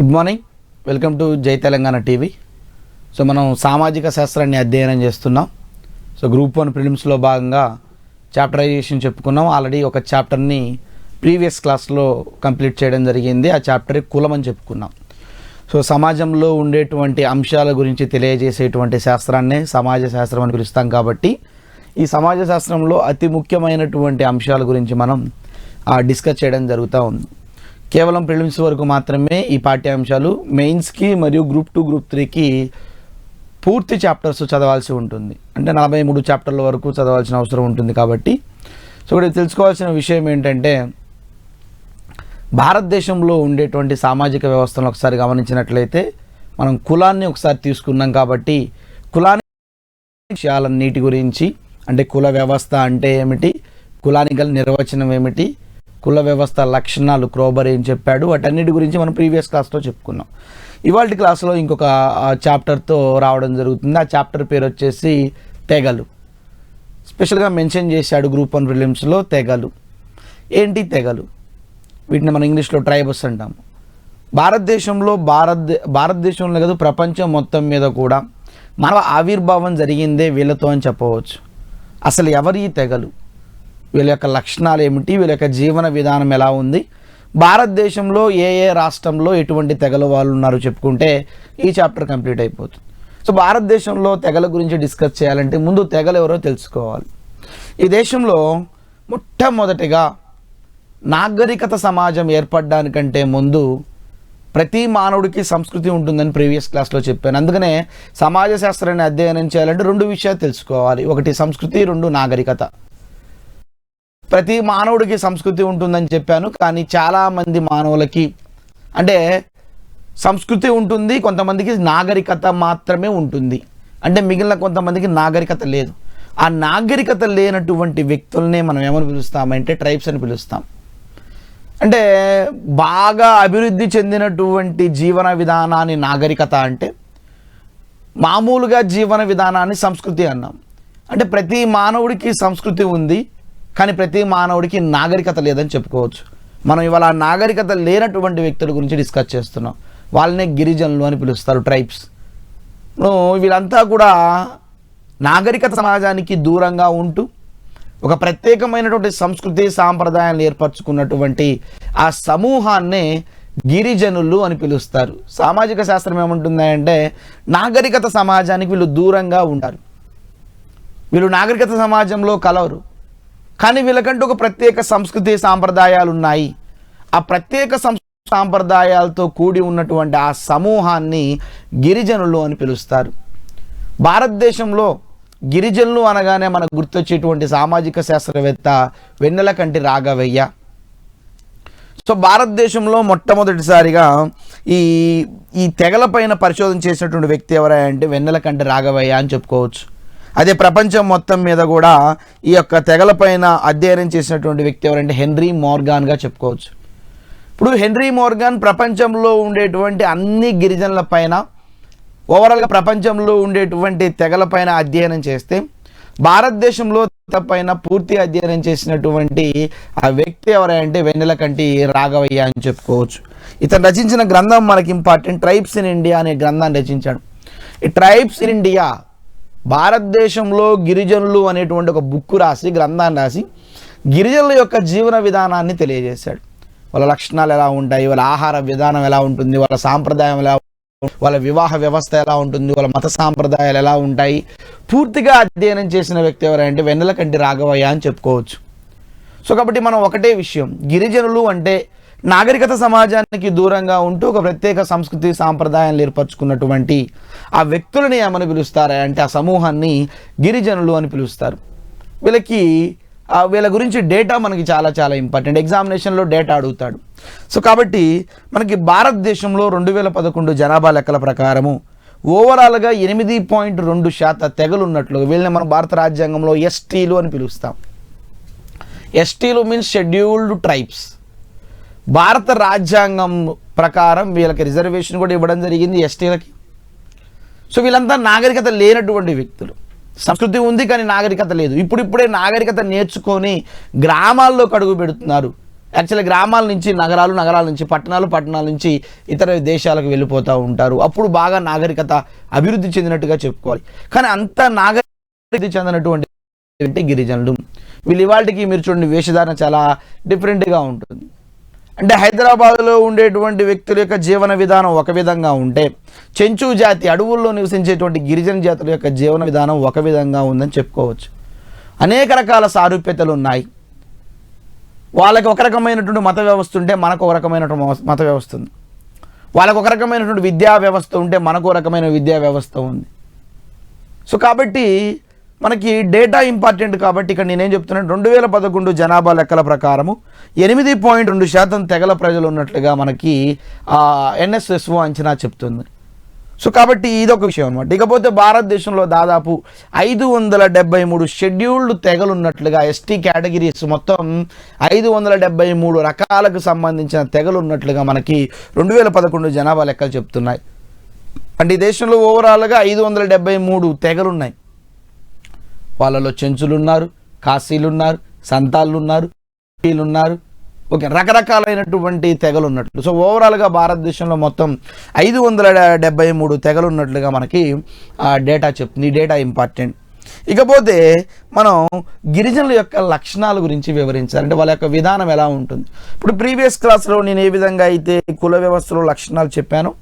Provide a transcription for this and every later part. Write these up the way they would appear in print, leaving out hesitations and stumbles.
Good morning, welcome to జై Telangana TV. So మనం సామాజిక శాస్త్రాన్ని అధ్యయనం చేస్తున్నాం. సో గ్రూప్ 1 ప్రిలిమ్స్లో భాగంగా చాప్టరైజేషన్ చెప్పుకున్నాం. ఆల్రెడీ ఒక చాప్టర్ని ప్రీవియస్ క్లాస్లో కంప్లీట్ చేయడం జరిగింది. ఆ చాప్టర్ కులం అని చెప్పుకున్నాం. సో సమాజంలో ఉండేటువంటి అంశాల గురించి తెలియజేసేటువంటి శాస్త్రాన్నే సమాజ శాస్త్రం అని పిలుస్తాం. కాబట్టి ఈ సమాజ శాస్త్రంలో అతి ముఖ్యమైనటువంటి అంశాల గురించి మనం డిస్కస్ చేయడం జరుగుతూ ఉంది. కేవలం ప్రిలిమ్స్ వరకు మాత్రమే ఈ పాఠ్యాంశాలు. మెయిన్స్కి మరియు గ్రూప్ 2 గ్రూప్ 3కి పూర్తి చాప్టర్స్ చదవాల్సి ఉంటుంది. అంటే 43 చాప్టర్ల వరకు చదవాల్సిన అవసరం ఉంటుంది. కాబట్టి సో ఇక్కడ తెలుసుకోవాల్సిన విషయం ఏంటంటే, భారతదేశంలో ఉండేటువంటి సామాజిక వ్యవస్థను ఒకసారి గమనించినట్లయితే మనం కులాన్ని ఒకసారి తీసుకున్నాం. కాబట్టి కులాన్ని విషయాలన్నిటి గురించి, అంటే కుల వ్యవస్థ అంటే ఏమిటి, కులానికి గల నిర్వచనం ఏమిటి, కుల వ్యవస్థ లక్షణాలు క్రోబర్ ఏం చెప్పాడు, వాటన్నిటి గురించి మనం ప్రీవియస్ క్లాస్లో చెప్పుకున్నాం. ఇవాళ క్లాస్లో ఇంకొక చాప్టర్తో రావడం జరుగుతుంది. ఆ చాప్టర్ పేరు వచ్చేసి తెగలు. స్పెషల్గా మెన్షన్ చేశాడు గ్రూప్ 1 ప్రిలిమ్స్లో తెగలు. ఏంటి తెగలు? వీటిని మనం ఇంగ్లీష్లో ట్రైబస్ అంటాము. భారతదేశంలో కాదు, ప్రపంచం మొత్తం మీద కూడా మానవ ఆవిర్భావం జరిగిందే వీళ్ళతో అని చెప్పవచ్చు. అసలు ఎవరు ఈ తెగలు, వీళ్ళ యొక్క లక్షణాలు ఏమిటి, వీళ్ళ యొక్క జీవన విధానం ఎలా ఉంది, భారతదేశంలో ఏ రాష్ట్రంలో ఎటువంటి తెగల వాళ్ళు ఉన్నారు చెప్పుకుంటే ఈ చాప్టర్ కంప్లీట్ అయిపోతుంది. సో భారతదేశంలో తెగల గురించి డిస్కస్ చేయాలంటే ముందు తెగలు ఎవరో తెలుసుకోవాలి. ఈ దేశంలో మొట్టమొదటిగా నాగరికత సమాజం ఏర్పడడానికంటే ముందు ప్రతి మానవుడికి సంస్కృతి ఉంటుందని ప్రీవియస్ క్లాస్లో చెప్పాను. అందుకనే సమాజ శాస్త్రాన్ని అధ్యయనం చేయాలంటే 2 విషయాలు తెలుసుకోవాలి. ఒకటి సంస్కృతి, 2 నాగరికత. ప్రతి మానవుడికి సంస్కృతి ఉంటుందని చెప్పాను, కానీ చాలామంది మానవులకి అంటే సంస్కృతి ఉంటుంది, కొంతమందికి నాగరికత మాత్రమే ఉంటుంది. అంటే మిగిలిన కొంతమందికి నాగరికత లేదు. ఆ నాగరికత లేనటువంటి వ్యక్తులనే మనం ఏమని పిలుస్తామంటే ట్రైబ్స్ అని పిలుస్తాం. అంటే బాగా అభివృద్ధి చెందినటువంటి జీవన విధానాన్ని నాగరికత అంటే, మామూలుగా జీవన విధానాన్ని సంస్కృతి అన్నాం. అంటే ప్రతి మానవుడికి సంస్కృతి ఉంది, కానీ ప్రతి మానవుడికి నాగరికత లేదని చెప్పుకోవచ్చు. మనం ఇవాళ నాగరికత లేనటువంటి వ్యక్తుల గురించి డిస్కస్ చేస్తున్నాం. వాళ్ళనే గిరిజనులు అని పిలుస్తారు, ట్రైబ్స్. వీళ్ళంతా కూడా నాగరికత సమాజానికి దూరంగా ఉంటూ ఒక ప్రత్యేకమైనటువంటి సంస్కృతి సాంప్రదాయాలను ఏర్పరచుకున్నటువంటి ఆ సమూహాన్నే గిరిజనులు అని పిలుస్తారు. సామాజిక శాస్త్రం ఏమంటుందంటే, నాగరికత సమాజానికి వీళ్ళు దూరంగా ఉంటారు, వీళ్ళు నాగరికత సమాజంలో కలవరు, కానీ వీళ్ళకంటూ ఒక ప్రత్యేక సంస్కృతి సాంప్రదాయాలు ఉన్నాయి. ఆ ప్రత్యేక సాంప్రదాయాలతో కూడి ఉన్నటువంటి ఆ సమూహాన్ని గిరిజనులు అని పిలుస్తారు. భారతదేశంలో గిరిజనులు అనగానే మనకు గుర్తొచ్చేటువంటి సామాజిక శాస్త్రవేత్త వెన్నెలకంటి రాఘవయ్య. సో భారతదేశంలో మొట్టమొదటిసారిగా ఈ తెగలపైన పరిశోధన చేసినటువంటి వ్యక్తి ఎవరంటే వెన్నెలకంటి రాఘవయ్య అని చెప్పుకోవచ్చు. అదే ప్రపంచం మొత్తం మీద కూడా ఈ యొక్క తెగలపైన అధ్యయనం చేసినటువంటి వ్యక్తి ఎవరంటే హెన్రీ మోర్గాన్గా చెప్పుకోవచ్చు. ఇప్పుడు హెన్రీ మోర్గాన్ ప్రపంచంలో ఉండేటువంటి అన్ని గిరిజనుల పైన, ఓవరాల్గా ప్రపంచంలో ఉండేటువంటి తెగలపైన అధ్యయనం చేస్తే భారతదేశంలో పైన పూర్తి అధ్యయనం చేసినటువంటి ఆ వ్యక్తి ఎవరంటే వెన్నెలకంటి రాఘవయ్య అని చెప్పుకోవచ్చు. ఇతను రచించిన గ్రంథం మనకి ఇంపార్టెంట్, ట్రైబ్స్ ఇన్ ఇండియా అనే గ్రంథాన్ని రచించాడు. ఈ ట్రైబ్స్ ఇన్ ఇండియా భారతదేశంలో గిరిజనులు అనేటువంటి ఒక బుక్ రాసి, గ్రంథాన్ని రాసి గిరిజనుల యొక్క జీవన విధానాన్ని తెలియజేశాడు. వాళ్ళ లక్షణాలు ఎలా ఉంటాయి, వాళ్ళ ఆహార విధానం ఎలా ఉంటుంది, వాళ్ళ సాంప్రదాయం ఎలా, వాళ్ళ వివాహ వ్యవస్థ ఎలా ఉంటుంది, వాళ్ళ మత సాంప్రదాయాలు ఎలా ఉంటాయి, పూర్తిగా అధ్యయనం చేసిన వ్యక్తి ఎవరంటే వెన్నెలకంటి రాఘవయ్య అని చెప్పుకోవచ్చు. సో కాబట్టి మనం ఒకటే విషయం, గిరిజనులు అంటే నాగరికత సమాజానికి దూరంగా ఉంటూ ఒక ప్రత్యేక సంస్కృతి సాంప్రదాయాలు ఏర్పరచుకున్నటువంటి ఆ వ్యక్తులని ఏమని పిలుస్తారు అంటే ఆ సమూహాన్ని గిరిజనులు అని పిలుస్తారు. వీళ్ళ గురించి డేటా మనకి చాలా చాలా ఇంపార్టెంట్. ఎగ్జామినేషన్లో డేటా అడుగుతాడు. సో కాబట్టి మనకి భారతదేశంలో 2011 జనాభా లెక్కల ప్రకారము ఓవరాల్గా 8.2% తెగలు ఉన్నట్లు, వీళ్ళని మనం భారత రాజ్యాంగంలో ఎస్టీలు అని పిలుస్తాం. ఎస్టీలు మీన్స్ షెడ్యూల్డ్ ట్రైబ్స్. భారత రాజ్యాంగం ప్రకారం వీళ్ళకి రిజర్వేషన్ కూడా ఇవ్వడం జరిగింది ఎస్టీలకి. సో వీళ్ళంతా నాగరికత లేనటువంటి వ్యక్తులు. సంస్కృతి ఉంది కానీ నాగరికత లేదు. ఇప్పుడిప్పుడే నాగరికత నేర్చుకొని గ్రామాల్లోకి అడుగు పెడుతున్నారు. యాక్చువల్లీ గ్రామాల నుంచి నగరాలు, నగరాల నుంచి పట్టణాలు, పట్టణాల నుంచి ఇతర దేశాలకు వెళ్ళిపోతూ ఉంటారు. అప్పుడు బాగా నాగరికత అభివృద్ధి చెందినట్టుగా చెప్పుకోవాలి. కానీ అంత నాగరికత చెందినటువంటి గిరిజనులు వీళ్ళు ఇవాళకి మీరు చూడండి వేషధారణ చాలా డిఫరెంట్గా ఉంటుంది. అంటే హైదరాబాద్లో ఉండేటువంటి వ్యక్తుల యొక్క జీవన విధానం ఒక విధంగా ఉంటే చెంచు జాతి అడవుల్లో నివసించేటువంటి గిరిజన జాతుల యొక్క జీవన విధానం ఒక విధంగా ఉందని చెప్పుకోవచ్చు. అనేక రకాల సారూప్యతలు ఉన్నాయి. వాళ్ళకి ఒక రకమైనటువంటి మత వ్యవస్థ ఉంటే మనకు ఒక రకమైనటువంటి మత వ్యవస్థ ఉంది. వాళ్ళకు ఒక రకమైనటువంటి విద్యా వ్యవస్థ ఉంటే మనకు ఒక రకమైన విద్యా వ్యవస్థ ఉంది. సో కాబట్టి మనకి డేటా ఇంపార్టెంట్. కాబట్టి ఇక్కడ నేనేం చెప్తున్నాను, 2011 జనాభా లెక్కల ప్రకారము 8.2% తెగల ప్రజలు ఉన్నట్లుగా మనకి NSSO అంచనా చెప్తుంది. సో కాబట్టి ఇదొక విషయం అనమాట. ఇకపోతే భారతదేశంలో దాదాపు 573 షెడ్యూల్డ్ తెగలు ఉన్నట్లుగా, ఎస్టీ కేటగిరీస్ మొత్తం 573 రకాలకు సంబంధించిన తెగలు ఉన్నట్లుగా మనకి 2011 జనాభా లెక్కలు చెప్తున్నాయి. అంటే ఈ దేశంలో ఓవరాల్గా 573 తెగలు ఉన్నాయి. వాళ్ళలో చెంచులు ఉన్నారు, కాశీలు ఉన్నారు, సంతాళ్ళు ఉన్నారు, ఉన్నారు, ఓకే, రకరకాలైనటువంటి తెగలు ఉన్నట్లు. సో ఓవరాల్గా భారతదేశంలో మొత్తం 573 తెగలు ఉన్నట్లుగా మనకి డేటా చెప్తుంది. ఈ డేటా ఇంపార్టెంట్. ఇకపోతే మనం గిరిజనుల యొక్క లక్షణాల గురించి వివరించాలి. అంటే వాళ్ళ యొక్క విధానం ఎలా ఉంటుంది. ఇప్పుడు ప్రీవియస్ క్లాస్లో నేను ఏ విధంగా అయితే కుల వ్యవస్థలో లక్షణాలు చెప్పానో,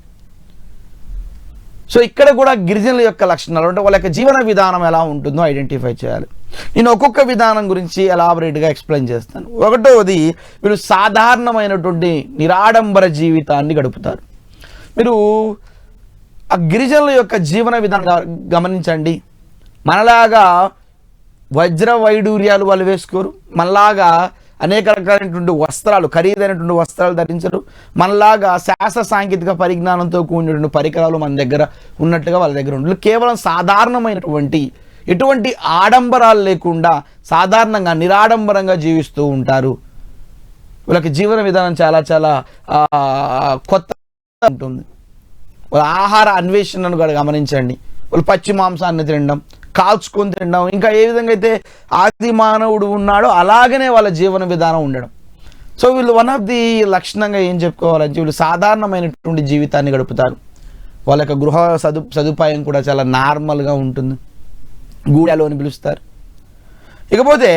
సో ఇక్కడ కూడా గిరిజనుల యొక్క లక్షణాలు అంటే వాళ్ళ యొక్క జీవన విధానం ఎలా ఉంటుందో ఐడెంటిఫై చేయాలి. నేను ఒక్కొక్క విధానం గురించి ఎలాబరేట్గా ఎక్స్ప్లెయిన్ చేస్తాను. ఒకటోది, వీళ్ళు సాధారణమైనటువంటి నిరాడంబర జీవితాన్ని గడుపుతారు. మీరు ఆ గిరిజనుల యొక్క జీవన విధానం గమనించండి. మనలాగా వజ్ర వైడూర్యాలు వాళ్ళు వేసుకోరు, మనలాగా అనేక రకాలైనటువంటి వస్త్రాలు, ఖరీదైనటువంటి వస్త్రాలు ధరించరు, మనలాగా శాస్త్ర సాంకేతిక పరిజ్ఞానంతో కూడినటువంటి పరికరాలు మన దగ్గర ఉన్నట్టుగా వాళ్ళ దగ్గర ఉండదు. కేవలం సాధారణమైనటువంటి ఎటువంటి ఆడంబరాలు లేకుండా సాధారణంగా నిరాడంబరంగా జీవిస్తూ ఉంటారు. వీళ్ళకి జీవన విధానం చాలా చాలా కొత్త ఉంటుంది. వాళ్ళ ఆహార అన్వేషణను కూడా గమనించండి. వాళ్ళు పచ్చి మాంసాన్ని తినడం, కాల్చుకొని తినడం, ఇంకా ఏ విధంగా అయితే ఆది మానవుడు ఉన్నాడో అలాగనే వాళ్ళ జీవన విధానం ఉండడం. సో వీళ్ళు వన్ ఆఫ్ ది లక్షణంగా ఏం చెప్పుకోవాలంటే వీళ్ళు సాధారణమైనటువంటి జీవితాన్ని గడుపుతారు. వాళ్ళ యొక్క గృహ సదుపాయం కూడా చాలా నార్మల్గా ఉంటుంది, గూడాలో అని పిలుస్తారు. ఇకపోతే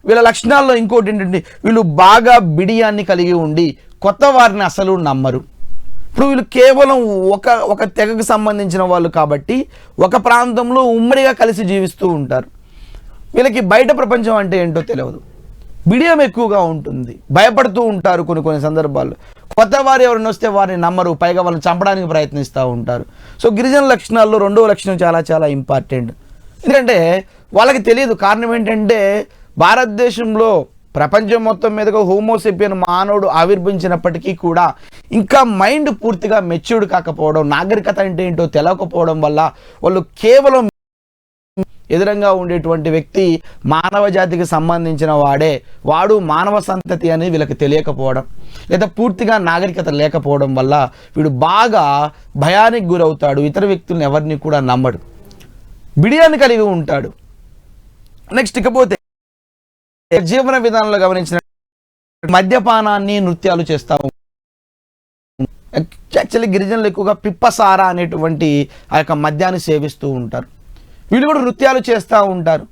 వీళ్ళ లక్షణాల్లో ఇంకోటి ఏంటంటే వీళ్ళు బాగా బిడియాన్ని కలిగి ఉండి కొత్త వారిని అసలు నమ్మరు. ఇప్పుడు వీళ్ళు కేవలం ఒక తెగకు సంబంధించిన వాళ్ళు కాబట్టి ఒక ప్రాంతంలో ఉమ్మడిగా కలిసి జీవిస్తూ ఉంటారు. వీళ్ళకి బయట ప్రపంచం అంటే ఏంటో తెలియదు, బిడియం ఎక్కువగా ఉంటుంది, భయపడుతూ ఉంటారు. కొన్ని సందర్భాల్లో కొత్త వారు ఎవరిని వస్తే వారిని నమ్మరు, పైగా వాళ్ళని చంపడానికి ప్రయత్నిస్తూ ఉంటారు. సో గిరిజన లక్షణాల్లో రెండవ లక్షణం చాలా చాలా ఇంపార్టెంట్. ఎందుకంటే వాళ్ళకి తెలియదు. కారణం ఏంటంటే భారతదేశంలో ప్రపంచం మొత్తం మీదగా హోమోసెపియన్ మానవుడు ఆవిర్భించినప్పటికీ కూడా ఇంకా మైండ్ పూర్తిగా మెచ్యూర్డ్ కాకపోవడం, నాగరికత అంటే ఏంటో తెలియకపోవడం వల్ల వాళ్ళు కేవలం ఎదురంగా ఉండేటువంటి వ్యక్తి మానవ జాతికి సంబంధించిన వాడు మానవ సంతతి అని వీళ్ళకి తెలియకపోవడం, లేదా పూర్తిగా నాగరికత లేకపోవడం వల్ల వీడు బాగా భయానికి గురవుతాడు. ఇతర వ్యక్తులను ఎవరిని కూడా నమ్మడు, బిడియాన్ని కలిగి ఉంటాడు. నెక్స్ట్ ఇకపోతే జీవన విధానంలో గమనించిన మద్యపానాన్ని, నృత్యాలు చేస్తాము. యాక్చువల్లీ గిరిజనులు ఎక్కువగా పిప్పసారా అనేటువంటి ఆ యొక్క మద్యాన్ని సేవిస్తూ ఉంటారు. వీళ్ళు కూడా నృత్యాలు చేస్తూ ఉంటారు.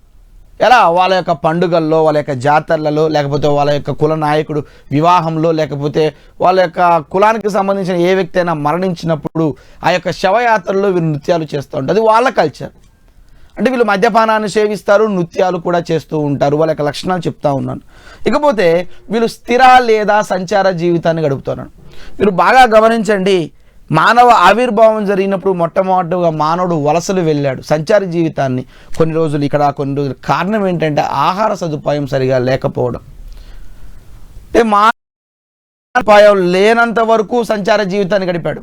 ఎలా? వాళ్ళ యొక్క పండుగల్లో, వాళ్ళ యొక్క జాతరలలో, లేకపోతే వాళ్ళ యొక్క కుల నాయకుడు వివాహంలో, లేకపోతే వాళ్ళ యొక్క కులానికి సంబంధించిన ఏ వ్యక్తి అయినా మరణించినప్పుడు ఆ యొక్క శవయాత్రలో వీళ్ళు నృత్యాలు చేస్తూ ఉంటారు. అది వాళ్ళ కల్చర్. అంటే వీళ్ళు మద్యపానాన్ని సేవిస్తారు, నృత్యాలు కూడా చేస్తూ ఉంటారు. వాళ్ళ యొక్క లక్షణాలు చెప్తా ఉన్నాను. ఇకపోతే వీళ్ళు స్థిర లేదా సంచార జీవితాన్ని గడుపుతున్నారు. మీరు బాగా గమనించండి, మానవ ఆవిర్భావం జరిగినప్పుడు మొట్టమొదటిగా మానవుడు వలసలు వెళ్ళాడు, సంచార జీవితాన్ని కొన్ని రోజులు ఇక్కడ, కొన్ని రోజులు. కారణం ఏంటంటే ఆహార సదుపాయం సరిగా లేకపోవడం. అంటే సదుపాయం లేనంత వరకు సంచార జీవితాన్ని గడిపాడు.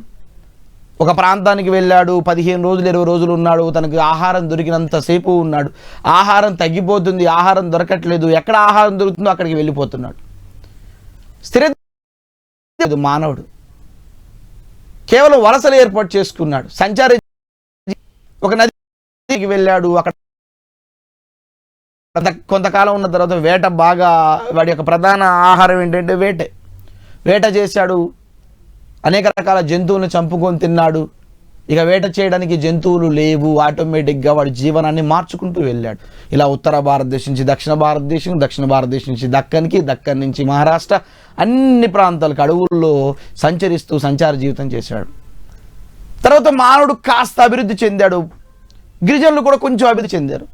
ఒక ప్రాంతానికి వెళ్ళాడు, 15 రోజులు 20 రోజులు ఉన్నాడు, తనకు ఆహారం దొరికినంతసేపు ఉన్నాడు. ఆహారం తగ్గిపోతుంది, ఆహారం దొరకట్లేదు, ఎక్కడ ఆహారం దొరుకుతుందో అక్కడికి వెళ్ళిపోతున్నాడు. స్థిర మానవుడు కేవలం వలసలు ఏర్పాటు చేసుకున్నాడు. సంచార ఒక నదికి వెళ్ళాడు, అక్కడ కొంతకాలం ఉన్న తర్వాత వేట బాగా, వాడి యొక్క ప్రధాన ఆహారం ఏంటంటే వేట చేశాడు, అనేక రకాల జంతువులను చంపుకొని తిన్నాడు. ఇక వేట చేయడానికి జంతువులు లేవు, ఆటోమేటిక్గా వాడి జీవనాన్ని మార్చుకుంటూ వెళ్ళాడు. ఇలా ఉత్తర భారతదేశం నుంచి దక్షిణ భారతదేశం నుంచి దక్కన్ నుంచి మహారాష్ట్ర, అన్ని ప్రాంతాలకు అడవుల్లో సంచరిస్తూ సంచార జీవితం చేశాడు. తర్వాత మానవుడు కాస్త అభివృద్ధి చెందాడు, గిరిజనులు కూడా కొంచెం అభివృద్ధి చెందారు.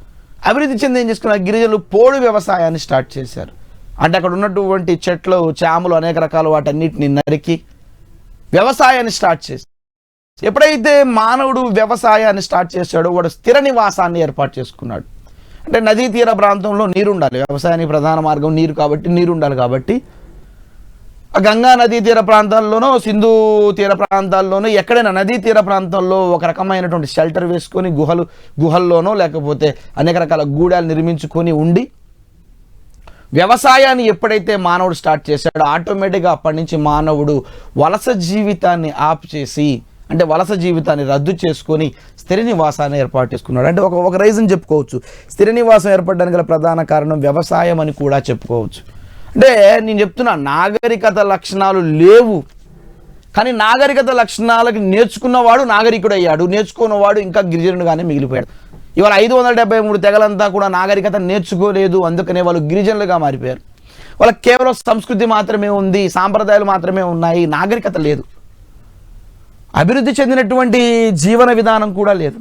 అభివృద్ధి చెంది ఏం చేసుకున్నారు, గిరిజనులు పోడు వ్యవసాయాన్ని స్టార్ట్ చేశారు. అంటే అక్కడ ఉన్నటువంటి చెట్లు, చేమలు, అనేక రకాల వాటన్నిటిని నరికి వ్యవసాయాన్ని స్టార్ట్ చేశారు. ఎప్పుడైతే మానవుడు వ్యవసాయాన్ని స్టార్ట్ చేశాడో వాడు స్థిర నివాసాన్ని ఏర్పాటు చేసుకున్నాడు. అంటే నదీ తీర ప్రాంతంలో నీరు ఉండాలి, వ్యవసాయానికి ప్రధాన మార్గం నీరు కాబట్టి నీరు ఉండాలి. కాబట్టి గంగా నదీ తీర ప్రాంతాల్లోనో సింధు తీర ప్రాంతాల్లోనో ఎక్కడైనా నదీ తీర ప్రాంతంలో ఒక రకమైనటువంటి షెల్టర్ వేసుకొని గుహల్లోనో లేకపోతే అనేక రకాల గూడాలు నిర్మించుకొని ఉండి వ్యవసాయాన్ని ఎప్పుడైతే మానవుడు స్టార్ట్ చేశాడో ఆటోమేటిక్గా అప్పటి నుంచి మానవుడు వలస జీవితాన్ని ఆప్ చేసి, అంటే వలస జీవితాన్ని రద్దు చేసుకొని స్థిర నివాసాన్ని ఏర్పాటు చేసుకున్నాడు. అంటే ఒక రీజన్ చెప్పుకోవచ్చు, స్థిర నివాసం ఏర్పడడానికి గల ప్రధాన కారణం వ్యవసాయం అని కూడా చెప్పుకోవచ్చు. అంటే నేను చెప్తున్నా, నాగరికత లక్షణాలు లేవు, కానీ నాగరికత లక్షణాలకి నేర్చుకున్నవాడు నాగరికుడు అయ్యాడు, నేర్చుకున్నవాడు ఇంకా గిరిజనుడుగానే మిగిలిపోయాడు. ఇవాళ 573 తెగలంతా కూడా నాగరికత నేర్చుకోలేదు, అందుకనే వాళ్ళు గిరిజనులుగా మారిపోయారు. వాళ్ళకి కేవలం సంస్కృతి మాత్రమే ఉంది, సాంప్రదాయాలు మాత్రమే ఉన్నాయి, నాగరికత లేదు, అభివృద్ధి చెందినటువంటి జీవన విధానం కూడా లేదు.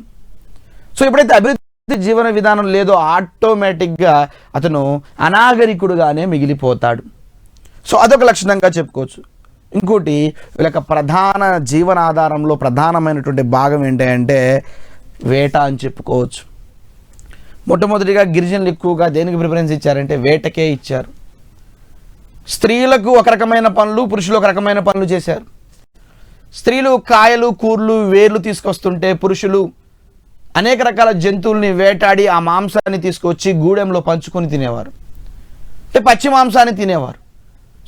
సో ఎప్పుడైతే అభివృద్ధి జీవన విధానం లేదో ఆటోమేటిక్గా అతను అనాగరికుడుగానే మిగిలిపోతాడు. సో అదొక లక్షణంగా చెప్పుకోవచ్చు. ఇంకోటి, వీళ్ళ యొక్క ప్రధాన జీవనాధారంలో ప్రధానమైనటువంటి భాగం ఏంటంటే వేట అని చెప్పుకోవచ్చు. మొట్టమొదటిగా గిరిజనులు ఎక్కువగా దేనికి ప్రిఫరెన్స్ ఇచ్చారంటే వేటకే ఇచ్చారు. స్త్రీలకు ఒక రకమైన పనులు, పురుషులు ఒక రకమైన పనులు చేశారు. స్త్రీలు కాయలు, కూర్లు, వేర్లు తీసుకొస్తుంటే పురుషులు అనేక రకాల జంతువుల్ని వేటాడి ఆ మాంసాన్ని తీసుకొచ్చి గూడెంలో పంచుకొని తినేవారు, అంటే పచ్చి మాంసాన్ని తినేవారు.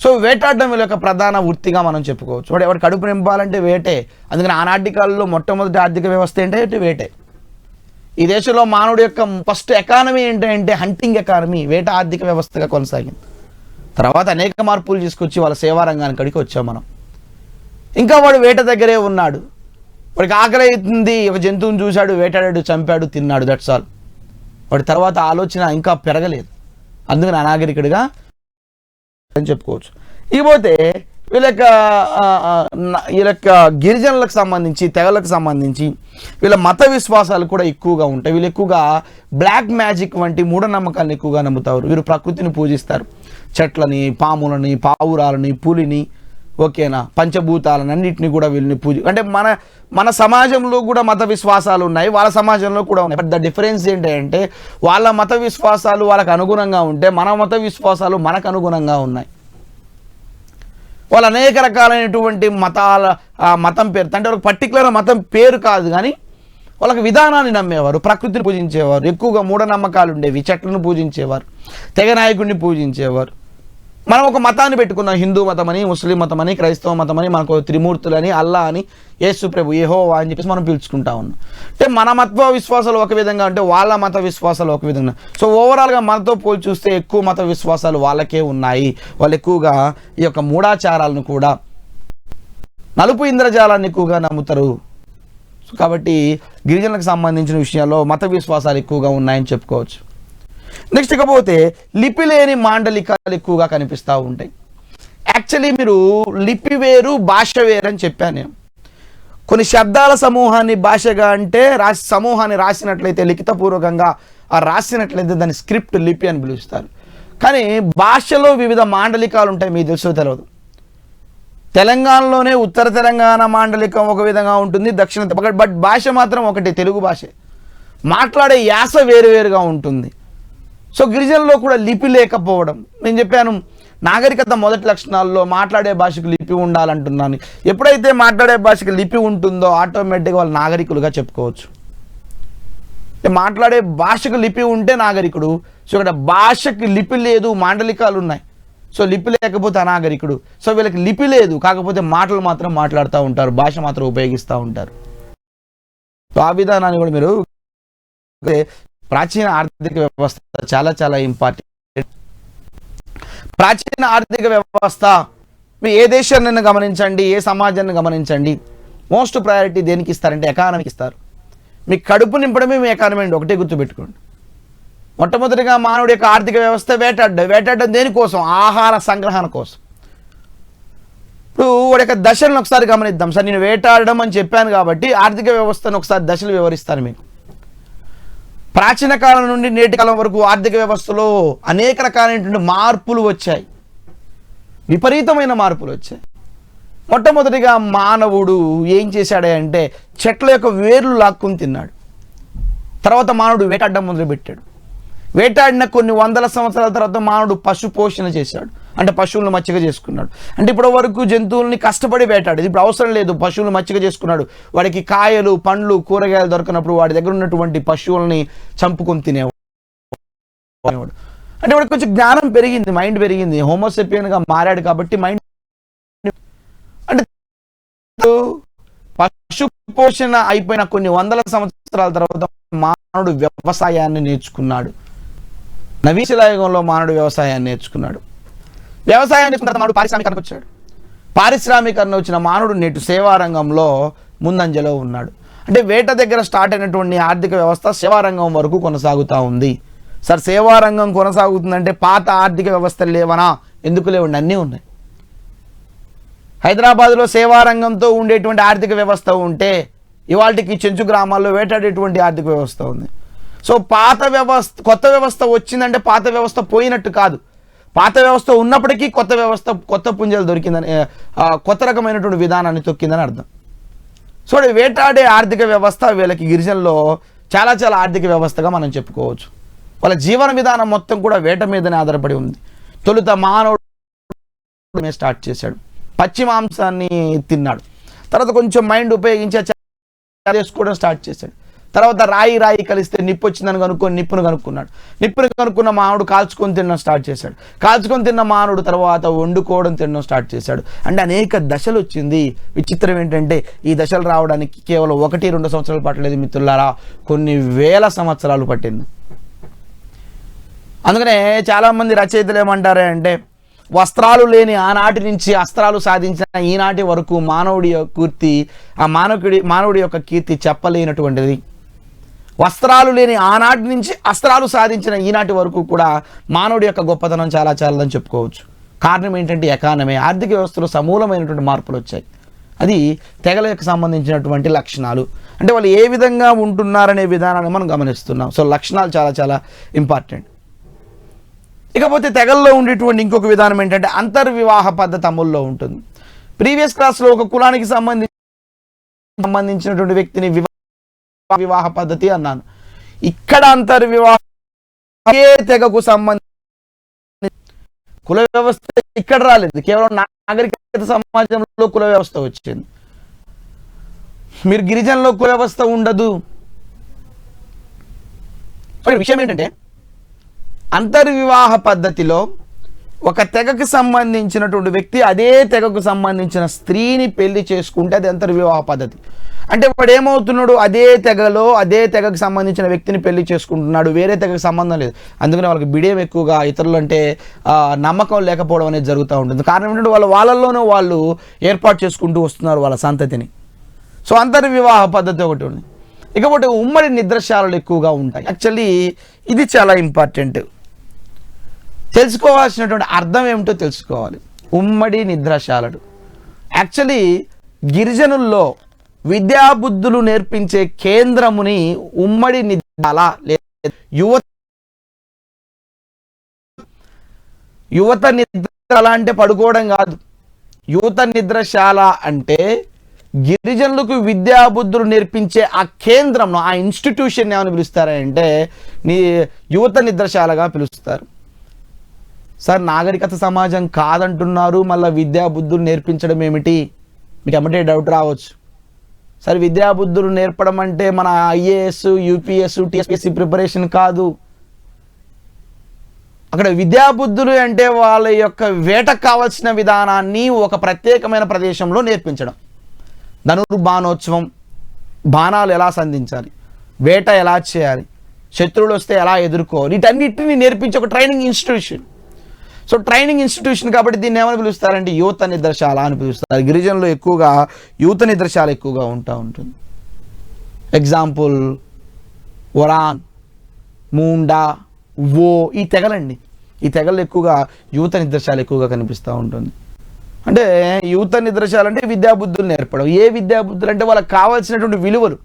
సో వేటాడడం వీళ్ళ యొక్క ప్రధాన వృత్తిగా మనం చెప్పుకోవచ్చు. వాడు ఎవరు కడుపు నింపాలంటే వేటే. అందుకని ఆనాటి కాలంలో మొట్టమొదటి ఆర్థిక వ్యవస్థ ఏంటంటే వేటే. ఈ దేశంలో మానవుడి యొక్క ఫస్ట్ ఎకానమీ ఏంటంటే హంటింగ్ ఎకానమీ, వేట ఆర్థిక వ్యవస్థగా కొనసాగింది. తర్వాత అనేక మార్పులు తీసుకొచ్చి వాళ్ళ సేవా రంగానికి అడిగి వచ్చాం మనం. ఇంకా వాడు వేట దగ్గరే ఉన్నాడు, వాడికి ఆకలి అవుతుంది, ఒక జంతువుని చూశాడు, వేటాడాడు, చంపాడు, తిన్నాడు, దట్స్ ఆల్. వాడి తర్వాత ఆలోచన ఇంకా పెరగలేదు, అందుకని అనాగరికుడిగా అని చెప్పుకోవచ్చు. ఇకపోతే వీళ్ళ యొక్క గిరిజనులకు సంబంధించి, తెగలకు సంబంధించి వీళ్ళ మత విశ్వాసాలు కూడా ఎక్కువగా ఉంటాయి. వీళ్ళు ఎక్కువగా బ్లాక్ మ్యాజిక్ వంటి మూఢనమ్మకాలను ఎక్కువగా నమ్ముతారు. వీరు ప్రకృతిని పూజిస్తారు, చెట్లని, పాములని, పావురాలని, పులిని, ఓకేనా, పంచభూతాలను అన్నింటినీ కూడా వీళ్ళని అంటే మన సమాజంలో కూడా మత విశ్వాసాలు ఉన్నాయి, వాళ్ళ సమాజంలో కూడా ఉన్నాయి. బట్ ద డిఫరెన్స్ ఏంటంటే వాళ్ళ మత విశ్వాసాలు వాళ్ళకు అనుగుణంగా ఉంటే మన మత విశ్వాసాలు మనకు అనుగుణంగా ఉన్నాయి. వాళ్ళు అనేక రకాలైనటువంటి మతం పేరు, అంటే ఒక పర్టికులర్ మతం పేరు కాదు కానీ వాళ్ళకి విధానాన్ని నమ్మేవారు, ప్రకృతిని పూజించేవారు, ఎక్కువగా మూఢనమ్మకాలు ఉండేవి, చెట్లను పూజించేవారు, తెగ నాయకుడిని పూజించేవారు. మనం ఒక మతాన్ని పెట్టుకున్నాం, హిందూ మతం అని, ముస్లిం మతం అని, క్రైస్తవ మతం అని, మనకు త్రిమూర్తులని, అల్లా అని, యేసు ప్రభు, యెహోవా అని చెప్పేసి మనం పిలుచుకుంటా ఉన్నాం. అంటే మన మత విశ్వాసాలు ఒక విధంగా ఉంటే వాళ్ళ మత విశ్వాసాలు ఒక విధంగా. సో ఓవరాల్గా మనతో పోల్చి చూస్తే ఎక్కువ మత విశ్వాసాలు వాళ్ళకే ఉన్నాయి. వాళ్ళు ఎక్కువగా ఈ యొక్క మూఢాచారాలను కూడా, నలుపు ఇంద్రజాలాన్ని ఎక్కువగా నమ్ముతారు. కాబట్టి గిరిజనులకు సంబంధించిన విషయాల్లో మత విశ్వాసాలు ఎక్కువగా ఉన్నాయని చెప్పుకోవచ్చు. నెక్స్ట్ ఇకపోతే లిపి లేని మాండలికాలు ఎక్కువగా కనిపిస్తూ ఉంటాయి. యాక్చువల్లీ మీరు లిపి వేరు, భాష వేరు అని చెప్పాను నేను. కొన్ని శబ్దాల సమూహాన్ని భాషగా అంటే సమూహాన్ని రాసినట్లయితే, లిఖితపూర్వకంగా రాసినట్లయితే దాన్ని స్క్రిప్ట్, లిపి అని పిలుస్తారు. కానీ భాషలో వివిధ మాండలికాలు ఉంటాయి, మీకు తెలుసో తెలియదు. తెలంగాణలోనే ఉత్తర తెలంగాణ మాండలికం ఒక విధంగా ఉంటుంది, దక్షిణ, బట్ భాష మాత్రం ఒకటి, తెలుగు భాష. మాట్లాడే యాస వేరువేరుగా ఉంటుంది. సో గిరిజనుల్లో కూడా లిపి లేకపోవడం, నేను చెప్పాను నాగరికత మొదటి లక్షణాల్లో మాట్లాడే భాషకు లిపి ఉండాలంటున్నాను. ఎప్పుడైతే మాట్లాడే భాషకు లిపి ఉంటుందో ఆటోమేటిక్గా వాళ్ళు నాగరికులుగా చెప్పుకోవచ్చు. మాట్లాడే భాషకు లిపి ఉంటే నాగరికుడు. సో ఇక్కడ భాషకు లిపి లేదు, మాండలికాలు ఉన్నాయి. సో లిపి లేకపోతే అనాగరికుడు. సో వీళ్ళకి లిపి లేదు, కాకపోతే మాటలు మాత్రం మాట్లాడుతూ ఉంటారు, భాష మాత్రం ఉపయోగిస్తూ ఉంటారు. సో ఆ విధానాన్ని కూడా మీరు ప్రాచీన ఆర్థిక వ్యవస్థ చాలా చాలా ఇంపార్టెంట్. ప్రాచీన ఆర్థిక వ్యవస్థ మీరు ఏ దేశాన్ని గమనించండి, ఏ సమాజాన్ని గమనించండి, మోస్ట్ ప్రయారిటీ దేనికి ఇస్తారంటే ఎకానమీకి ఇస్తారు. మీ కడుపు నింపడమే మీ ఎకానమీ అండి, ఒకటే గుర్తుపెట్టుకోండి. మొట్టమొదటిగా మానవుడి యొక్క ఆర్థిక వ్యవస్థ వేటాడడం దేనికోసం? ఆహార సంగ్రహణ కోసం. ఇప్పుడు వాడి యొక్క దశలను ఒకసారి గమనిద్దాం. సార్ నేను వేటాడడం అని చెప్పాను కాబట్టి ఆర్థిక వ్యవస్థను ఒకసారి దశలు వివరిస్తాను మీకు. ప్రాచీన కాలం నుండి నేటి కాలం వరకు ఆర్థిక వ్యవస్థలో అనేక రకాలైనటువంటి మార్పులు వచ్చాయి, విపరీతమైన మార్పులు వచ్చాయి. మొట్టమొదటిగా మానవుడు ఏం చేశాడంటే చెట్ల యొక్క వేర్లు లాక్కుని తిన్నాడు. తర్వాత మానవుడు వేటాడడం మొదలుపెట్టాడు. వేటాడిన కొన్ని వందల సంవత్సరాల తర్వాత మానవుడు పశు పోషణ చేశాడు, అంటే పశువులను మచ్చిక చేసుకున్నాడు. అంటే ఇప్పటి వరకు జంతువుల్ని కష్టపడి వేటాడేది, ఇప్పుడు అవసరం లేదు, పశువులను మచ్చిక చేసుకున్నాడు. వాడికి కాయలు పండ్లు కూరగాయలు దొరకనప్పుడు వాడి దగ్గర ఉన్నటువంటి పశువుల్ని చంపుకొని తినేవాడు. అంటే వాడికి కొంచెం జ్ఞానం పెరిగింది, మైండ్ పెరిగింది, హోమోసెపియన్గా మారాడు. కాబట్టి మైండ్ అంటే పశు పోషణ అయిపోయిన కొన్ని వందల సంవత్సరాల తర్వాత మానవుడు వ్యవసాయాన్ని నేర్చుకున్నాడు. నవీశిలాయుగంలో మానవుడు వ్యవసాయాన్ని నేర్చుకున్నాడు. వ్యవసాయాన్ని నేర్చుకున్న తర్వాత మానవుడు పారిశ్రామికరణకు వచ్చాడు. పారిశ్రామికరణ వచ్చిన మానవుడు నేటి సేవారంగంలో ముందంజలో ఉన్నాడు. అంటే వేట దగ్గర స్టార్ట్ అయినటువంటి ఆర్థిక వ్యవస్థ సేవారంగం వరకు కొనసాగుతూ ఉంది. సార్ సేవారంగం కొనసాగుతుందంటే పాత ఆర్థిక వ్యవస్థలు లేవనా? ఎందుకు లేవండి, అన్నీ ఉన్నాయి. హైదరాబాద్లో సేవారంగంతో ఉండేటువంటి ఆర్థిక వ్యవస్థ ఉంటే ఇవాళకి చెంచు గ్రామాల్లో వేటాడేటువంటి ఆర్థిక వ్యవస్థ ఉంది. సో పాత వ్యవస్థ కొత్త వ్యవస్థ వచ్చిందంటే పాత వ్యవస్థ పోయినట్టు కాదు. పాత వ్యవస్థ ఉన్నప్పటికీ కొత్త వ్యవస్థ కొత్త పుంజలు దొరికిందని, కొత్త రకమైనటువంటి విధానాన్ని తొక్కిందని అర్థం. సో వేటాడే ఆర్థిక వ్యవస్థ వీళ్ళకి గిరిజనలో చాలా చాలా ఆర్థిక వ్యవస్థగా మనం చెప్పుకోవచ్చు. వాళ్ళ జీవన విధానం మొత్తం కూడా వేట మీదనే ఆధారపడి ఉంది. తొలుత మానవుడు స్టార్ట్ చేశాడు, పచ్చి మాంసాన్ని తిన్నాడు. తర్వాత కొంచెం మైండ్ ఉపయోగించి చేసుకోవడం స్టార్ట్ చేశాడు. తర్వాత రాయి కలిస్తే నిప్పు వచ్చిందని కనుక్కొని నిప్పును కనుక్కున్న మానవుడు కాల్చుకొని తినడం స్టార్ట్ చేశాడు. కాల్చుకొని తిన్న మానవుడు తర్వాత వండుకోవడం తినడం స్టార్ట్ చేశాడు. అంటే అనేక దశలు వచ్చింది. విచిత్రం ఏంటంటే ఈ దశలు రావడానికి కేవలం 1-2 సంవత్సరాలు పట్టలేదు మిత్రులారా, కొన్ని వేల సంవత్సరాలు పట్టింది. అందుకనే చాలామంది రచయితలు ఏమంటారే అంటే వస్త్రాలు లేని ఆనాటి నుంచి అస్త్రాలు సాధించిన ఈనాటి వరకు మానవుడి యొక్క కీర్తి చెప్పలేనటువంటిది. వస్త్రాలు లేని ఆనాటి నుంచి అస్త్రాలు సాధించిన ఈనాటి వరకు కూడా మానవుడి యొక్క గొప్పతనం చాలా చాలని చెప్పుకోవచ్చు. కారణం ఏంటంటే ఎకానమీ, ఆర్థిక వ్యవస్థలో సమూలమైనటువంటి మార్పులు వచ్చాయి. అది తెగలకు సంబంధించినటువంటి లక్షణాలు. అంటే వాళ్ళు ఏ విధంగా ఉంటున్నారనే విధానాన్ని మనం గమనిస్తున్నాం. సో లక్షణాలు చాలా చాలా ఇంపార్టెంట్. ఇకపోతే తెగల్లో ఉండేటువంటి ఇంకొక విధానం ఏంటంటే అంతర్వివాహ పద్ధతి అమల్లో ఉంటుంది. ప్రీవియస్ క్లాస్లో ఒక కులానికి సంబంధించినటువంటి వ్యక్తిని వివాహ పద్ధతి అన్నాను. ఇక్కడ అంతర్వివాహ తెగకు సంబంధించి కుల వ్యవస్థ ఇక్కడ రాలేదు, కేవలం నాగరికత సమాజంలో కుల వ్యవస్థ వచ్చింది. మీరు గిరిజనలో కుల వ్యవస్థ ఉండదు. విషయం ఏంటంటే అంతర్వివాహ పద్ధతిలో ఒక తెగకు సంబంధించినటువంటి వ్యక్తి అదే తెగకు సంబంధించిన స్త్రీని పెళ్లి చేసుకుంటే అది అంతర్వివాహ పద్ధతి. అంటే వాడు ఏమవుతున్నాడు, అదే తెగకు సంబంధించిన వ్యక్తిని పెళ్లి చేసుకుంటున్నాడు, వేరే తెగకు సంబంధం లేదు. అందుకని వాళ్ళకి బిడియం ఎక్కువగా, ఇతరులు అంటే నమ్మకం లేకపోవడం అనేది జరుగుతూ ఉంటుంది. కారణం ఏంటంటే వాళ్ళలోనూ వాళ్ళు ఏర్పాటు చేసుకుంటూ వస్తున్నారు వాళ్ళ సంతతిని. సో అంతర్వివాహ పద్ధతి ఒకటి ఉంది. ఇకపోతే ఉమ్మడి నిద్రశాలలు ఎక్కువగా ఉంటాయి. యాక్చువల్లీ ఇది చాలా ఇంపార్టెంట్. తెలుసుకోవాల్సినటువంటి అర్థం ఏమిటో తెలుసుకోవాలి. ఉమ్మడి నిద్రశాలలు యాక్చువల్లీ గిరిజనుల్లో విద్యాబుద్ధులు నేర్పించే కేంద్రముని ఉమ్మడి నిద్రశాల లేదా యువత నిద్రశాల అంటే పడుకోవడం కాదు. యువత నిద్రశాల అంటే గిరిజనులకు విద్యాబుద్ధులు నేర్పించే ఆ కేంద్రం, ఆ ఇన్స్టిట్యూషన్ ఏమని పిలుస్తారంటే యువత నిద్రశాలగా పిలుస్తారు. సార్ నాగరికత సమాజం కాదంటున్నారు, మళ్ళీ విద్యాబుద్ధులు నేర్పించడం ఏమిటి? మీకు ఎమ్మటే డౌట్ రావచ్చు. సార్ విద్యాబుద్ధులు నేర్పడం అంటే మన ఐఏఎస్, యూపీఎస్, టీఎస్పీఎస్సీ ప్రిపరేషన్ కాదు. అక్కడ విద్యాబుద్ధులు అంటే వాళ్ళ యొక్క వేటకు కావాల్సిన విధానాన్ని ఒక ప్రత్యేకమైన ప్రదేశంలో నేర్పించడం. ధనుర్బాణోత్సవం, బాణాలు ఎలా సంధించాలి, వేట ఎలా చేయాలి, శత్రువులు వస్తే ఎలా ఎదుర్కోవాలి, వీటన్నిటిని నేర్పించే ఒక training institution. So training institution కాబట్టి దీన్ని ఏమని పిలుస్తారంటే యువత నిద్రశాల అని పిలుస్తారు. గిరిజనులు ఎక్కువగా యువత నిద్రశాల ఎక్కువగా ఉంటుంది. ఎగ్జాంపుల్ ఒరాన్, మూండా, ఓ, ఈ తెగలండి. ఈ తెగలు ఎక్కువగా యువత నిద్రశాల ఎక్కువగా కనిపిస్తూ ఉంటుంది. అంటే యువత నిద్రశాల అంటే విద్యాబుద్ధులు నేర్పడం. ఏ విద్యాబుద్ధులు అంటే వాళ్ళకి కావాల్సినటువంటి విలువలు,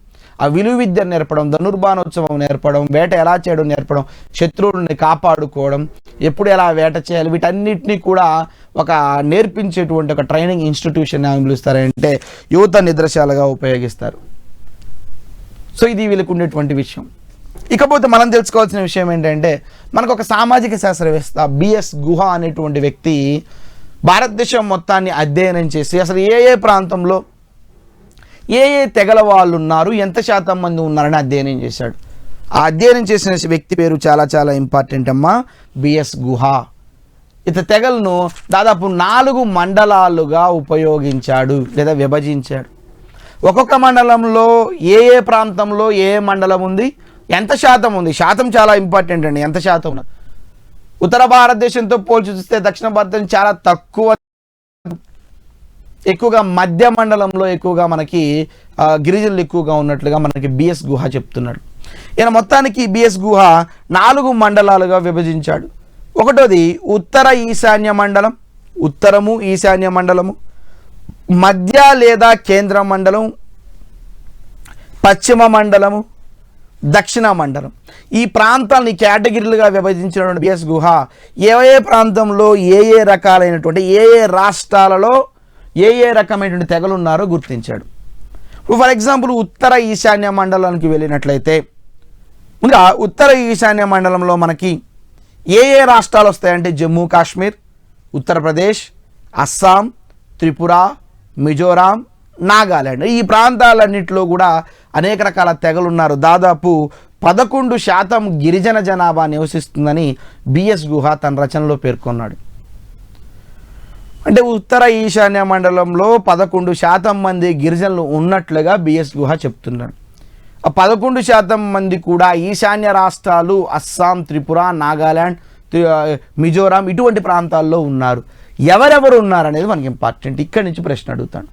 ఆ విలువ విద్యను నేర్పడం, ధనుర్బాణోత్సవం నేర్పడం, వేట ఎలా చేయడం నేర్పడం, శత్రువులని కాపాడుకోవడం, ఎప్పుడు ఎలా వేట చేయాలి, వీటన్నిటినీ కూడా ఒక నేర్పించేటువంటి ఒక ట్రైనింగ్ ఇన్స్టిట్యూషన్ ఏమని పిలుస్తారంటే యువత నిద్రశాలగా ఉపయోగిస్తారు. సో ఇది వీళ్ళకు ఉండేటువంటి విషయం. ఇకపోతే మనం తెలుసుకోవాల్సిన విషయం ఏంటంటే మనకు ఒక సామాజిక శాస్త్రవేత్త బిఎస్ గుహ అనేటువంటి వ్యక్తి భారతదేశం మొత్తాన్ని అధ్యయనం చేసి అసలు ఏ ప్రాంతంలో ఏ తెగల వాళ్ళు ఉన్నారు, ఎంత శాతం మంది ఉన్నారని అధ్యయనం చేశాడు. ఆ అధ్యయనం చేసిన వ్యక్తి పేరు చాలా చాలా ఇంపార్టెంట్ అమ్మా, బిఎస్ గుహ. తెగలను దాదాపు 4 మండలాలుగా ఉపయోగించాడు లేదా విభజించాడు. ఒక్కొక్క మండలంలో ఏ ప్రాంతంలో ఏ మండలం ఉంది, ఎంత శాతం ఉంది. శాతం చాలా ఇంపార్టెంట్ అండి, ఎంత శాతం ఉన్నది. ఉత్తర భారతదేశంతో పోల్చి చూస్తే దక్షిణ భారతదేశం చాలా తక్కువ, ఎక్కువగా మధ్య మండలంలో ఎక్కువగా మనకి గిరిజనులు ఎక్కువగా ఉన్నట్లుగా మనకి బిఎస్ గుహ చెప్తున్నాడు. ఈయన మొత్తానికి బిఎస్ గుహ 4 మండలాలుగా విభజించాడు. ఒకటోది ఉత్తర ఈశాన్య మండలం, ఉత్తరము ఈశాన్య మండలము, మధ్య లేదా కేంద్ర మండలం, పశ్చిమ మండలము, దక్షిణ మండలం. ఈ ప్రాంతాలని కేటగిరీలుగా విభజించినటువంటి బిఎస్ గుహ ఏ ప్రాంతంలో ఏ రకాలైనటువంటి ఏ రాష్ట్రాలలో ఏ రకమైనటువంటి తెగలు ఉన్నారో గుర్తించాడు. ఇప్పుడు ఫర్ ఎగ్జాంపుల్ ఉత్తర ఈశాన్య మండలానికి వెళ్ళినట్లయితే ముందుగా ఉత్తర ఈశాన్య మండలంలో మనకి ఏ రాష్ట్రాలు వస్తాయంటే జమ్మూ కాశ్మీర్, ఉత్తరప్రదేశ్, అస్సాం, త్రిపుర, మిజోరాం, నాగాలాండ్. ఈ ప్రాంతాలన్నింటిలో కూడా అనేక రకాల తెగలు ఉన్నారు. దాదాపు 11% గిరిజన జనాభా నివసిస్తుందని బిఎస్ గుహ తన రచనలో పేర్కొన్నాడు. అంటే ఉత్తర ఈశాన్య మండలంలో 11% మంది గిరిజనులు ఉన్నట్లుగా బిఎస్ గుహ చెప్తున్నాడు. ఆ 11% మంది కూడా ఈశాన్య రాష్ట్రాలు అస్సాం, త్రిపుర, నాగాలాండ్, మిజోరాం ఇటువంటి ప్రాంతాల్లో ఉన్నారు. ఎవరెవరు ఉన్నారనేది మనకి ఇంపార్టెంట్. ఇక్కడి నుంచి ప్రశ్న అడుగుతాను.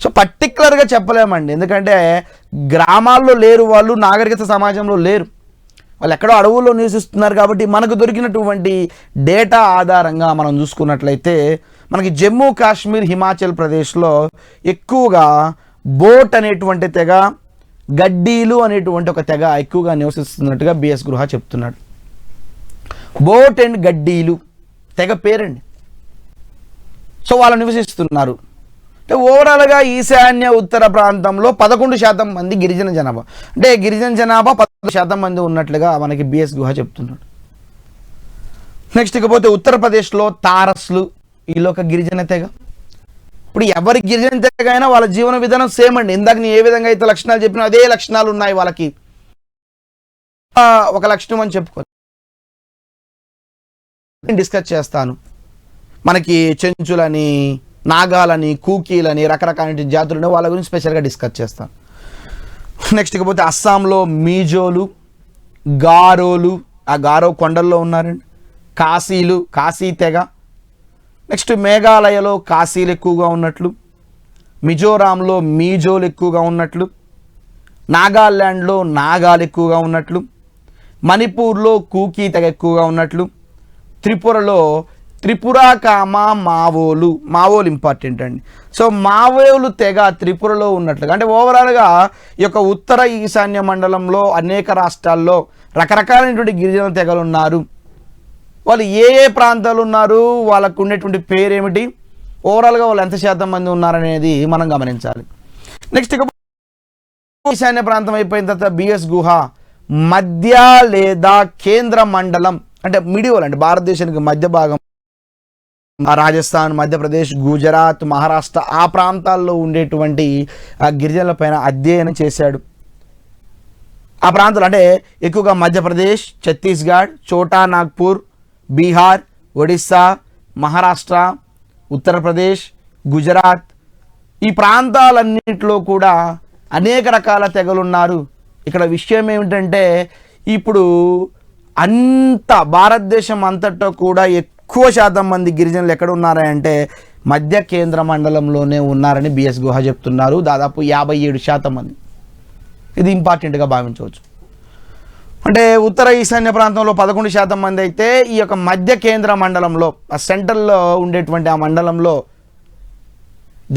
సో పర్టికులర్గా చెప్పలేమండి, ఎందుకంటే గ్రామాల్లో లేరు, వాళ్ళు నాగరికత సమాజంలో లేరు, వాళ్ళు ఎక్కడో అడవుల్లో నివసిస్తున్నారు. కాబట్టి మనకు దొరికినటువంటి డేటా ఆధారంగా మనం చూసుకున్నట్లయితే మనకి జమ్మూ కాశ్మీర్, హిమాచల్ ప్రదేశ్లో ఎక్కువగా బోట్ అనేటువంటి తెగ, గడ్డీలు అనేటువంటి ఒక తెగ ఎక్కువగా నివసిస్తున్నట్టుగా బిఎస్ గుహ చెప్తున్నాడు. బోట్ అండ్ గడ్డీలు తెగ పేరండి. సో వాళ్ళు నివసిస్తున్నారు. అంటే ఓవరాల్గా ఈశాన్య ఉత్తర ప్రాంతంలో 11% మంది గిరిజన జనాభా, అంటే గిరిజన జనాభా 11% మంది ఉన్నట్లుగా మనకి బిఎస్ గుహ చెప్తున్నాడు. నెక్స్ట్ ఇకపోతే ఉత్తరప్రదేశ్లో తారస్లు, వీళ్ళు ఒక గిరిజన తెగ. ఇప్పుడు ఎవరి గిరిజన తెగ అయినా వాళ్ళ జీవన విధానం సేమ్ అండి. ఇందాక నేను ఏ విధంగా అయితే లక్షణాలు చెప్పినా అదే లక్షణాలు ఉన్నాయి వాళ్ళకి. ఒక లక్షణం అని చెప్పుకో డిస్కస్ చేస్తాను. మనకి చెంచులని, నాగాలని, కూకీలని రకరకాల జాతులని వాళ్ళ గురించి స్పెషల్గా డిస్కస్ చేస్తాను. నెక్స్ట్ ఇకపోతే అస్సాంలో మీజోలు, గారోలు, ఆ గారో కొండల్లో ఉన్నారండి. కాశీలు, కాశీ తెగ. నెక్స్ట్ మేఘాలయలో కాశీలు ఎక్కువగా ఉన్నట్లు, మిజోరాంలో మీజోలు ఎక్కువగా ఉన్నట్లు, నాగాల్యాండ్లో నాగాలు ఎక్కువగా ఉన్నట్లు, మణిపూర్లో కూకీ తెగ ఎక్కువగా ఉన్నట్లు, త్రిపురలో త్రిపురాకామ మావోలు, మావోలు ఇంపార్టెంట్ అండి. సో మావోలు తెగ త్రిపురలో ఉన్నట్లుగా, అంటే ఓవరాల్గా ఈ యొక్క ఉత్తర ఈశాన్య మండలంలో అనేక రాష్ట్రాల్లో రకరకాలైనటువంటి గిరిజన తెగలు ఉన్నారు. వాళ్ళు ఏ ప్రాంతాలు ఉన్నారు, వాళ్ళకు ఉండేటువంటి పేరు ఏమిటి, ఓవరాల్గా వాళ్ళు ఎంత శాతం మంది ఉన్నారనేది మనం గమనించాలి. నెక్స్ట్ ఈశాన్య ప్రాంతం అయిపోయిన తర్వాత బిఎస్ గుహ మధ్య లేదా కేంద్ర మండలం, అంటే మిడివల్, అంటే భారతదేశానికి మధ్య భాగం, రాజస్థాన్, మధ్యప్రదేశ్, గుజరాత్, మహారాష్ట్ర ఆ ప్రాంతాల్లో ఉండేటువంటి ఆ గిరిజనుల పైన అధ్యయనం చేశాడు. ఆ ప్రాంతాలు అంటే ఎక్కువగా మధ్యప్రదేశ్, ఛత్తీస్గఢ్, చోటా నాగ్పూర్, బీహార్, ఒడిస్సా, మహారాష్ట్ర, ఉత్తరప్రదేశ్, గుజరాత్ ఈ ప్రాంతాలన్నింటిలో కూడా అనేక రకాల తెగలు ఉన్నారు. ఇక్కడ విషయం ఏమిటంటే ఇప్పుడు అంత భారతదేశం అంతటా కూడా ఎక్కువ శాతం మంది గిరిజనులు ఎక్కడ ఉన్నారంటే మధ్య కేంద్ర మండలంలోనే ఉన్నారని బిఎస్ గుహ చెప్తున్నారు. దాదాపు 57% మంది. ఇది ఇంపార్టెంట్గా భావించవచ్చు. అంటే ఉత్తర ఈశాన్య ప్రాంతంలో 11% మంది అయితే ఈ యొక్క మధ్య కేంద్ర మండలంలో ఆ సెంట్రల్లో ఉండేటువంటి ఆ మండలంలో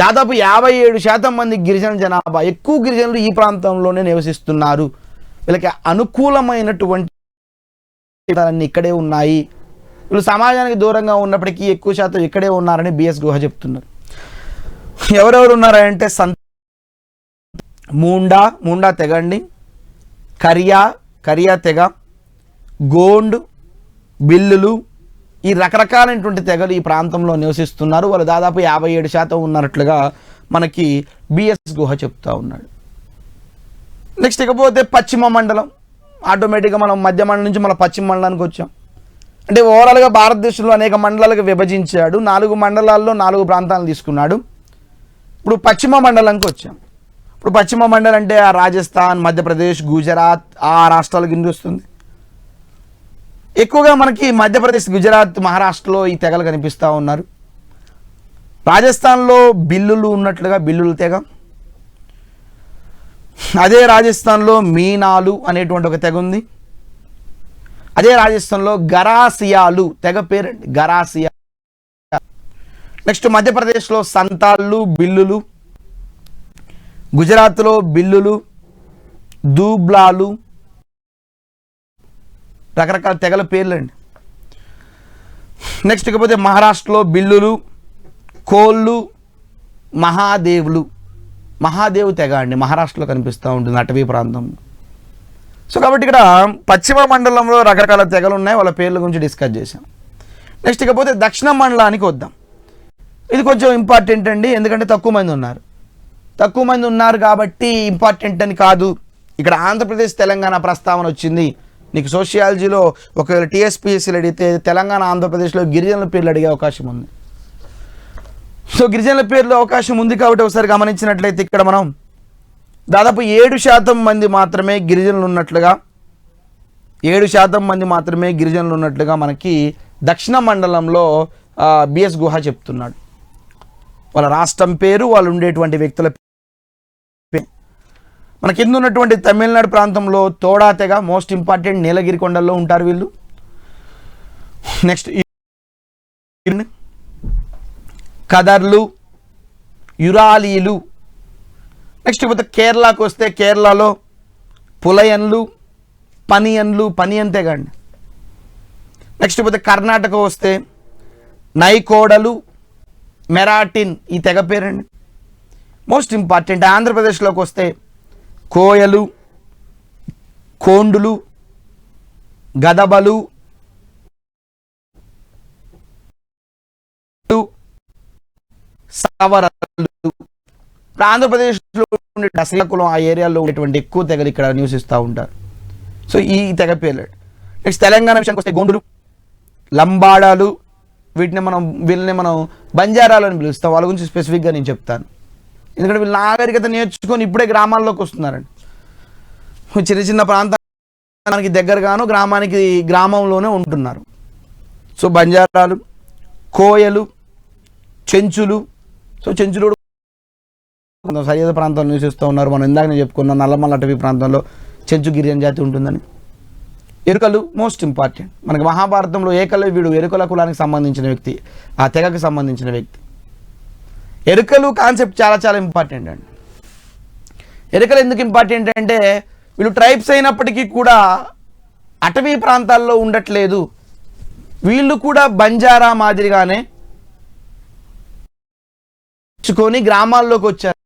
దాదాపు 57% మంది గిరిజన జనాభా, ఎక్కువ గిరిజనులు ఈ ప్రాంతంలోనే నివసిస్తున్నారు. వీళ్ళకి అనుకూలమైనటువంటి ఇక్కడే ఉన్నాయి. వీళ్ళు సమాజానికి దూరంగా ఉన్నప్పటికీ ఎక్కువ శాతం ఇక్కడే ఉన్నారని బిఎస్ గుహ చెప్తున్నారు. ఎవరెవరు ఉన్నారంటే మూండా తెగ అండి, కరియా తెగ, గోండ్, బిల్లులు, ఈ రకరకాలైనటువంటి తెగలు ఈ ప్రాంతంలో నివసిస్తున్నారు. వాళ్ళు దాదాపు 57% ఉన్నట్లుగా మనకి బిఎస్ గుహ చెప్తా ఉన్నాడు. నెక్స్ట్ ఇకపోతే పశ్చిమ మండలం. ఆటోమేటిక్గా మనం మధ్య మండలం నుంచి మన పశ్చిమ మండలానికి వచ్చాం. అంటే ఓవరాల్గా భారతదేశంలో అనేక మండలాలకు విభజించాడు. 4 మండలాల్లో 4 ప్రాంతాలను తీసుకున్నాడు. ఇప్పుడు పశ్చిమ మండలంకి వచ్చాం. ఇప్పుడు పశ్చిమ మండలం అంటే ఆ రాజస్థాన్, మధ్యప్రదేశ్, గుజరాత్ ఆ రాష్ట్రాల కింద వస్తుంది. ఎక్కువగా మనకి మధ్యప్రదేశ్, గుజరాత్, మహారాష్ట్రలో ఈ తెగలు కనిపిస్తూ ఉన్నారు. రాజస్థాన్లో బిల్లులు ఉన్నట్లుగా బిల్లులు తెగ, అదే రాజస్థాన్లో మీనాలు అనేటువంటి ఒక తెగ ఉంది. అదే రాజస్థాన్లో గరాసియాలు తెగ పేరండి, గరాసియా. నెక్స్ట్ మధ్యప్రదేశ్లో సంతాళ్ళు, బిల్లులు, గుజరాత్లో బిల్లులు, దూబ్లాలు, రకరకాల తెగల పేర్లండి. నెక్స్ట్ ఇకపోతే మహారాష్ట్రలో బిల్లులు, కోళ్ళు, మహాదేవు తెగ అండి, మహారాష్ట్రలో కనిపిస్తూ ఉంటుంది అటవీ ప్రాంతంలో. సో కాబట్టి ఇక్కడ పశ్చిమ మండలంలో రకరకాల తెగలు ఉన్నాయి, వాళ్ళ పేర్ల గురించి డిస్కస్ చేశాం. నెక్స్ట్ ఇకపోతే దక్షిణ మండలానికి వద్దాం. ఇది కొంచెం ఇంపార్టెంట్ అండి, ఎందుకంటే తక్కువ మంది ఉన్నారు కాబట్టి ఇంపార్టెంట్ అని కాదు. ఇక్కడ ఆంధ్రప్రదేశ్ తెలంగాణ ప్రస్తావన వచ్చింది. నీకు సోషియాలజీలో ఒకవేళ టీఎస్పీఎస్సీలు అడిగితే తెలంగాణ ఆంధ్రప్రదేశ్లో గిరిజనుల పేర్లు అడిగే అవకాశం ఉంది. సో గిరిజనుల పేర్లు అవకాశం ఉంది కాబట్టి ఒకసారి గమనించినట్లయితే ఇక్కడ మనం దాదాపు 7% మంది మాత్రమే గిరిజనులు ఉన్నట్లుగా 7% మంది మాత్రమే గిరిజనులు ఉన్నట్లుగా మనకి దక్షిణ మండలంలో బిఎస్ గుహ చెప్తున్నాడు. వాళ్ళ రాష్ట్రం పేరు, వాళ్ళు ఉండేటువంటి వ్యక్తుల పేరు. మన కింద ఉన్నటువంటి తమిళనాడు ప్రాంతంలో తోడా తెగ మోస్ట్ ఇంపార్టెంట్, నీలగిరి కొండల్లో ఉంటారు వీళ్ళు. నెక్స్ట్ కదర్లు, యురాలీలు. నెక్స్ట్ ఇకపోతే కేరళకు వస్తే కేరళలో పులయన్లు, పనియన్ తెగ అండి. నెక్స్ట్ ఇకపోతే కర్ణాటక వస్తే నైకోడలు, మెరాటిన్ ఈ తెగ పేరండి, మోస్ట్ ఇంపార్టెంట్. ఆంధ్రప్రదేశ్లోకి వస్తే కోయలు, కోండులు, గదబలు, సవరలు. ఆంధ్రప్రదేశ్లో ఉండే శ్రీకాకుళం ఆ ఏరియాలో ఉండేటువంటి ఎక్కువ తెగలు ఇక్కడ నివసిస్తూ ఉంటారు. సో ఈ తెగ పేర్లు. నెక్స్ట్ తెలంగాణ విషయానికి వస్తే గోండులు, లంబాడాలు, వీళ్ళని మనం బంజారాలు అని పిలుస్తాం. వాళ్ళ గురించి స్పెసిఫిక్గా నేను చెప్తాను, ఎందుకంటే వీళ్ళు నాగరికత నేర్చుకొని ఇప్పుడే గ్రామాల్లోకి వస్తున్నారండి. చిన్న ప్రాంతానికి దగ్గరగాను గ్రామంలోనే ఉంటున్నారు. సో బంజారాలు, కోయలు, చెంచులు. సో చెంచులు సరిహద్దు ప్రాంతాల్లో నివసిస్తూ ఉన్నారు. మనం ఇందాక నేను చెప్పుకున్న నల్లమల్ల అటవీ ప్రాంతంలో చెంచు గిరిజన జాతి ఉంటుందని. ఎరుకలు మోస్ట్ ఇంపార్టెంట్. మనకి మహాభారతంలో వీడు ఎరుకల కులానికి సంబంధించిన వ్యక్తి, ఆ తెగకు సంబంధించిన వ్యక్తి. ఎరుకలు కాన్సెప్ట్ చాలా చాలా ఇంపార్టెంట్ అండి. ఎరుకలు ఎందుకు ఇంపార్టెంట్ అంటే వీళ్ళు ట్రైబ్స్ అయినప్పటికీ కూడా అటవీ ప్రాంతాల్లో ఉండట్లేదు. వీళ్ళు కూడా బంజారా మాదిరిగానే గ్రామాల్లోకి వచ్చారు,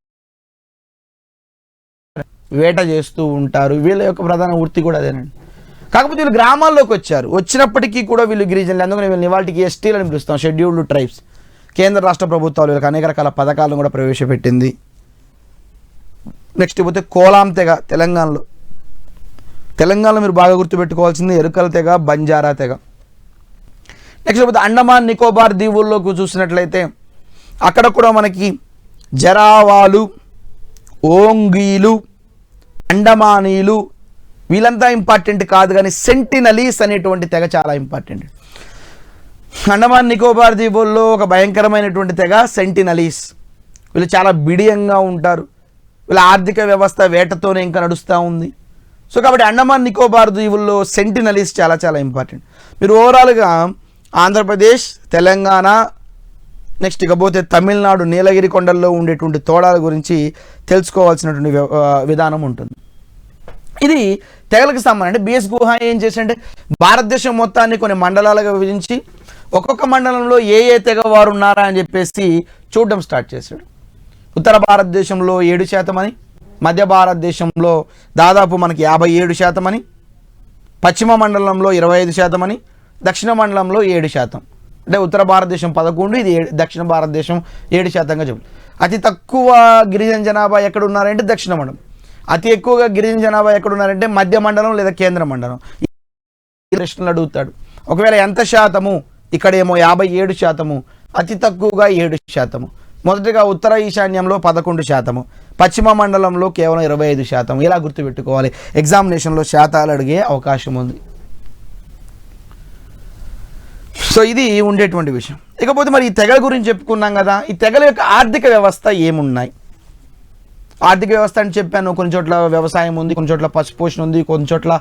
వేట చేస్తూ ఉంటారు. వీళ్ళ యొక్క ప్రధాన వృత్తి కూడా అదేనండి. కాకపోతే వీళ్ళు గ్రామాల్లోకి వచ్చినప్పటికీ కూడా వీళ్ళు గిరిజనులు. అందుకని వీళ్ళని ఇవాళకి ఎస్టీలు అని పిలుస్తాం, షెడ్యూల్డ్ ట్రైబ్స్. కేంద్ర రాష్ట్ర ప్రభుత్వాలు వీళ్ళకి అనేక రకాల పథకాలను కూడా ప్రవేశపెట్టింది. నెక్స్ట్ పోతే కోలాం తెగ తెలంగాణలో మీరు బాగా గుర్తుపెట్టుకోవాల్సింది ఎరుకల తెగ, బంజారా తెగ. నెక్స్ట్ పోతే అండమాన్ నికోబార్ దీవుల్లోకి చూసినట్లయితే అక్కడ కూడా మనకి జరావాలు, ఓంగీలు, అండమానీలు, వీళ్ళంతా ఇంపార్టెంట్ కాదు, కానీ సెంటినలీస్ అనేటువంటి తెగ చాలా ఇంపార్టెంట్. అండమాన్ నికోబార్ దీవుల్లో ఒక భయంకరమైనటువంటి తెగ సెంటినలీస్. వీళ్ళు చాలా బిడియంగా ఉంటారు. వీళ్ళ ఆర్థిక వ్యవస్థ వేటతోనే ఇంకా నడుస్తూ ఉంది. సో కాబట్టి అండమాన్ నికోబార్ దీవుల్లో సెంటినలీస్ చాలా చాలా ఇంపార్టెంట్. మీరు ఓవరాల్గా ఆంధ్రప్రదేశ్, తెలంగాణ, నెక్స్ట్ ఇకపోతే తమిళనాడు నీలగిరి కొండల్లో ఉండేటువంటి తోడాల గురించి తెలుసుకోవాల్సినటువంటి విధానం ఉంటుంది. ఇది తెగలకు సంబంధం. అంటే బిఎస్ గుహ ఏం చేశారంటే భారతదేశం మొత్తాన్ని కొన్ని మండలాలుగా విభజించి ఒక్కొక్క మండలంలో ఏ ఏ తెగ వారు ఉన్నారా అని చెప్పేసి చూడడం స్టార్ట్ చేశాడు. ఉత్తర భారతదేశంలో 7% అని, మధ్య భారతదేశంలో దాదాపు మనకి 57% అని, పశ్చిమ మండలంలో 25% అని, దక్షిణ మండలంలో 7%. అంటే ఉత్తర భారతదేశం 11, ఇది దక్షిణ భారతదేశం 7%గా చెప్పారు. అతి తక్కువ గిరిజన జనాభా ఎక్కడ ఉన్నారంటే దక్షిణ మండలం. అతి ఎక్కువగా గిరిజన జనాభా ఎక్కడ ఉన్నారంటే మధ్య మండలం లేదా కేంద్ర మండలం. ప్రశ్నలు అడుగుతాడు. ఒకవేళ ఎంత శాతము, ఇక్కడేమో 57%, అతి తక్కువగా 7%. మొదటిగా ఉత్తర ఈశాన్యంలో 11%, పశ్చిమ మండలంలో కేవలం 25%. ఇలా గుర్తుపెట్టుకోవాలి. ఎగ్జామినేషన్లో శాతాలు అడిగే అవకాశం ఉంది. సో ఇది ఉండేటువంటి విషయం. ఇకపోతే మరి ఈ తెగల గురించి చెప్పుకున్నాం కదా, ఈ తెగల యొక్క ఆర్థిక వ్యవస్థ ఏమున్నాయి? ఆర్థిక వ్యవస్థ అని చెప్పాను. కొన్ని చోట్ల వ్యవసాయం ఉంది, కొన్ని చోట్ల పశుపోషణ ఉంది, కొన్ని చోట్ల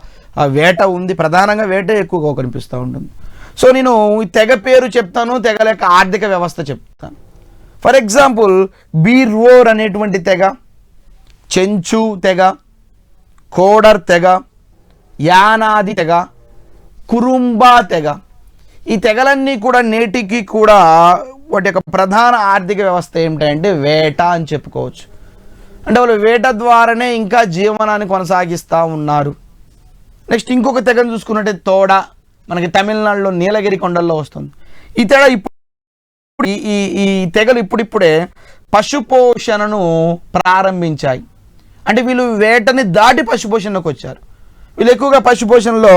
వేట ఉంది. ప్రధానంగా వేట ఎక్కువగా కనిపిస్తూ ఉంటుంది. సో నేను ఈ తెగ పేరు చెప్తాను, తెగల యొక్క ఆర్థిక వ్యవస్థ చెప్తాను. ఫర్ ఎగ్జాంపుల్ బీర్వోర్ అనేటువంటి తెగ, చెంచు తెగ, కోడర్ తెగ, యానాది తెగ, కురుంబా తెగ. ఈ తెగలన్నీ కూడా నేటికి కూడా వాటి యొక్క ప్రధాన ఆర్థిక వ్యవస్థ ఏమిటంటే వేట అని చెప్పుకోవచ్చు. అంటే వాళ్ళు వేట ద్వారానే ఇంకా జీవనాన్ని కొనసాగిస్తూ ఉన్నారు. నెక్స్ట్ ఇంకొక తెగను చూసుకున్నట్టే తోడ, మనకి తమిళనాడులో నీలగిరి కొండల్లో వస్తుంది. ఈ తెగ ఈ తెగలు ఇప్పుడిప్పుడే పశుపోషణను ప్రారంభించాయి. అంటే వీళ్ళు వేటని దాటి పశుపోషణకు వచ్చారు. వీళ్ళు ఎక్కువగా పశుపోషణలో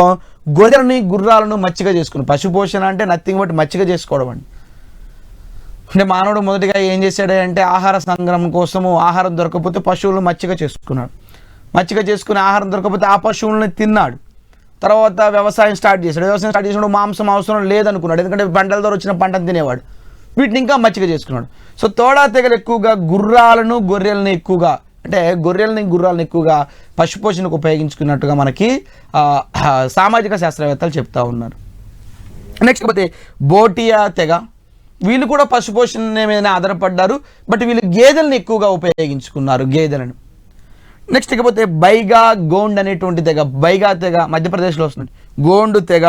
గొర్రెలని, గుర్రాలను మచ్చిక చేసుకున్నారు. పశుపోషణ అంటే నథింగ్ బట్ మచ్చిక చేసుకోవడం అండి. అంటే మానవుడు మొదటిగా ఏం చేశాడంటే ఆహార సంగ్రహం కోసము ఆహారం దొరకకపోతే పశువులను మచ్చిక చేసుకున్నాడు. మచ్చిక చేసుకుని ఆహారం దొరకకపోతే ఆ పశువులను తిన్నాడు. తర్వాత వ్యవసాయం స్టార్ట్ చేశాడు. వ్యవసాయం స్టార్ట్ చేసినప్పుడు మాంసం అవసరం లేదనుకున్నాడు, ఎందుకంటే పంటల ద్వారా వచ్చిన పంటను తినేవాడు. వీటిని ఇంకా మచ్చిక చేసుకున్నాడు. సో తోడా తెగలు ఎక్కువగా గుర్రాలను, గొర్రెలను ఎక్కువగా, అంటే గొర్రెలని, గుర్రాలను ఎక్కువగా పశుపోషణకు ఉపయోగించుకున్నట్టుగా మనకి సామాజిక శాస్త్రవేత్తలు చెప్తా ఉన్నారు. నెక్స్ట్ పోతే బోటియా తెగ, వీళ్ళు కూడా పశుపోషణ మీద ఆధారపడ్డారు. బట్ వీళ్ళు గేదెలను ఎక్కువగా ఉపయోగించుకున్నారు, గేదెలను. నెక్స్ట్ ఇకపోతే బైగా గోండ్ అనేటువంటి తెగ, బైగా తెగ మధ్యప్రదేశ్లో వస్తుంది. గోండు తెగ,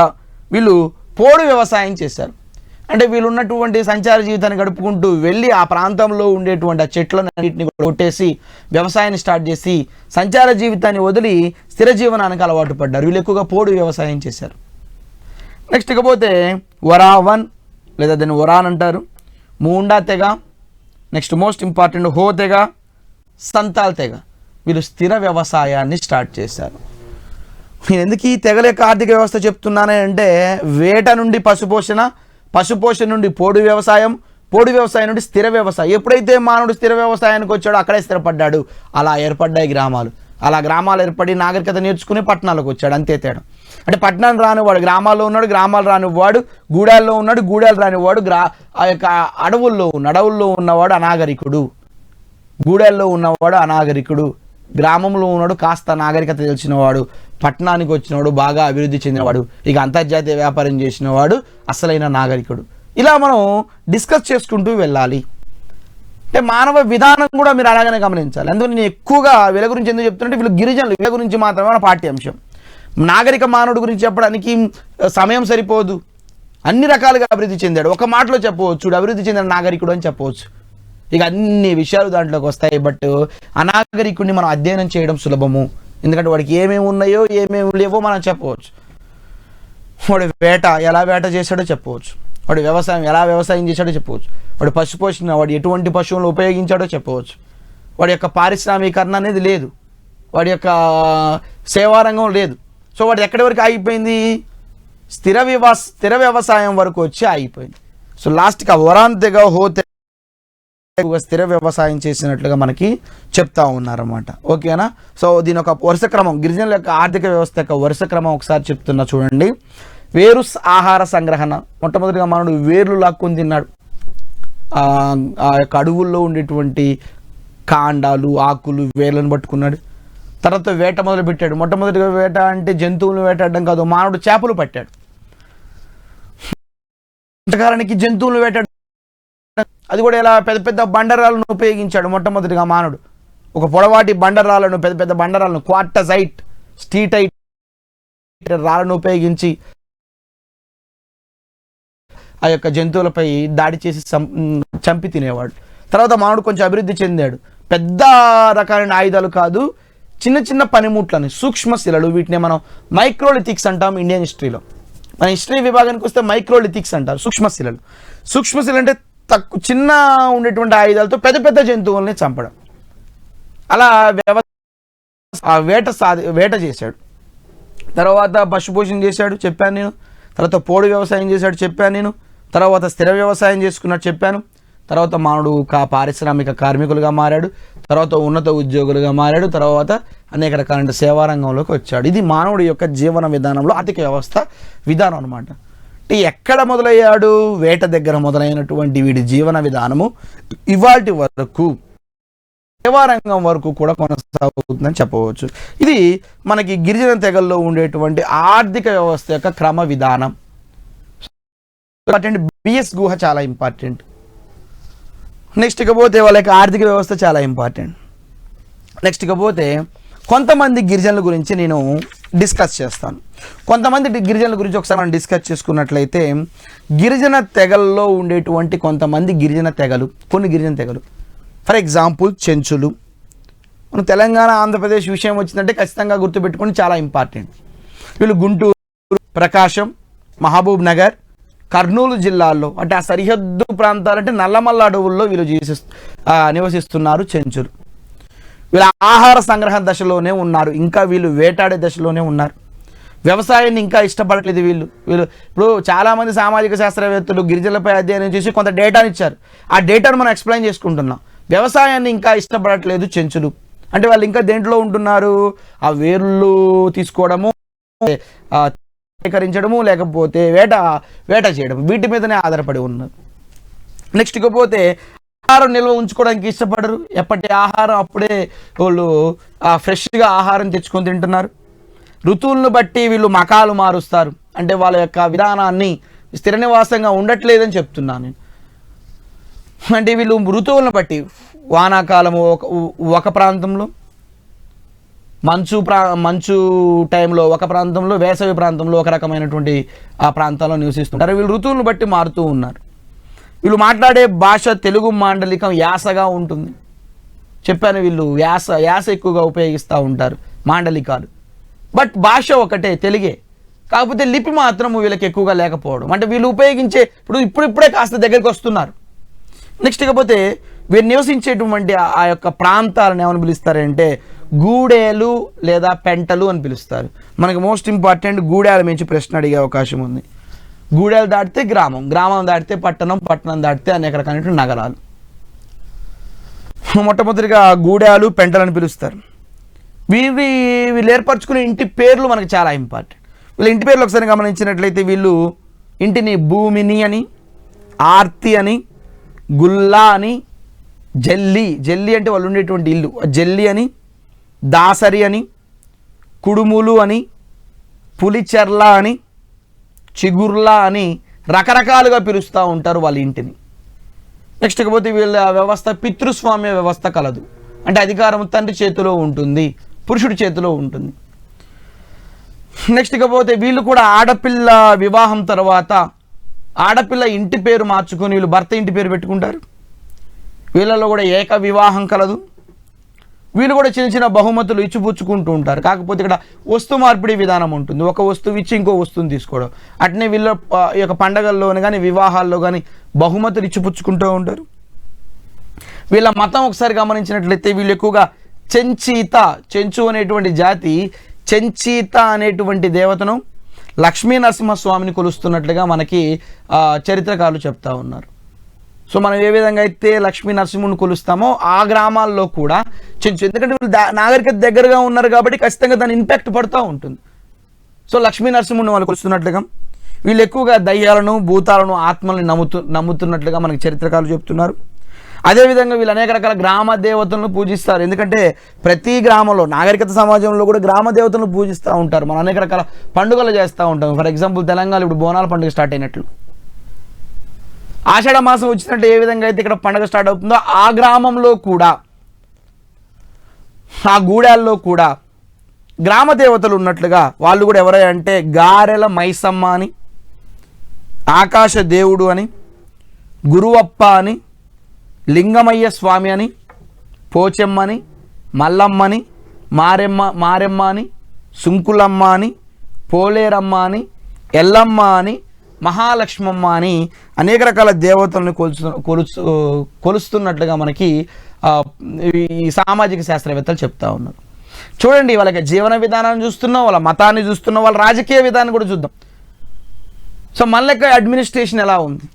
వీళ్ళు పోడు వ్యవసాయం చేశారు. అంటే వీళ్ళు ఉన్నటువంటి సంచార జీవితాన్ని గడుపుకుంటూ వెళ్ళి ఆ ప్రాంతంలో ఉండేటువంటి ఆ చెట్లను అన్నింటినీ కొట్టేసి వ్యవసాయాన్ని స్టార్ట్ చేసి సంచార జీవితాన్ని వదిలి స్థిర జీవనానికి అలవాటు పడ్డారు. వీళ్ళు ఎక్కువగా పోడు వ్యవసాయం చేశారు. నెక్స్ట్ ఇకపోతే వరావన్ లేదా దాన్ని వరాన్ అంటారు, మూండా తెగ, నెక్స్ట్ మోస్ట్ ఇంపార్టెంట్ హో తెగ, సంతాల్ తెగ. వీళ్ళు స్థిర వ్యవసాయాన్ని స్టార్ట్ చేశారు. నేను ఎందుకు ఈ తెగల యొక్క ఆర్థిక వ్యవస్థ చెప్తున్నానే అంటే వేట నుండి పశుపోషణ, పశుపోషణ నుండి పోడు వ్యవసాయం, పోడు వ్యవసాయం నుండి స్థిర వ్యవసాయం. ఎప్పుడైతే మానవుడు స్థిర వ్యవసాయానికి వచ్చాడో అక్కడే స్థిరపడ్డాడు. అలా ఏర్పడ్డాయి గ్రామాలు. అలా గ్రామాలు ఏర్పడి నాగరికత నేర్చుకుని పట్టణాలకు వచ్చాడు. అంతే తేడా. అంటే పట్టణాలు రానివాడు గ్రామాల్లో ఉన్నాడు, గ్రామాలు రానివాడు గూడాల్లో ఉన్నాడు, గూడాలు రానివాడు ఆ యొక్క అడవుల్లో ఉన్నవాడు అనాగరికుడు, గూడాల్లో ఉన్నవాడు అనాగరికుడు, గ్రామంలో ఉన్నాడు కాస్త నాగరికత తెలిసినవాడు, పట్టణానికి వచ్చినవాడు బాగా అభివృద్ధి చెందినవాడు, ఇక అంతర్జాతీయ వ్యాపారం చేసినవాడు అసలైన నాగరికుడు. ఇలా మనం డిస్కస్ చేసుకుంటూ వెళ్ళాలి. అంటే మానవ విధానం కూడా మీరు అలాగనే గమనించాలి. అందుకని నేను ఎక్కువగా వీళ్ళ గురించి ఎందుకు చెప్తుంటే వీళ్ళు గిరిజనులు, వీళ్ళ గురించి మాత్రమే మన పాఠ్యాంశం. నాగరిక మానవుడి గురించి చెప్పడానికి సమయం సరిపోదు. అన్ని రకాలుగా అభివృద్ధి చెందాడు. ఒక మాటలో చెప్పవచ్చు అభివృద్ధి చెందిన నాగరికుడు అని చెప్పవచ్చు. ఇక అన్ని విషయాలు దాంట్లోకి వస్తాయి. బట్ అనాగరికుడిని మనం అధ్యయనం చేయడం సులభము, ఎందుకంటే వాడికి ఏమేమి ఉన్నాయో ఏమేమి లేవో మనం చెప్పవచ్చు. వాడు ఎలా వేట చేశాడో చెప్పవచ్చు, వాడు వ్యవసాయం ఎలా వ్యవసాయం చేశాడో చెప్పవచ్చు, వాడు పశుపోషణ వాడు ఎటువంటి పశువులను ఉపయోగించాడో చెప్పవచ్చు, వాడి యొక్క పారిశ్రామీకరణ అనేది లేదు, వాడి యొక్క సేవారంగం లేదు. సో వాడు ఎక్కడి వరకు ఆగిపోయింది? స్థిర వ్యవసాయం వరకు వచ్చి ఆగిపోయింది. సో లాస్ట్గా వరాన్ తెగ, హో తెగ స్థిర వ్యవసాయం చేసినట్లుగా మనకి చెప్తా ఉన్నారన్నమాట. ఓకేనా? సో దీని ఒక వరుస క్రమం, గిరిజనుల యొక్క ఆర్థిక వ్యవస్థ యొక్క వరుస క్రమం ఒకసారి చెప్తున్నా చూడండి. వేరు ఆహార సంగ్రహణ. మొట్టమొదటిగా మానవుడు వేర్లు లాక్కొని తిన్నాడు. ఆ యొక్క అడవుల్లో ఉండేటువంటి కాండాలు, ఆకులు, వేర్లను పట్టుకున్నాడు. తర్వాత వేట మొదలు పెట్టాడు. మొట్టమొదటిగా వేట అంటే జంతువులను వేటాడడం కాదు, మానవుడు చేపలు పట్టాడు. కారణానికి జంతువులను వేటాడు, అది కూడా ఇలా పెద్ద పెద్ద బండరాలను ఉపయోగించాడు. మొట్టమొదటిగా మానవుడు ఒక పొడవాటి బండరాలను, పెద్ద పెద్ద బండరాలను, క్వార్టజైట్, స్టీటైట్ రాళ్ళను ఉపయోగించి ఆ యొక్క జంతువులపై దాడి చేసి చంపి తినేవాడు. తర్వాత మానవుడు కొంచెం అభివృద్ధి చెందాడు. పెద్ద రకాలైన ఆయుధాలు కాదు, చిన్న చిన్న పనిముట్లని, సూక్ష్మశిలలు, వీటిని మనం మైక్రోలిథిక్స్ అంటాం ఇండియన్ హిస్టరీలో. మన హిస్టరీ విభాగానికి వస్తే మైక్రోలిథిక్స్ అంటారు, సూక్ష్మశిలలు. సూక్ష్మశిలలు అంటే చిన్న ఉండేటువంటి ఆయుధాలతో పెద్ద పెద్ద జంతువుల్ని చంపడం. అలా వేట చేశాడు. తర్వాత పశుపోషణ చేశాడు, చెప్పాను నేను. తర్వాత పోడు వ్యవసాయం చేశాడు, చెప్పాను నేను. తర్వాత స్థిర వ్యవసాయం చేసుకున్నట్టు చెప్పాను. తర్వాత మానవుడు పారిశ్రామిక కార్మికులుగా మారాడు. తర్వాత ఉన్నత ఉద్యోగులుగా మారాడు. తర్వాత అనేక రకాల సేవారంగంలోకి వచ్చాడు. ఇది మానవుడి యొక్క జీవన విధానంలో ఆర్థిక వ్యవస్థ విధానం అనమాట. అంటే ఎక్కడ మొదలయ్యాడు? వేట దగ్గర మొదలైనటువంటి వీడి జీవన విధానము ఇవాల్టి వరకు సేవారంగం వరకు కూడా కొనసాగుతుందని చెప్పవచ్చు. ఇది మనకి గిరిజన తెగల్లో ఉండేటువంటి ఆర్థిక వ్యవస్థ యొక్క క్రమ విధానం. బిఎస్ గుహ చాలా ఇంపార్టెంట్. నెక్స్ట్ ఇకపోతే వాళ్ళ యొక్క ఆర్థిక వ్యవస్థ చాలా ఇంపార్టెంట్. నెక్స్ట్ ఇకపోతే కొంతమంది గిరిజనుల గురించి నేను డిస్కస్ చేస్తాను. కొంతమంది గిరిజనుల గురించి ఒకసారి మనం డిస్కస్ చేసుకున్నట్లయితే, గిరిజన తెగల్లో ఉండేటువంటి కొంతమంది గిరిజన తెగలు, కొన్ని గిరిజన తెగలు, ఫర్ ఎగ్జాంపుల్ చెంచులు. మన తెలంగాణ, ఆంధ్రప్రదేశ్ విషయం వచ్చిందంటే ఖచ్చితంగా గుర్తుపెట్టుకొని చాలా ఇంపార్టెంట్. వీళ్ళు గుంటూరు, ప్రకాశం, మహబూబ్ నగర్, కర్నూలు జిల్లాల్లో, అంటే ఆ సరిహద్దు ప్రాంతాలంటే నల్లమల్ల అడవుల్లో వీళ్ళు నివసిస్తున్నారు చెంచులు. వీళ్ళ ఆహార సంగ్రహణ దశలోనే ఉన్నారు, ఇంకా వీళ్ళు వేటాడే దశలోనే ఉన్నారు. వ్యవసాయాన్ని ఇంకా ఇష్టపడట్లేదు వీళ్ళు. ఇప్పుడు చాలామంది సామాజిక శాస్త్రవేత్తలు గిరిజనులపై అధ్యయనం చేసి కొంత డేటాని ఇచ్చారు. ఆ డేటాను మనం ఎక్స్ప్లెయిన్ చేసుకుంటున్నాం. వ్యవసాయాన్ని ఇంకా ఇష్టపడట్లేదు చెంచులు. అంటే వాళ్ళు ఇంకా దేంట్లో ఉంటున్నారు? ఆ వేర్లు తీసుకోవడము, సేకరించడము, లేకపోతే వేట చేయడం, వీటి మీదనే ఆధారపడి ఉన్నారు. నెక్స్ట్ ఇకపోతే ఆహారం నిల్వ ఉంచుకోవడానికి ఇష్టపడరు. ఎప్పటి ఆహారం అప్పుడే వాళ్ళు ఫ్రెష్గా ఆహారం తెచ్చుకొని తింటున్నారు. ఋతువులను బట్టి వీళ్ళు మకాలు మారుస్తారు. అంటే వాళ్ళ యొక్క విధానాన్ని స్థిర నివాసంగా ఉండట్లేదని చెప్తున్నాను నేను. అంటే వీళ్ళు ఋతువులను బట్టి వానాకాలము ఒక ప్రాంతంలో, మంచు టైంలో ఒక ప్రాంతంలో, వేసవి ప్రాంతంలో ఒక రకమైనటువంటి ఆ ప్రాంతాల్లో నివసిస్తుంటారు. వీళ్ళు ఋతువులను బట్టి మారుతూ ఉన్నారు. వీళ్ళు మాట్లాడే భాష తెలుగు మాండలికం యాసగా ఉంటుంది. చెప్పాను, వీళ్ళు యాస ఎక్కువగా ఉపయోగిస్తూ ఉంటారు, మాండలికాలు. బట్ భాష ఒకటే, తెలుగే. కాకపోతే లిపి మాత్రం వీళ్ళకి ఎక్కువగా లేకపోవడం. అంటే వీళ్ళు ఉపయోగించే ఇప్పుడిప్పుడే కాస్త దగ్గరికి వస్తున్నారు. నెక్స్ట్ ఇకపోతే వీరు నివసించేటువంటి ఆ యొక్క ప్రాంతాలను ఏమని పిలుస్తారంటే గూడేలు లేదా పెంటలు అని పిలుస్తారు. మనకి మోస్ట్ ఇంపార్టెంట్ గూడేల నుంచి ప్రశ్న అడిగే అవకాశం ఉంది. గూడేలు దాటితే గ్రామం, గ్రామం దాటితే పట్టణం, పట్టణం దాటితే అనేక రకాలైనటువంటి నగరాలు. మొట్టమొదటిగా గూడేలు, పెంటలని పిలుస్తారు. వీళ్ళు ఏర్పరచుకునే ఇంటి పేర్లు మనకి చాలా ఇంపార్టెంట్. వీళ్ళ ఇంటి పేర్లు ఒకసారి గమనించినట్లయితే వీళ్ళు ఇంటిని భూమిని అని, ఆర్తి అని, గుల్లా అని, జల్లి అంటే వాళ్ళు ఉండేటువంటి ఇల్లు జల్లి అని, దాసరి అని, కుడుములు అని, పులిచెర్ల అని, చిగుర్లా అని రకరకాలుగా పిలుస్తూ ఉంటారు వాళ్ళ ఇంటిని. నెక్స్ట్ ఇకపోతే వీళ్ళ వ్యవస్థ పితృస్వామ్య వ్యవస్థ కలదు. అంటే అధికారం తండ్రి చేతిలో ఉంటుంది, పురుషుడి చేతిలో ఉంటుంది. నెక్స్ట్ ఇకపోతే వీళ్ళు కూడా ఆడపిల్ల వివాహం తర్వాత ఆడపిల్ల ఇంటి పేరు మార్చుకొని వీళ్ళు భర్త ఇంటి పేరు పెట్టుకుంటారు. వీళ్ళలో కూడా ఏక వివాహం కలదు. వీళ్ళు కూడా చిన్న చిన్న బహుమతులు ఇచ్చిపుచ్చుకుంటూ ఉంటారు. కాకపోతే ఇక్కడ వస్తు మార్పిడి విధానం ఉంటుంది. ఒక వస్తువు ఇచ్చి ఇంకో వస్తువుని తీసుకోవడం. అట్నే వీళ్ళ ఈ యొక్క పండగల్లోనే కానీ వివాహాల్లో కానీ బహుమతులు ఇచ్చిపుచ్చుకుంటూ ఉంటారు. వీళ్ళ మతం ఒకసారి గమనించినట్లయితే వీళ్ళు ఎక్కువగా చెంచు అనేటువంటి జాతి చెంచీత అనేటువంటి దేవతను లక్ష్మీ నరసింహస్వామిని కొలుస్తున్నట్లుగా మనకి చరిత్రకారులు చెప్తా ఉన్నారు. సో మనం ఏ విధంగా అయితే లక్ష్మీ నరసింహుని కొలుస్తామో ఆ గ్రామాల్లో కూడా చెంచు, ఎందుకంటే వీళ్ళు నాగరికత దగ్గరగా ఉన్నారు కాబట్టి ఖచ్చితంగా దాని ఇంపాక్ట్ పడుతూ ఉంటుంది. సో లక్ష్మీ నరసింహుని వాళ్ళు కొలుస్తున్నట్లుగా వీళ్ళు ఎక్కువగా దయ్యాలను, భూతాలను, ఆత్మల్ని నమ్ముతున్నట్లుగా మనకి చరిత్రకారులు చెప్తున్నారు. అదేవిధంగా వీళ్ళు అనేక రకాల గ్రామ దేవతలను పూజిస్తారు. ఎందుకంటే ప్రతి గ్రామంలో నాగరికత సమాజంలో కూడా గ్రామ దేవతలను పూజిస్తూ ఉంటారు. మనం అనేక రకాల పండుగలు చేస్తూ ఉంటాం. ఫర్ ఎగ్జాంపుల్ తెలంగాణ ఇప్పుడు బోనాల పండుగ స్టార్ట్ అయినట్లు, ఆషాఢ మాసం వచ్చినట్టు ఏ విధంగా అయితే ఇక్కడ పండుగ స్టార్ట్ అవుతుందో ఆ గ్రామంలో కూడా, ఆ గూడాల్లో కూడా గ్రామ దేవతలు ఉన్నట్లుగా వాళ్ళు కూడా ఎవరై అంటే గారెల మైసమ్మ అని, ఆకాశ దేవుడు అని, గురువప్ప అని, లింగమయ్య స్వామి అని, పోచెమ్మ అని, మల్లమ్మని, మారెమ్మ అని, సుంకులమ్మ అని, పోలేరమ్మ అని, ఎల్లమ్మ అని, మహాలక్ష్మమ్మ అని అనేక రకాల దేవతలను కొలుస్తున్నట్లుగా మనకి ఈ సామాజిక శాస్త్రవేత్తలు చెప్తా ఉన్నారు. చూడండి, వాళ్ళకి జీవన విధానాన్ని చూస్తున్నాం, వాళ్ళ మతాన్ని చూస్తున్నాం, వాళ్ళ రాజకీయ విధానం కూడా చూద్దాం. సో మన లెక్క అడ్మినిస్ట్రేషన్ ఎలా ఉంది,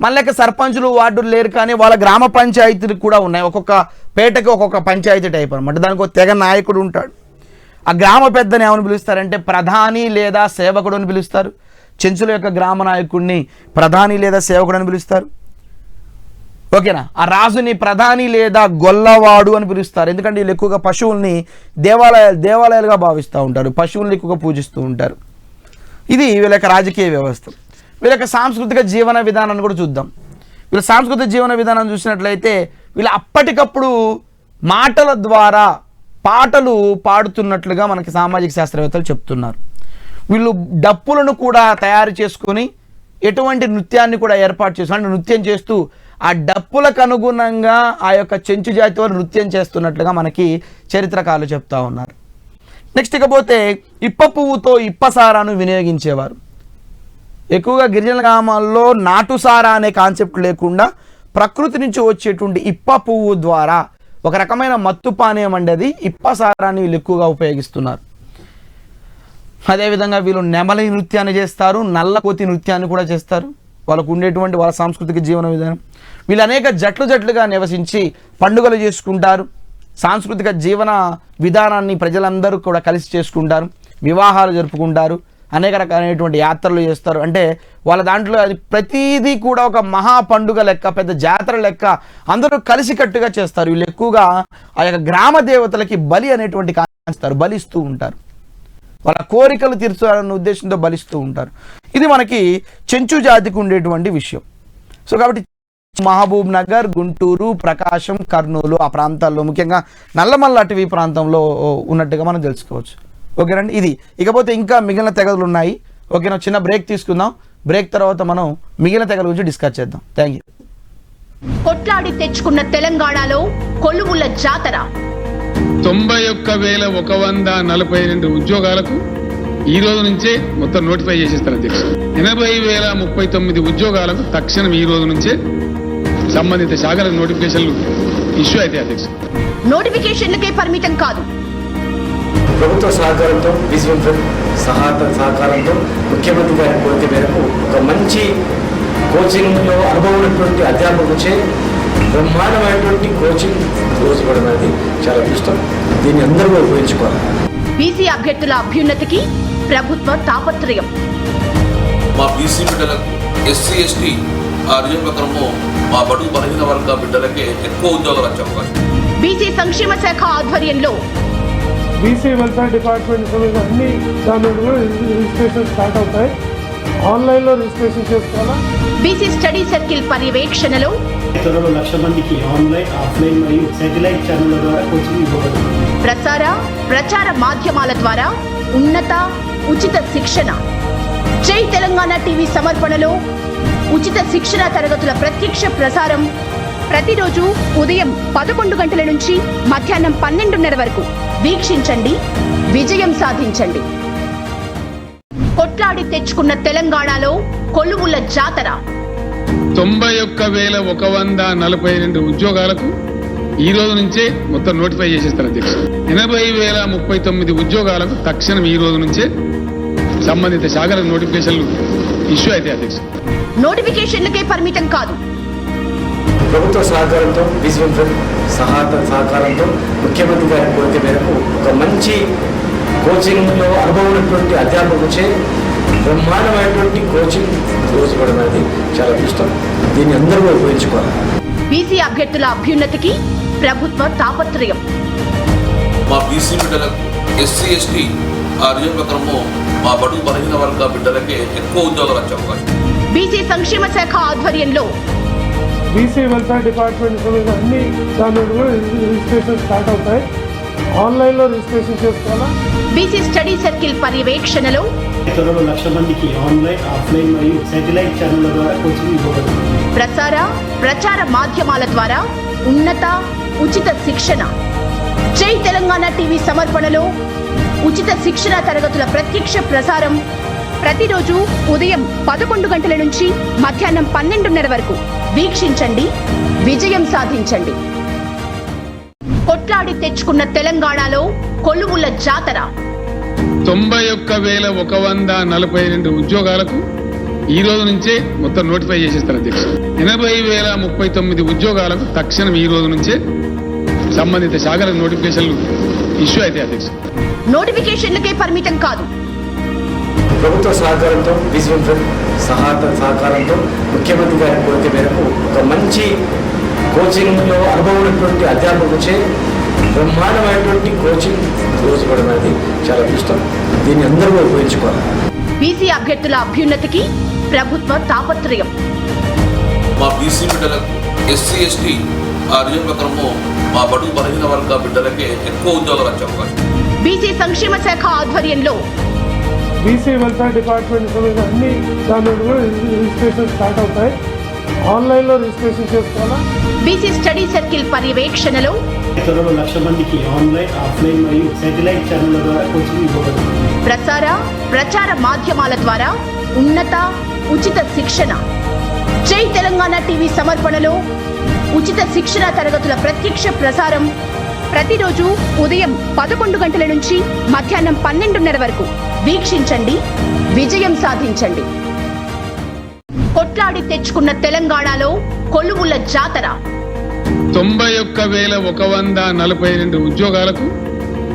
మన లెక్క సర్పంచులు, వార్డులు లేరు, కానీ వాళ్ళ గ్రామ పంచాయతీలు కూడా ఉన్నాయి. ఒక్కొక్క పేటకి ఒక్కొక్క పంచాయతీ టైప్ అనమాట. దానికి ఒక తెగ నాయకుడు ఉంటాడు. ఆ గ్రామ పెద్దని ఏమని పిలుస్తారంటే ప్రధాని లేదా సేవకుడు అని పిలుస్తారు. చెంచుల యొక్క గ్రామ నాయకుడిని ప్రధాని లేదా సేవకుడు అని పిలుస్తారు. ఓకేనా. ఆ రాజుని ప్రధాని లేదా గొల్లవాడు అని పిలుస్తారు. ఎందుకంటే వీళ్ళు ఎక్కువగా పశువుల్ని దేవాలయాలుగా భావిస్తూ ఉంటారు, పశువుల్ని ఎక్కువగా పూజిస్తూ ఉంటారు. ఇది వీళ్ళ యొక్క రాజకీయ వ్యవస్థ. వీళ్ళ యొక్క సాంస్కృతిక జీవన విధానాన్ని కూడా చూద్దాం. వీళ్ళ సాంస్కృతిక జీవన విధానం చూసినట్లయితే వీళ్ళు అప్పటికప్పుడు మాటల ద్వారా పాటలు పాడుతున్నట్లుగా మనకి సామాజిక శాస్త్రవేత్తలు చెప్తున్నారు. వీళ్ళు డప్పులను కూడా తయారు చేసుకొని ఎటువంటి నృత్యాన్ని కూడా ఏర్పాటు చేస్తూ, అంటే నృత్యం చేస్తూ ఆ డప్పులకు అనుగుణంగా ఆ యొక్క చెంచు జాతి వారు నృత్యం చేస్తున్నట్లుగా మనకి చరిత్రకారులు చెప్తా ఉన్నారు. నెక్స్ట్ ఇకపోతే ఇప్ప పువ్వుతో ఇప్పసారాను వినియోగించేవారు. ఎక్కువగా గిరిజన గ్రామాల్లో నాటుసారా అనే కాన్సెప్ట్ లేకుండా ప్రకృతి నుంచి వచ్చేటువంటి ఇప్ప పువ్వు ద్వారా ఒక రకమైన మత్తు పానీయం అనేది ఇప్పసారాన్ని వీళ్ళు ఎక్కువగా ఉపయోగిస్తున్నారు. అదేవిధంగా వీళ్ళు నెమలి నృత్యాన్ని చేస్తారు, నల్లకోతి నృత్యాన్ని కూడా చేస్తారు. వాళ్ళకు ఉండేటువంటి వాళ్ళ సాంస్కృతిక జీవన విధానం. వీళ్ళు అనేక జట్లుగా నివసించి పండుగలు చేసుకుంటారు. సాంస్కృతిక జీవన విధానాన్ని ప్రజలందరూ కూడా కలిసి చేసుకుంటారు, వివాహాలు జరుపుకుంటారు, అనేక రకాలైనటువంటి యాత్రలు చేస్తారు. అంటే వాళ్ళ దాంట్లో అది ప్రతిదీ కూడా ఒక మహా పండుగ లెక్క, పెద్ద జాతర లెక్క అందరూ కలిసికట్టుగా చేస్తారు. వీళ్ళు ఎక్కువగా ఆ యొక్క గ్రామ దేవతలకి బలి అనేటువంటి కాస్తారు, బలిస్తూ ఉంటారు. వాళ్ళ కోరికలు తీర్చాలన్న ఉద్దేశంతో బలిస్తూ ఉంటారు. ఇది మనకి చెంచు జాతికి ఉండేటువంటి విషయం. సో కాబట్టి మహబూబ్ నగర్, గుంటూరు, ప్రకాశం, కర్నూలు ఆ ప్రాంతాల్లో, ముఖ్యంగా నల్లమల్ల అటవీ ప్రాంతంలో ఉన్నట్టుగా మనం తెలుసుకోవచ్చు. ఓకేనండి. ఇది ఇకపోతే ఇంకా మిగిలిన తెగలు ఉన్నాయి. ఓకేనా, చిన్న బ్రేక్ తీసుకుందాం. బ్రేక్ తర్వాత మనం మిగిలిన తెగల గురించి డిస్కస్ చేద్దాం. Thank you. కొట్లాడి తెచ్చుకున్న తెలంగాణలో కొలువుల జాతర 91,142 ఉద్యోగాలకు ఈ రోజు నుంచే మొత్తం నోటిఫై చేసేస్తారు అధ్యక్ష. 80,039 ఉద్యోగాలకు తక్షణం ఈ రోజు నుంచే సంబంధిత శాఖలకు నోటిఫికేషన్లు ఇష్యూ అయితే అధ్యక్ష. నోటిఫికేషన్లకే పరిమితం కాదు, ప్రభుత్వ సహకారంతో, విజయం సహకారంతో ముఖ్యమంత్రి గారి కోరిక మేరకు ఒక మంచి కోచింగ్లో అనుభవం ఉన్నటువంటి అధ్యాపకులచే బ్రహ్మాండమైనటువంటి కోచింగ్ రోజుకోవడం అనేది చాలా ఇష్టం. దీన్ని అందరూ ఉపయోగించుకోవాలి. బీసీ అభ్యర్థుల అభ్యున్నతికి ప్రభుత్వ తాపత్రయం. మా బీసీ బిడ్డలకు, ఎస్సీ ఎస్టీ ఆ రిజర్వ్ ప్రకారము మా బడుగు బలహీన వర్గ బిడ్డలకే ఎక్కువ ఉద్యోగాలు వచ్చే అవకాశం. బీసీ సంక్షేమ శాఖ ఆధ్వర్యంలో బీసీ వెల్ఫేర్ డిపార్ట్మెంట్ అన్ని దాని రిజిస్ట్రేషన్ స్టార్ట్ అవుతాయి. ఆన్లైన్లో రిజిస్ట్రేషన్ చేసుకోవాలా. బీసీ స్టడీ సర్కిల్ పర్యవేక్షణలో 1,00,000 మందికి ఆన్లైన్, ఆఫ్లైన్ మరియు శాటిలైట్ ఛానళ్ల ద్వారా కోచింగ్ ఇవ్వబడుతుంది. ప్రచార మాధ్యమాల ద్వారా ఉన్నత ఉచిత శిక్షణ. జై తెలంగాణ టీవీ సమర్పణలో ఉచిత శిక్షణ తరగతుల ప్రత్యక్ష ప్రసారం ప్రతిరోజు ఉదయం 11 గంటల నుంచి మధ్యాహ్నం 12:30 వరకు వీక్షించండి, విజయం సాధించండి. కొట్లాడి తెచ్చుకున్న తెలంగాణలో కొలువుల జాతర 91,142 ఉద్యోగాలకు ఈ రోజు నుంచే మొత్తం నోటిఫై చేసేస్తారు అధ్యక్ష. 80,039 ఉద్యోగాలకు తక్షణం ఈ రోజు నుంచే సంబంధిత శాఖలకు నోటిఫికేషన్లు ఇష్యూ అయితే అధ్యక్ష. నోటిఫికేషన్లకే పరిమితం కాదు, ప్రభుత్వ సహకారంతో విజన్ ఫ్రంట్ సహకారంతో ముఖ్యమంత్రి గారి కోరిక మేరకు ఒక మంచి కోచింగ్లో అనుభవం ఉన్నటువంటి అధ్యాపకులచే బ్రహ్మాండమైనటువంటి కోచింగ్ రోజు ఇవ్వడం అనేది చాలా అదృష్టం. దీన్ని అందరూ ఉపయోగించుకోవాలి. బీసీ అభ్యర్థుల అభ్యున్నతికి ప్రభుత్వ తాపత్రయం. మా బీసీ బిడ్డలకు ఎస్సీ ఎస్టీ ఆ రిజర్వ్ ప్రకారము మా బడుగు బలహీన వర్గ బిడ్డలకే ఎక్కువ ఉద్యోగాలు వచ్చే అవకాశం. బీసీ సంక్షేమ శాఖ ఆధ్వర్యంలో బీసీ వెల్ఫేర్ డిపార్ట్మెంట్ అన్ని దాని కూడా రిజిస్ట్రేషన్ స్టార్ట్ అవుతాయి. ఆన్లైన్లో రిజిస్ట్రేషన్ చేసుకోవాలా. బీసీ స్టడీ సర్కిల్ పర్యవేక్షణలో త్వరలో 1,00,000 మందికి ఆన్లైన్, ఆఫ్లైన్ మరియు శాటిలైట్ ఛానళ్ల ద్వారా కోచింగ్ ఇవ్వబడుతుంది. ప్రచార మాధ్యమాల ద్వారా ఉన్నత ఉచిత శిక్షణ. జై తెలంగాణ టీవీ సమర్పణలో ఉచిత శిక్షణ తరగతుల ప్రత్యక్ష ప్రసారం ప్రతిరోజు ఉదయం 11 గంటల నుంచి మధ్యాహ్నం 12:30 వరకు వీక్షించండి, విజయం సాధించండి. కొట్లాడి తెచ్చుకున్న తెలంగాణలో కొలువుల జాతర. 91,142 ఉద్యోగాలకు ఈ రోజు నుంచే మొత్తం నోటిఫై చేసేస్తారు అధ్యక్ష. 80,039 ఉద్యోగాలకు తక్షణం ఈ రోజు నుంచే సంబంధిత శాఖల నోటిఫికేషన్లు ఇష్యూ అయితే అధ్యక్ష. నోటిఫికేషన్లకే పరిమితం కాదు. ప్రభుత్వ సహకారంతో విజన్ ఫ్రంట్ సహకారంతో ముఖ్యమంత్రి గారి కోరిక మేరకు ఒక మంచి కోచింగ్లో అనుభవం ఉన్నటువంటి అధ్యాపకులచే బ్రహ్మాండమైనటువంటి కోచింగ్ రోజు ఇవ్వడం అనేది చాలా అదృష్టం. దీన్ని అందరూ ఉపయోగించుకోవాలి. బీసీ అభ్యర్థుల అభ్యున్నతికి ప్రభుత్వ తాపత్రయం. మా బీసీ బిడ్డలకు ఎస్సీ ఎస్టీ ఆ రిజర్వ్ ప్రకారము మా బడుగు బలహీన వర్గ బిడ్డలకే ఎక్కువ ఉద్యోగాలు వచ్చే అవకాశం. బీసీ సంక్షేమ శాఖ ఆధ్వర్యంలో బీసీ వెల్ఫేర్ డిపార్ట్మెంట్ అన్ని దాని కూడా రిజిస్ట్రేషన్ స్టార్ట్ అవుతాయి. ఆన్లైన్లో రిజిస్ట్రేషన్ చేసుకోవాలా. బీసీ స్టడీ సర్కిల్ పర్యవేక్షణలో త్వరలో 1,00,000 మందికి ఆన్లైన్, ఆఫ్లైన్ మరియు శాటిలైట్ ఛానళ్ల ద్వారా కోచింగ్ ఇవ్వబడుతుంది. ప్రచార మాధ్యమాల ద్వారా ఉన్నత ఉచిత శిక్షణ. జై తెలంగాణ టీవీ సమర్పణలో ఉచిత శిక్షణ తరగతుల ప్రత్యక్ష ప్రసారం ప్రతిరోజు ఉదయం 11 గంటల నుంచి మధ్యాహ్నం 12:30 వరకు వీక్షించండి, విజయం సాధించండి. కొట్లాడి తెచ్చుకున్న తెలంగాణలో కొలువుల జాతర. 91,142 ఉద్యోగాలకు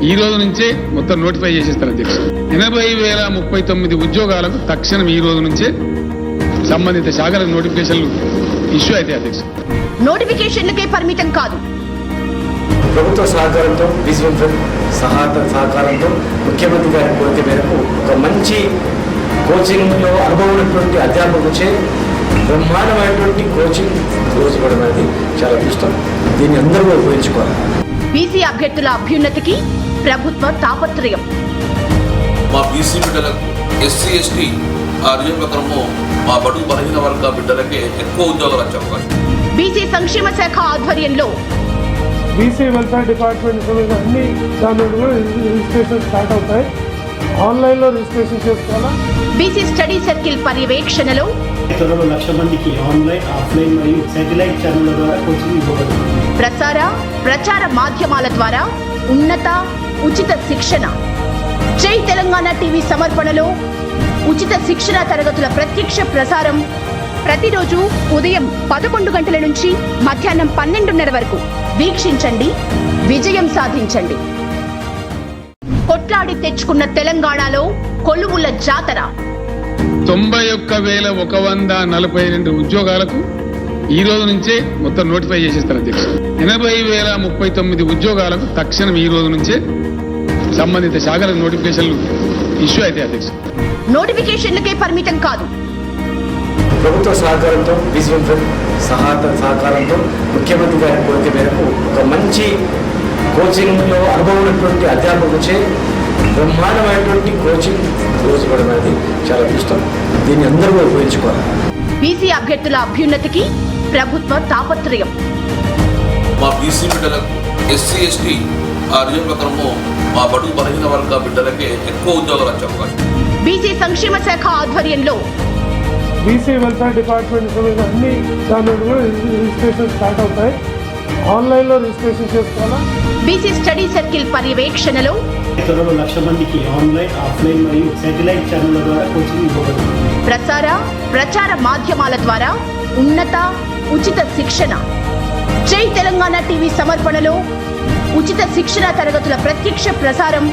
ఈ రోజు నుంచే మొత్తం నోటిఫై చేసేస్తారు అధ్యక్ష. 80,039 ఉద్యోగాలకు తక్షణం ఈ రోజు నుంచే సంబంధిత శాఖల నోటిఫికేషన్లు ఇష్యూ అయితే అధ్యక్ష. నోటిఫికేషన్లకే పరిమితం కాదు. ప్రభుత్వ సహకారంతో విజన్ ఫ్రంట్ సహకారంతో ముఖ్యమంత్రి గారి కోరిక మేరకు ఒక మంచి కోచింగ్లో అనుభవం ఉన్నటువంటి అధ్యాపకులచే బ్రహ్మాండమైనటువంటి కోచింగ్ రోజు ఇవ్వడం అనేది చాలా అదృష్టం. దీన్ని అందరూ ఉపయోగించుకోవాలి. బీసీ అభ్యర్థుల అభ్యున్నతికి ప్రభుత్వ తాపత్రయం. మా బీసీ బిడ్డలకు ఎస్సీ ఎస్టీ ఆ రిజర్వ్ ప్రకారము మా బడుగు బలహీన వర్గ బిడ్డలకే ఎక్కువ ఉద్యోగాలు వచ్చే అవకాశం. బీసీ సంక్షేమ శాఖ ఆధ్వర్యంలో బీసీ వెల్ఫేర్ డిపార్ట్మెంట్ అన్ని దాని కూడా రిజిస్ట్రేషన్ స్టార్ట్ అవుతాయి. ఆన్లైన్లో రిజిస్ట్రేషన్ చేసుకోవాలా. బీసీ స్టడీ సర్కిల్ పర్యవేక్షణలో త్వరలో 1,00,000 మందికి ఆన్లైన్, ఆఫ్లైన్ మరియు శాటిలైట్ ఛానళ్ల ద్వారా కోచింగ్ ఇవ్వబడుతుంది. ప్రచార మాధ్యమాల ద్వారా ఉన్నత ఉచిత శిక్షణ. జై తెలంగాణ టీవీ సమర్పణలో ఉచిత శిక్షణ తరగతుల ప్రత్యక్ష ప్రసారం ప్రతిరోజు ఉదయం 11 గంటల నుంచి మధ్యాహ్నం 12:30 వరకు వీక్షించండి, విజయం సాధించండి. కొట్లాడి తెచ్చుకున్న తెలంగాణలో కొలువుల జాతర. 91,142 ఉద్యోగాలకు ఈ రోజు నుంచే మొత్తం నోటిఫై చేసేస్తారు అధ్యక్ష. 80,039 ఉద్యోగాలకు తక్షణం ఈ రోజు నుంచే సంబంధిత శాఖల నోటిఫికేషన్లు ఇష్యూ అయితే అధ్యక్ష. నోటిఫికేషన్లకే పరిమితం కాదు. ప్రభుత్వ సహకారంతో విజన్ ఫ్రంట్ సహకారంతో ముఖ్యమంత్రి గారి కోరిక మేరకు ఒక మంచి కోచింగ్లో అనుభవం ఉన్నటువంటి అధ్యాపకులచే బ్రహ్మాండమైనటువంటి కోచింగ్ రోజు ఇవ్వడం అనేది చాలా అదృష్టం. దీన్ని అందరూ ఉపయోగించుకోవాలి. బీసీ అభ్యర్థుల అభ్యున్నతికి ప్రభుత్వ తాపత్రయం. మా బీసీ బిడ్డలకు ఎస్సీ ఎస్టీ ఆ రిజర్వ్ ప్రకారము మా బడుగు బలహీన వర్గ బిడ్డలకే ఎక్కువ ఉద్యోగాలు వచ్చే అవకాశం. బీసీ సంక్షేమ శాఖ ఆధ్వర్యంలో బీసీ వెల్ఫేర్ డిపార్ట్మెంట్ అన్ని దాని కూడా రిజిస్ట్రేషన్ స్టార్ట్ అవుతాయి. ఆన్లైన్లో రిజిస్ట్రేషన్ చేసుకోవాలా. బీసీ స్టడీ సర్కిల్ పర్యవేక్షణలో త్వరలో 1,00,000 మందికి ఆన్లైన్, ఆఫ్లైన్ మరియు శాటిలైట్ ఛానళ్ల ద్వారా కోచింగ్ ఇవ్వబడుతుంది. ప్రచార మాధ్యమాల ద్వారా ఉన్నత ఉచిత శిక్షణ. జై తెలంగాణ టీవీ సమర్పణలో ఉచిత శిక్షణ తరగతుల ప్రత్యక్ష ప్రసారం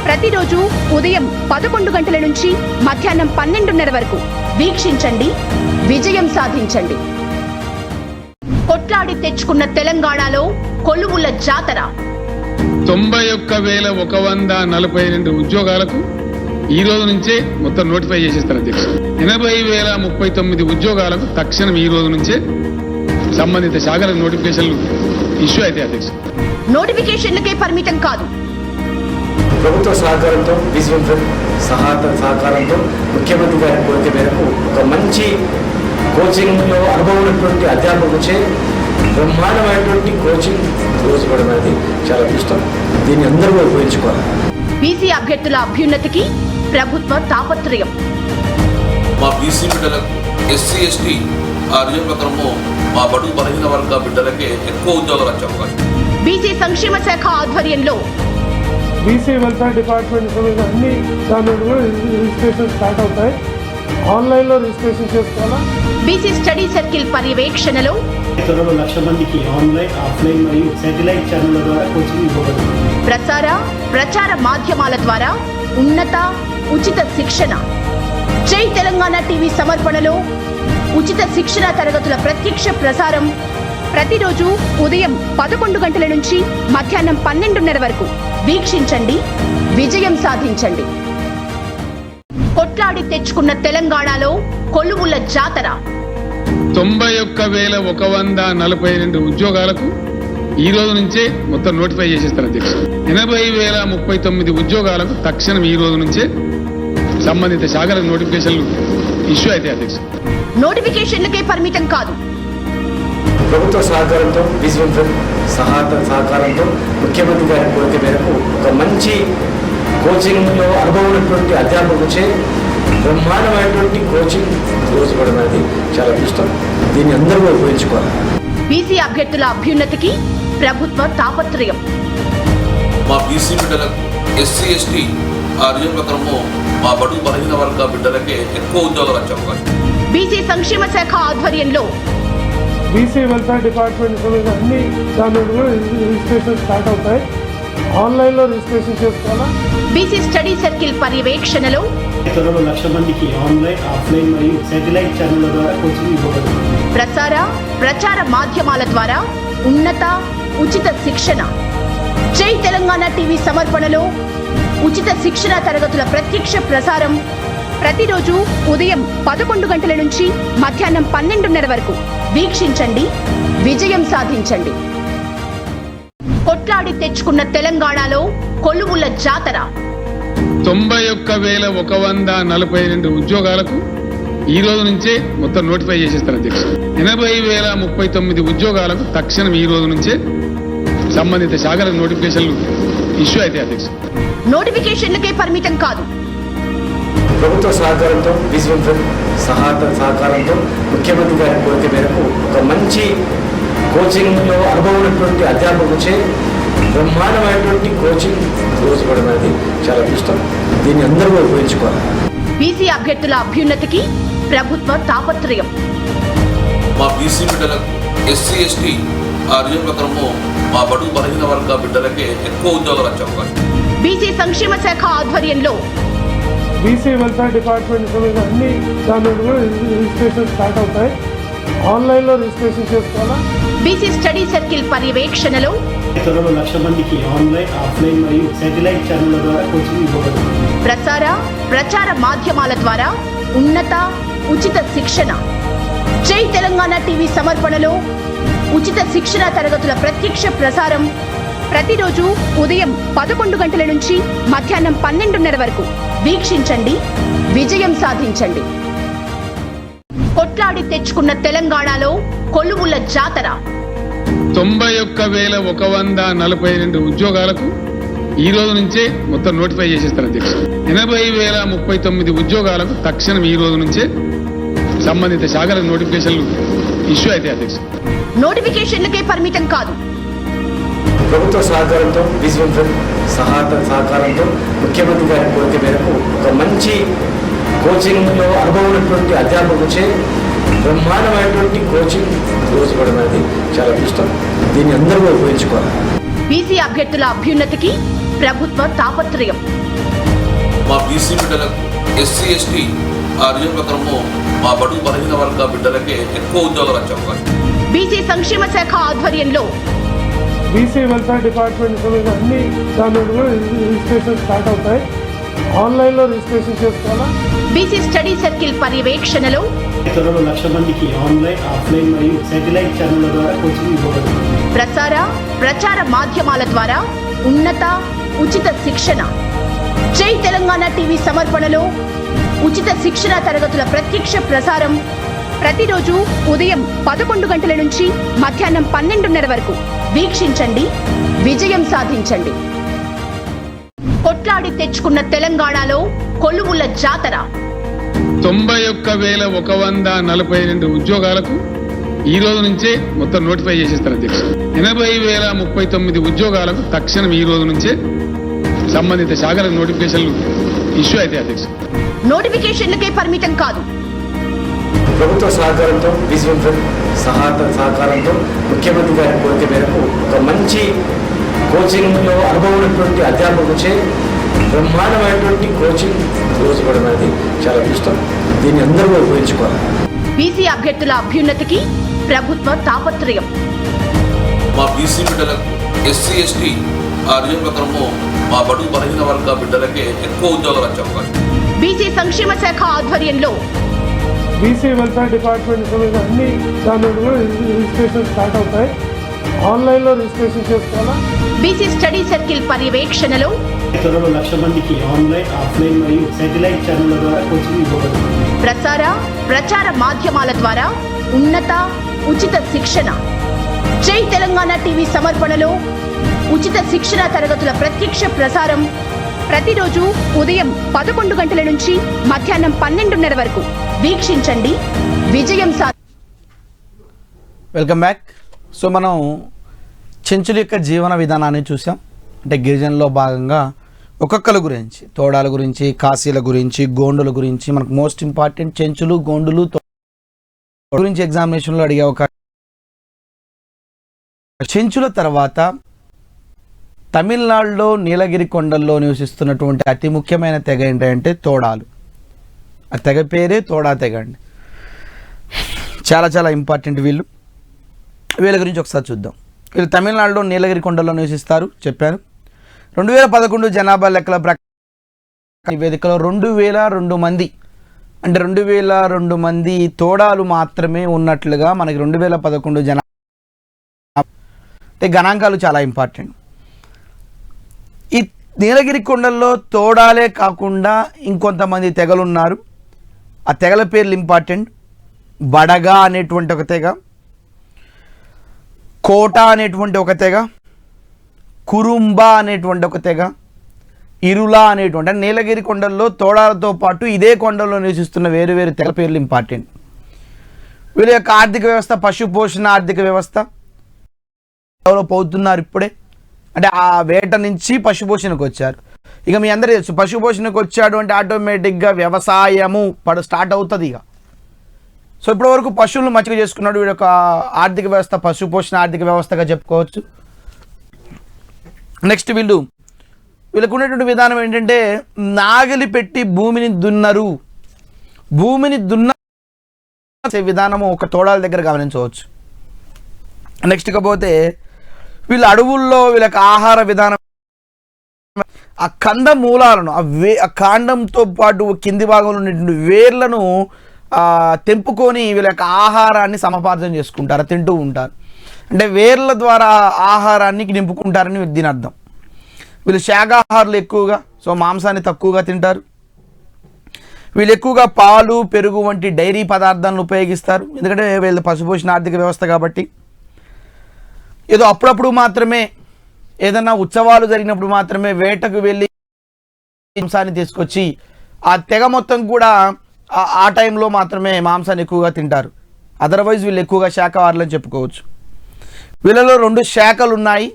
ప్రతిరోజు ఉదయం 11 గంటల నుంచి మధ్యాహ్నం 12:30 వరకు వీక్షించండి, విజయం సాధించండి. కొట్లాడి తెచ్చుకున్న తెలంగాణలో కొలువుల జాతర. 91,142 ఉద్యోగాలకు ఈ రోజు నుంచే మొత్తం నోటిఫై చేసేస్తారు అధ్యక్ష. 80,039 ఉద్యోగాలకు తక్షణం ఈ రోజు నుంచే సంబంధిత శాఖల నోటిఫికేషన్లు ఇష్యూ అయితే అధ్యక్ష. నోటిఫికేషన్లకే పరిమితం కాదు, ప్రభుత్వ సహకారంతో విజయం సహకారంతో ముఖ్యమంత్రి గారి కోరిక మేరకు ఒక మంచి కోచింగ్లో అనుభవం ఉన్నటువంటి అధ్యాపకులచే బ్రహ్మాండమైనటువంటి కోచింగ్ రోజు ఇవ్వడం అనేది చాలా ఇష్టం. దీన్ని అందరూ ఉపయోగించుకోవాలి. బీసీ అభ్యర్థుల అభ్యున్నతికి ప్రభుత్వ తాపత్రయం. మా బీసీ బిడ్డలకు ఎస్సీ ఎస్టీ రిజర్వ్ ప్రకారము మా బడుగు బలహీన వర్గ బిడ్డలకే ఎక్కువ ఉద్యోగాలు వచ్చే అవకాశం. బీసీ సంక్షేమ శాఖ ఆధ్వర్యంలో బీసీ వెల్ఫేర్ డిపార్ట్మెంట్ సంబంధించిన అన్ని దాని కూడా రిజిస్ట్రేషన్ స్టార్ట్ అవుతాయి. ఆన్లైన్లో రిజిస్ట్రేషన్ చేసుకోవాలా. బీసీ స్టడీ సర్కిల్ పర్యవేక్షణలో త్వరలో 1,00,000 మందికి ఆన్లైన్, ఆఫ్లైన్ మరియు శాటిలైట్ ఛానళ్ల ద్వారా కోచింగ్ ఇవ్వబడుతుంది. ప్రచార మాధ్యమాల ద్వారా ఉన్నత ఉచిత శిక్షణ. జై తెలంగాణ టీవీ సమర్పణలో ఉచిత శిక్షణ తరగతుల ప్రత్యక్ష ప్రసారం ప్రతిరోజు ఉదయం 11 గంటల నుంచి మధ్యాహ్నం 12:30 వరకు వీక్షించండి, విజయం సాధించండి. కొట్లాడి తెచ్చుకున్న తెలంగాణలో కొలువుల జాతర. 91,142 ఉద్యోగాలకు ఈ రోజు నుంచే మొత్తం నోటిఫై చేసేస్తారు అధ్యక్ష. 80,039 ఉద్యోగాలకు తక్షణం ఈ రోజు నుంచే సంబంధిత శాఖల నోటిఫికేషన్లు ఇష్యూ అయితే అధ్యక్ష. నోటిఫికేషన్లకే పరిమితం కాదు, ప్రభుత్వ సహకారంతో విజయం సహకారంతో ముఖ్యమంత్రి గారి కోరిక మేరకు ఒక మంచి కోచింగ్లో అనుభవం ఉన్నటువంటి అధ్యాపకులచే బ్రహ్మాండమైనటువంటి కోచింగ్ రోజు ఇవ్వడం అనేది చాలా ఇష్టం. దీన్ని అందరూ ఉపయోగించుకోవాలి. బీసీ అభ్యర్థుల అభ్యున్నతికి ప్రభుత్వ తాపత్రయం. మా బీసీ బిడ్డలకు ఎస్సీ ఎస్టీ రిజర్వ్ ప్రకారము మా బడుగు బలహీన వర్గ బిడ్డలకే ఎక్కువ ఉద్యోగాలు వచ్చే అవకాశం. బీసీ సంక్షేమ శాఖ ఆధ్వర్యంలో బీసీ వెల్ఫేర్ డిపార్ట్మెంట్ సంబంధించిన అన్ని దాని కూడా రిజిస్ట్రేషన్ స్టార్ట్ అవుతాయి. ఆన్లైన్లో రిజిస్ట్రేషన్ చేసుకోవాలా. బీసీ స్టడీ సర్కిల్ పర్యవేక్షణలో త్వరలో 1,00,000 మందికి ఆన్లైన్, ఆఫ్లైన్ మరియు శాటిలైట్ ఛానళ్ల ద్వారా కోచింగ్ ఇవ్వబడుతుంది. ప్రచార మాధ్యమాల ద్వారా ఉన్నత ఉచిత శిక్షణ. జై తెలంగాణ టీవీ సమర్పణలో ఉచిత శిక్షణ తరగతుల ప్రత్యక్ష ప్రసారం ప్రతిరోజు ఉదయం 11 గంటల నుంచి మధ్యాహ్నం 12:30 వరకు వీక్షించండి, విజయం సాధించండి. కొట్లాడి తెచ్చుకున్న తెలంగాణలో కొలువుల జాతర. 91,142 ఉద్యోగాలకు ఈ రోజు నుంచే మొత్తం నోటిఫై చేసేస్తారు అధ్యక్ష. 80,039 ఉద్యోగాలకు తక్షణం ఈ రోజు నుంచే సంబంధిత శాఖల నోటిఫికేషన్లు ఇష్యూ అయితే అధ్యక్ష. నోటిఫికేషన్లకే పరిమితం కాదు, ప్రభుత్వ సహకారంతో విజయం సహకారంతో ముఖ్యమంత్రి గారి కోరిక మేరకు ఒక మంచి కోచింగ్లో అనుభవం ఉన్నటువంటి అధ్యాపకులచే బ్రహ్మాండమైనటువంటి కోచింగ్ రోజు ఇవ్వడం అనేది చాలా ఇష్టం. దీన్ని అందరూ ఉపయోగించుకోవాలి. బీసీ అభ్యర్థుల అభ్యున్నతికి ప్రభుత్వ తాపత్రయం. మా బీసీ బిడ్డలకు ఎస్సీ ఎస్టీ రిజర్వ్ ప్రకారము మా బడుగు బలహీన వర్గ బిడ్డలకే ఎక్కువ ఉద్యోగాలు వచ్చే అవకాశం. బీసీ సంక్షేమ శాఖ ఆధ్వర్యంలో బీసీ వెల్ఫేర్ డిపార్ట్మెంట్ సంబంధించిన అన్ని దాని కూడా రిజిస్ట్రేషన్ స్టార్ట్ అవుతాయి. ఆన్లైన్లో రిజిస్ట్రేషన్ చేసుకోవాలా. బీసీ స్టడీ సర్కిల్ పర్యవేక్షణలో త్వరలో 1,00,000 మందికి ఆన్లైన్, ఆఫ్లైన్ మరియు శాటిలైట్ ఛానళ్ల ద్వారా కోచింగ్ ఇవ్వబడుతుంది. ప్రచార మాధ్యమాల ద్వారా ఉన్నత ఉచిత శిక్షణ. జై తెలంగాణ టీవీ సమర్పణలో ఉచిత శిక్షణ తరగతుల ప్రత్యక్ష ప్రసారం ప్రతిరోజు ఉదయం 11 గంటల నుంచి మధ్యాహ్నం 12:30 వరకు వీక్షించండి, విజయం సాధించండి. కొట్లాడి తెచ్చుకున్న తెలంగాణలో కొలువుల జాతర. 91,142 ఉద్యోగాలకు ఈ రోజు నుంచే మొత్తం నోటిఫై చేసేస్తారు అధ్యక్ష. 80,039 ఉద్యోగాలకు తక్షణం ఈ రోజు నుంచే సంబంధిత శాఖల నోటిఫికేషన్లు ఇష్యూ అయితే అధ్యక్ష. నోటిఫికేషన్లకే పరిమితం కాదు, ప్రభుత్వ సహకారంతో విజయం సహకారంతో ముఖ్యమంత్రి గారి కోరిక మేరకు ఒక మంచి కోచింగ్లో అనుభవం ఉన్నటువంటి అధ్యాపకులచే బ్రహ్మాండమైనటువంటి కోచింగ్ రోజు ఇవ్వడం అనేది చాలా ఇష్టం. దీన్ని అందరూ ఉపయోగించుకోవాలి. బీసీ అభ్యర్థుల అభ్యున్నతికి ప్రభుత్వ తాపత్రయం. మా బీసీ బిడ్డలకు ఎస్సీ ఎస్టీ రిజర్వ్ ప్రకారము మా బడుగు బలహీన వర్గ బిడ్డలకే ఎక్కువ ఉద్యోగాలు వచ్చే అవకాశం. బీసీ సంక్షేమ శాఖ ఆధ్వర్యంలో బీసీ వెల్ఫేర్ డిపార్ట్మెంట్ సంబంధించిన అన్ని దాని కూడా రిజిస్ట్రేషన్ స్టార్ట్ అవుతాయి. ఆన్లైన్లో రిజిస్ట్రేషన్ చేసుకోవాలా. బీసీ స్టడీ సర్కిల్ పర్యవేక్షణలో త్వరలో 1,00,000 మందికి ఆన్లైన్, ఆఫ్లైన్ మరియు శాటిలైట్ ఛానళ్ల ద్వారా కోచింగ్ ఇవ్వబడుతుంది. ప్రచార మాధ్యమాల ద్వారా ఉన్నత ఉచిత శిక్షణ. జై తెలంగాణ టీవీ సమర్పణలో ఉచిత శిక్షణ తరగతుల ప్రత్యక్ష ప్రసారం ప్రతిరోజు ఉదయం 11 గంటల నుంచి మధ్యాహ్నం 12:30 వరకు వీక్షించండి, విజయం సాధించండి. కొట్లాడి తెచ్చుకున్న తెలంగాణలో కొలువుల జాతర. 91,142 ఉద్యోగాలకు ఈ రోజు నుంచే మొత్తం నోటిఫై చేసేస్తారు అధ్యక్ష. 80,039 ఉద్యోగాలకు తక్షణం ఈ రోజు నుంచే సంబంధిత శాఖల నోటిఫికేషన్లు ఇష్యూ అయితే అధ్యక్ష. నోటిఫికేషన్లకే పరిమితం కాదు. ప్రభుత్వ సహకారంతో విజన్ సహకారంతో ముఖ్యమంత్రి గారి కోరిక మేరకు ఒక మంచి కోచింగ్లో అనుభవం ఉన్నటువంటి అధ్యాపకులచే బ్రహ్మాండమైనటువంటి కోచింగ్ రోజు ఇవ్వడం అనేది చాలా ఇష్టం. దీన్ని అందరూ ఉపయోగించుకోవాలి. బీసీ అభ్యర్థుల అభ్యున్నతికి ప్రభుత్వ తాపత్రయం. మా బీసీ బిడ్డలకు ఎస్సీ ఎస్టీ రిజర్వ్ ప్రకారము మా బడుగు బలహీన వర్గ బిడ్డలకే ఎక్కువ ఉద్యోగాలు వచ్చే అవకాశం. బీసీ సంక్షేమ శాఖ ఆధ్వర్యంలో బీసీ వెల్ఫేర్ డిపార్ట్మెంట్ సంబంధించిన అన్ని దాని కూడా రిజిస్ట్రేషన్ స్టార్ట్ అవుతాయి. ఆన్లైన్లో రిజిస్ట్రేషన్ చేసుకోవాలా. బీసీ స్టడీ సర్కిల్ పర్యవేక్షణలో త్వరలో 1,00,000 మందికి ఆన్లైన్, ఆఫ్లైన్ మరియు శాటిలైట్ ఛానళ్ల ద్వారా కోచింగ్ ఇవ్వబడుతుంది. ప్రచార మాధ్యమాల ద్వారా ఉన్నత ఉచిత శిక్షణ. జై తెలంగాణ టీవీ సమర్పణలో ఉచిత శిక్షణ తరగతుల ప్రత్యక్ష ప్రసారం ప్రతిరోజు ఉదయం 11 గంటల నుంచి మధ్యాహ్నం 12:30 వరకు వీక్షించండి, విజయం వెల్కమ్ బ్యాక్. సో మనం చెంచుల యొక్క జీవన విధానాన్ని చూసాం. అంటే గిరిజనలో భాగంగా ఒక్కొక్కల గురించి, తోడాల గురించి, కాశీల గురించి, గోండుల గురించి, మనకు మోస్ట్ ఇంపార్టెంట్ చెంచులు, గోండులు గురించి ఎగ్జామినేషన్లో అడిగే అవకాశం. చెంచుల తర్వాత తమిళనాడులో నీలగిరి కొండల్లో నివసిస్తున్నటువంటి అతి ముఖ్యమైన తెగ ఏంటంటే తోడాలు. ఆ తెగ పేరే తోడా తెగ అండి. చాలా చాలా ఇంపార్టెంట్ వీళ్ళ గురించి ఒకసారి చూద్దాం. వీళ్ళు తమిళనాడులో నీలగిరి కొండల్లో నివసిస్తారు చెప్పాను. 2011 జనాభా లెక్కల నివేదికలో 2,002 మంది, అంటే 2,002 మంది తోడాలు మాత్రమే ఉన్నట్లుగా మనకి 2011 జనాభా. అంటే గణాంకాలు చాలా ఇంపార్టెంట్. ఈ నీలగిరి కొండల్లో తోడాలే కాకుండా ఇంకొంతమంది తెగలు ఉన్నారు. ఆ తెగల పేర్లు ఇంపార్టెంట్. బడగా అనేటువంటి ఒక తెగ, కోట అనేటువంటి ఒక తెగ, కురుంబ అనేటువంటి ఒక తెగ, ఇరులా అనేటువంటి, అంటే నీలగిరి కొండల్లో తోడాలతో పాటు ఇదే కొండల్లో నివసిస్తున్న వేరు వేరు తెగ పేర్లు ఇంపార్టెంట్. వీళ్ళ యొక్క ఆర్థిక వ్యవస్థ పశుపోషణ ఆర్థిక వ్యవస్థ పోతున్నారు ఇప్పుడే. అంటే ఆ వేట నుంచి పశుపోషణకు వచ్చారు. ఇక మీ అందరూ తెలుసు, పశుపోషణకు వచ్చాడు అంటే ఆటోమేటిక్గా వ్యవసాయము స్టార్ట్ అవుతుంది ఇక. సో ఇప్పటి వరకు పశువులను మచ్చిక చేసుకున్నాడు. వీడి యొక్క ఆర్థిక వ్యవస్థ పశుపోషణ ఆర్థిక వ్యవస్థగా చెప్పుకోవచ్చు. నెక్స్ట్ వీళ్ళకు ఉన్నటువంటి విధానం ఏంటంటే నాగలి పెట్టి భూమిని దున్నరు. భూమిని దున్నే విధానము ఒక తోడాల దగ్గర గమనించవచ్చు. నెక్స్ట్ ఇకపోతే వీళ్ళ అడవుల్లో వీళ్ళకి ఆహార విధానం, ఆ కంద మూలాలను ఆ కాండంతో పాటు కింది భాగంలో ఉన్నటువంటి వేర్లను తెంపుకొని వీళ్ళ యొక్క ఆహారాన్ని సమపార్జన చేసుకుంటారు, తింటూ ఉంటారు. అంటే వేర్ల ద్వారా ఆహారాన్ని నింపుకుంటారని దీని అర్థం. వీళ్ళు శాకాహారులు ఎక్కువగా, సో మాంసాన్ని తక్కువగా తింటారు. వీళ్ళు ఎక్కువగా పాలు, పెరుగు వంటి డైరీ పదార్థాలను ఉపయోగిస్తారు. ఎందుకంటే వీళ్ళ పశుపోషణ ఆర్థిక వ్యవస్థ కాబట్టి. ఏదో అప్పుడప్పుడు మాత్రమే, ఏదన్నా ఉత్సవాలు జరిగినప్పుడు మాత్రమే వేటకు వెళ్ళి మాంసాన్ని తీసుకొచ్చి ఆ తెగ మొత్తం కూడా ఆ టైంలో మాత్రమే మాంసాన్ని ఎక్కువగా తింటారు. అదర్వైజ్ వీళ్ళు ఎక్కువగా శాకాహారులు అని చెప్పుకోవచ్చు. వీళ్ళలో 2 శాఖలు ఉన్నాయి.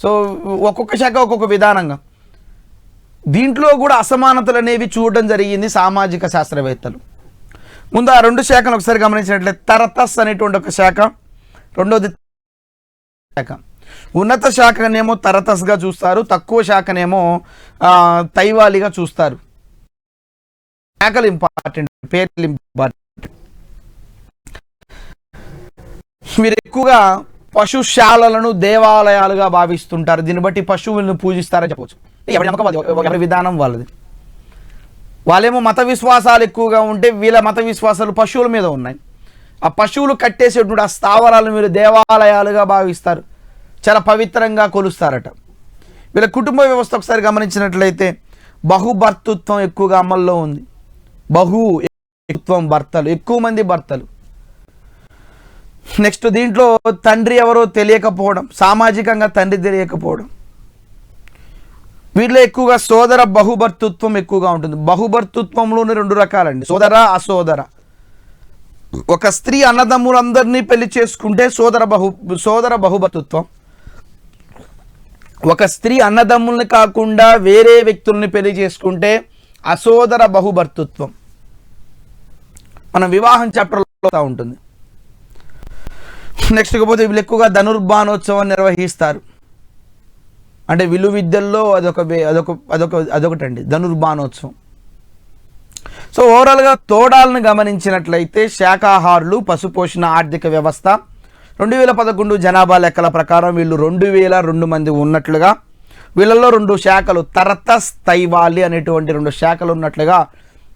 సో ఒక్కొక్క శాఖ ఒక్కొక్క విధానంగా. దీంట్లో కూడా అసమానతలు అనేవి చూడడం జరిగింది సామాజిక శాస్త్రవేత్తలు. ముందు ఆ 2 శాఖను ఒకసారి గమనించినట్లయితే తరతస్ అనేటువంటి ఒక శాఖ, రెండోది శాఖ. ఉన్నత శాఖనేమో తరతస్గా చూస్తారు, తక్కువ శాఖనేమో తైవాలిగా చూస్తారు. శాఖలు ఇంపార్టెంట్, పేర్లు ఇంపార్టెంట్. మీరు ఎక్కువగా పశుశాలలను దేవాలయాలుగా భావిస్తుంటారు. దీన్ని బట్టి పశువులను పూజిస్తారని చెప్పవచ్చు. ఎవరి నమ్మకం అది, ఎవరి విధానం వాళ్ళది. వాళ్ళేమో మత విశ్వాసాలు ఎక్కువగా ఉంటే వీళ్ళ మత విశ్వాసాలు పశువుల మీద ఉన్నాయి. ఆ పశువులు కట్టేసేటువంటి ఆ స్థావరాలను మీరు దేవాలయాలుగా భావిస్తారు, చాలా పవిత్రంగా కొలుస్తారట. వీళ్ళ కుటుంబ వ్యవస్థ ఒకసారి గమనించినట్లయితే బహుభర్తృత్వం ఎక్కువగా అమల్లో ఉంది. బహుత్వం, భర్తలు, ఎక్కువ మంది భర్తలు. నెక్స్ట్ దీంట్లో తండ్రి ఎవరో తెలియకపోవడం, సామాజికంగా తండ్రి తెలియకపోవడం. వీటిలో ఎక్కువగా సోదర బహుభర్తృత్వం ఎక్కువగా ఉంటుంది. బహుభర్తృత్వంలోనే 2 రకాలండి, సోదర అసోదర. ఒక స్త్రీ అన్నదమ్ములందరినీ పెళ్లి చేసుకుంటే సోదర బహుభర్తృత్వం. ఒక స్త్రీ అన్నదమ్ముల్ని కాకుండా వేరే వ్యక్తుల్ని పెళ్లి చేసుకుంటే అసోదర బహుభర్తృత్వం. మనం వివాహం చాప్టర్లో ఉంటుంది. నెక్స్ట్ ఇకపోతే వీళ్ళు ఎక్కువగా ధనుర్బాణోత్సవం నిర్వహిస్తారు. అంటే విలు విద్యల్లో అదొకటండి ధనుర్బాణోత్సవం. సో ఓవరాల్గా తోడాలను గమనించినట్లయితే శాకాహారులు, పశుపోషణ ఆర్థిక వ్యవస్థ 2011 జనాభా లెక్కల ప్రకారం వీళ్ళు 2002 మంది ఉన్నట్లుగా, వీళ్ళల్లో 2 శాఖలు తరతస్, తైవాలి అనేటువంటి 2 శాఖలు ఉన్నట్లుగా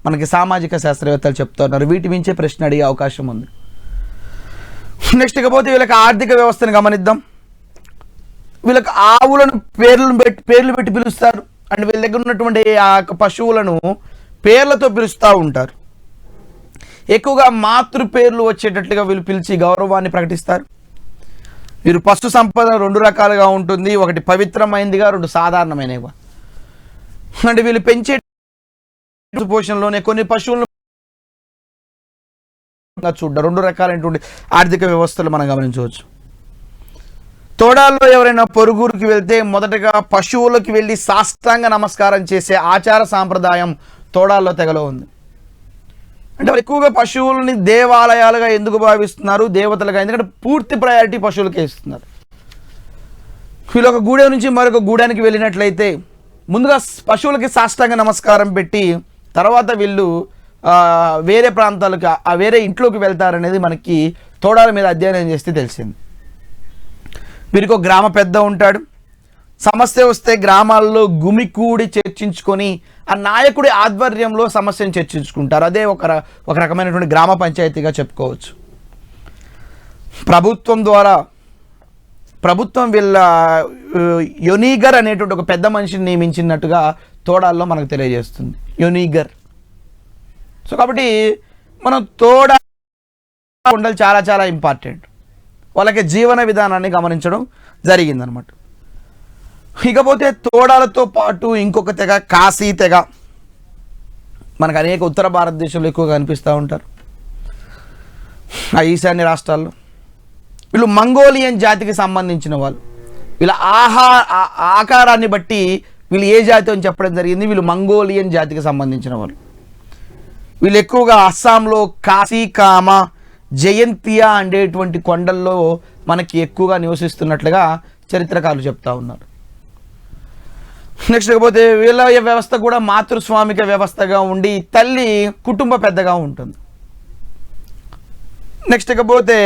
మనకి సామాజిక శాస్త్రవేత్తలు చెప్తున్నారు. వీటి మించే ప్రశ్న అడిగే అవకాశం ఉంది. నెక్స్ట్ ఇకపోతే వీళ్ళకి ఆర్థిక వ్యవస్థను గమనిద్దాం. వీళ్ళకి ఆవులను పేర్లు పెట్టి పిలుస్తారు. అంటే వీళ్ళ దగ్గర ఉన్నటువంటి ఆ పశువులను పేర్లతో పిలుస్తూ ఉంటారు. ఎక్కువగా మాతృ పేర్లు వచ్చేటట్లుగా వీళ్ళు పిలిచి గౌరవాన్ని ప్రకటిస్తారు. వీరు పశు సంపద 2 రకాలుగా ఉంటుంది, ఒకటి పవిత్రమైనదిగా, 2 సాధారణమైనవిగా. అంటే వీళ్ళు పెంచే పోషణలోనే కొన్ని పశువులను చూడ 2 రకాలైనటువంటి ఆర్థిక వ్యవస్థలు మనం గమనించవచ్చు. తోడాల్లో ఎవరైనా పొరుగురికి వెళ్తే మొదటగా పశువులకు వెళ్ళి సాష్టాంగ నమస్కారం చేసే ఆచార సాంప్రదాయం తోడాల్లో తెగలో ఉంది. అంటే వాళ్ళు ఎక్కువగా పశువులని దేవాలయాలుగా ఎందుకు భావిస్తున్నారు, దేవతలుగా? ఎందుకంటే పూర్తి ప్రయారిటీ పశువులకే ఇస్తున్నారు. వీళ్ళు ఒక గూడెం నుంచి మరొక గూడానికి వెళ్ళినట్లయితే ముందుగా పశువులకి సాష్టాంగ నమస్కారం పెట్టి తర్వాత వీళ్ళు వేరే ప్రాంతాలకు, వేరే ఇంట్లోకి వెళ్తారనేది మనకి తోడాల మీద అధ్యయనం చేస్తే తెలిసింది. వీరికి ఒక గ్రామ పెద్ద ఉంటాడు. సమస్య వస్తే గ్రామాల్లో గుమికూడి చర్చించుకొని ఆ నాయకుడి ఆధ్వర్యంలో సమస్యను చర్చించుకుంటారు. అదే ఒక రకమైనటువంటి గ్రామ పంచాయతీగా చెప్పుకోవచ్చు. ప్రభుత్వం వీళ్ళ యొనీగర్ అనేటువంటి ఒక పెద్ద మనిషిని నియమించినట్టుగా తోడాల్లో మనకు తెలియజేస్తుంది, యొనీగర్. సో కాబట్టి మనం తోడా ఉండాలి, చాలా చాలా ఇంపార్టెంట్. వాళ్ళకి జీవన విధానాన్ని గమనించడం జరిగిందనమాట. ఇకపోతే తోడాలతో పాటు ఇంకొక తెగ కాశీ తెగ మనకు అనేక ఉత్తర భారతదేశంలో ఎక్కువగా కనిపిస్తూ ఉంటారు, ఆ ఈశాన్య రాష్ట్రాల్లో. వీళ్ళు మంగోలియన్ జాతికి సంబంధించిన వాళ్ళు. వీళ్ళ ఆకారాన్ని బట్టి వీళ్ళు ఏ జాతి అని చెప్పడం జరిగింది. వీళ్ళు మంగోలియన్ జాతికి సంబంధించిన వాళ్ళు. వీళ్ళు ఎక్కువగా అస్సాంలో కాశీకామ, జయంతియా అనేటువంటి కొండల్లో మనకి ఎక్కువగా నివసిస్తున్నట్లుగా చరిత్రకారులు చెప్తా ఉన్నారు. నెక్స్ట్ ఇకపోతే వీళ్ళ వ్యవస్థ కూడా మాతృస్వామిక వ్యవస్థగా ఉండి తల్లి కుటుంబ పెద్దగా ఉంటుంది. నెక్స్ట్ ఇకపోతే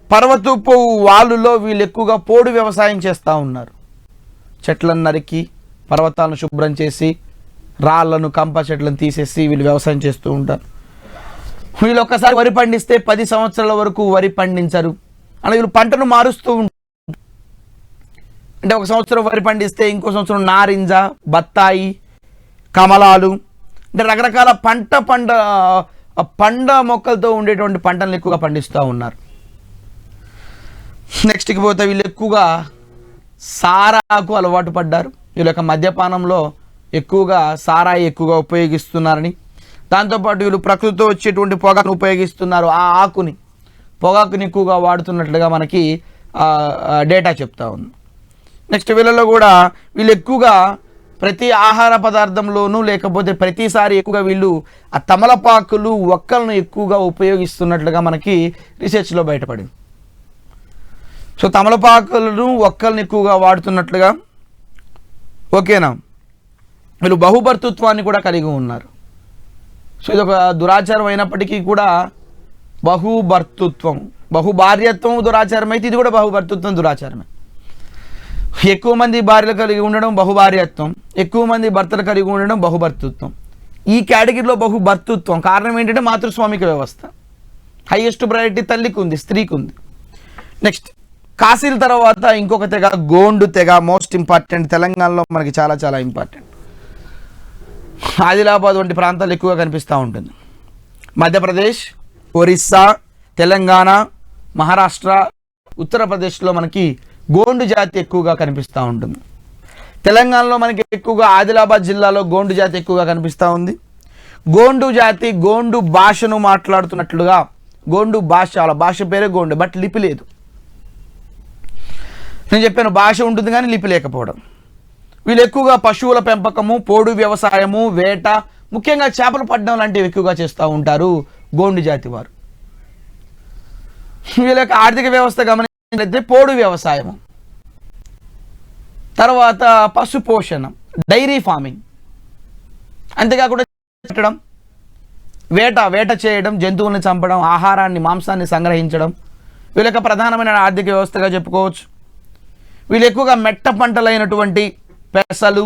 పర్వతపు వాళ్ళులో వీళ్ళు ఎక్కువగా పోడు వ్యవసాయం చేస్తూ ఉన్నారు. చెట్లను నరికి పర్వతాలను శుభ్రం చేసి రాళ్లను, కంప చెట్లను తీసేసి వీళ్ళు వ్యవసాయం చేస్తూ ఉంటారు. వీళ్ళు ఒక్కసారి వరి పండిస్తే 10 సంవత్సరాల వరకు వరి పండించరు. అని వీళ్ళు పంటను మారుస్తూ ఉంటారు. అంటే ఒక సంవత్సరం వరి పండిస్తే ఇంకో సంవత్సరం నారింజ, బత్తాయి, కమలాలు, అంటే రకరకాల పండ్ల మొక్కలతో ఉండేటువంటి పంటలను ఎక్కువగా పండిస్తూ ఉన్నారు. నెక్స్ట్కి పోతే వీళ్ళు ఎక్కువగా సారాకు అలవాటు పడ్డారు. వీళ్ళ యొక్క మద్యపానంలో ఎక్కువగా సారాయి ఎక్కువగా ఉపయోగిస్తున్నారని, దాంతోపాటు వీళ్ళు ప్రకృతితో వచ్చేటువంటి పొగాకును ఉపయోగిస్తున్నారు. ఆ ఆకుని, పొగాకుని ఎక్కువగా వాడుతున్నట్లుగా మనకి డేటా చెప్తా ఉంది. నెక్స్ట్ వీళ్ళలో కూడా వీళ్ళు ఎక్కువగా ప్రతి ఆహార పదార్థంలోనూ లేకపోతే ప్రతిసారి ఎక్కువగా వీళ్ళు ఆ తమలపాకులు ఒక్కలను ఎక్కువగా ఉపయోగిస్తున్నట్లుగా మనకి రీసెర్చ్లో బయటపడింది. సో తమలపాకులను ఒక్కలను ఎక్కువగా వాడుతున్నట్లుగా. ఓకేనా, వీళ్ళు బహుభర్తృత్వాన్ని కూడా కలిగి ఉన్నారు. సో ఇది ఒక దురాచారం అయినప్పటికీ కూడా బహుభర్తృత్వం, బహుభార్యత్వం దురాచారం అయితే ఇది కూడా బహుభర్తృత్వం దురాచారమే. ఎక్కువ మంది భార్యలు కలిగి ఉండడం బహుభార్యత్వం, ఎక్కువ మంది భర్తలు కలిగి ఉండడం బహుభర్తృత్వం. ఈ కేటగిరీలో బహుభర్తృత్వం కారణం ఏంటంటే మాతృస్వామిక వ్యవస్థ. హైయెస్ట్ ప్రయారిటీ తల్లికి ఉంది, స్త్రీకి ఉంది. నెక్స్ట్ కాశీల తర్వాత ఇంకొక తెగ గోండు తెగ, మోస్ట్ ఇంపార్టెంట్. తెలంగాణలో మనకి చాలా చాలా ఇంపార్టెంట్. ఆదిలాబాద్ వంటి ప్రాంతాలు ఎక్కువగా కనిపిస్తూ ఉంటుంది. మధ్యప్రదేశ్, ఒరిస్సా, తెలంగాణ, మహారాష్ట్ర, ఉత్తరప్రదేశ్లో మనకి గోండు జాతి ఎక్కువగా కనిపిస్తూ ఉంటుంది. తెలంగాణలో మనకి ఎక్కువగా ఆదిలాబాద్ జిల్లాలో గోండు జాతి ఎక్కువగా కనిపిస్తూ ఉంది. గోండు జాతి గోండు భాషను మాట్లాడుతున్నట్లుగా, గోండు భాష, వాళ్ళ భాష పేరే గోండు, బట్ లిపి లేదు. నేను చెప్పాను భాష ఉంటుంది కానీ లిపి లేకపోవడం. వీళ్ళు ఎక్కువగా పశువుల పెంపకము, పోడు వ్యవసాయము, వేట, ముఖ్యంగా చేపలు పట్టడం లాంటివి ఎక్కువగా చేస్తూ ఉంటారు గోండు జాతి వారు. వీళ్ళ యొక్క ఆర్థిక వ్యవస్థ గమనించినట్లయితే పోడు వ్యవసాయము, తర్వాత పశు పోషణ, డైరీ ఫార్మింగ్, అంతేకాకుండా పెట్టడం, వేట చేయడం, జంతువుల్ని చంపడం, ఆహారాన్ని మాంసాన్ని సంగ్రహించడం వీళ్ళ యొక్క ప్రధానమైన ఆర్థిక వ్యవస్థగా చెప్పుకోవచ్చు. వీళ్ళు ఎక్కువగా మెట్ట పంటలైనటువంటి పెసలు,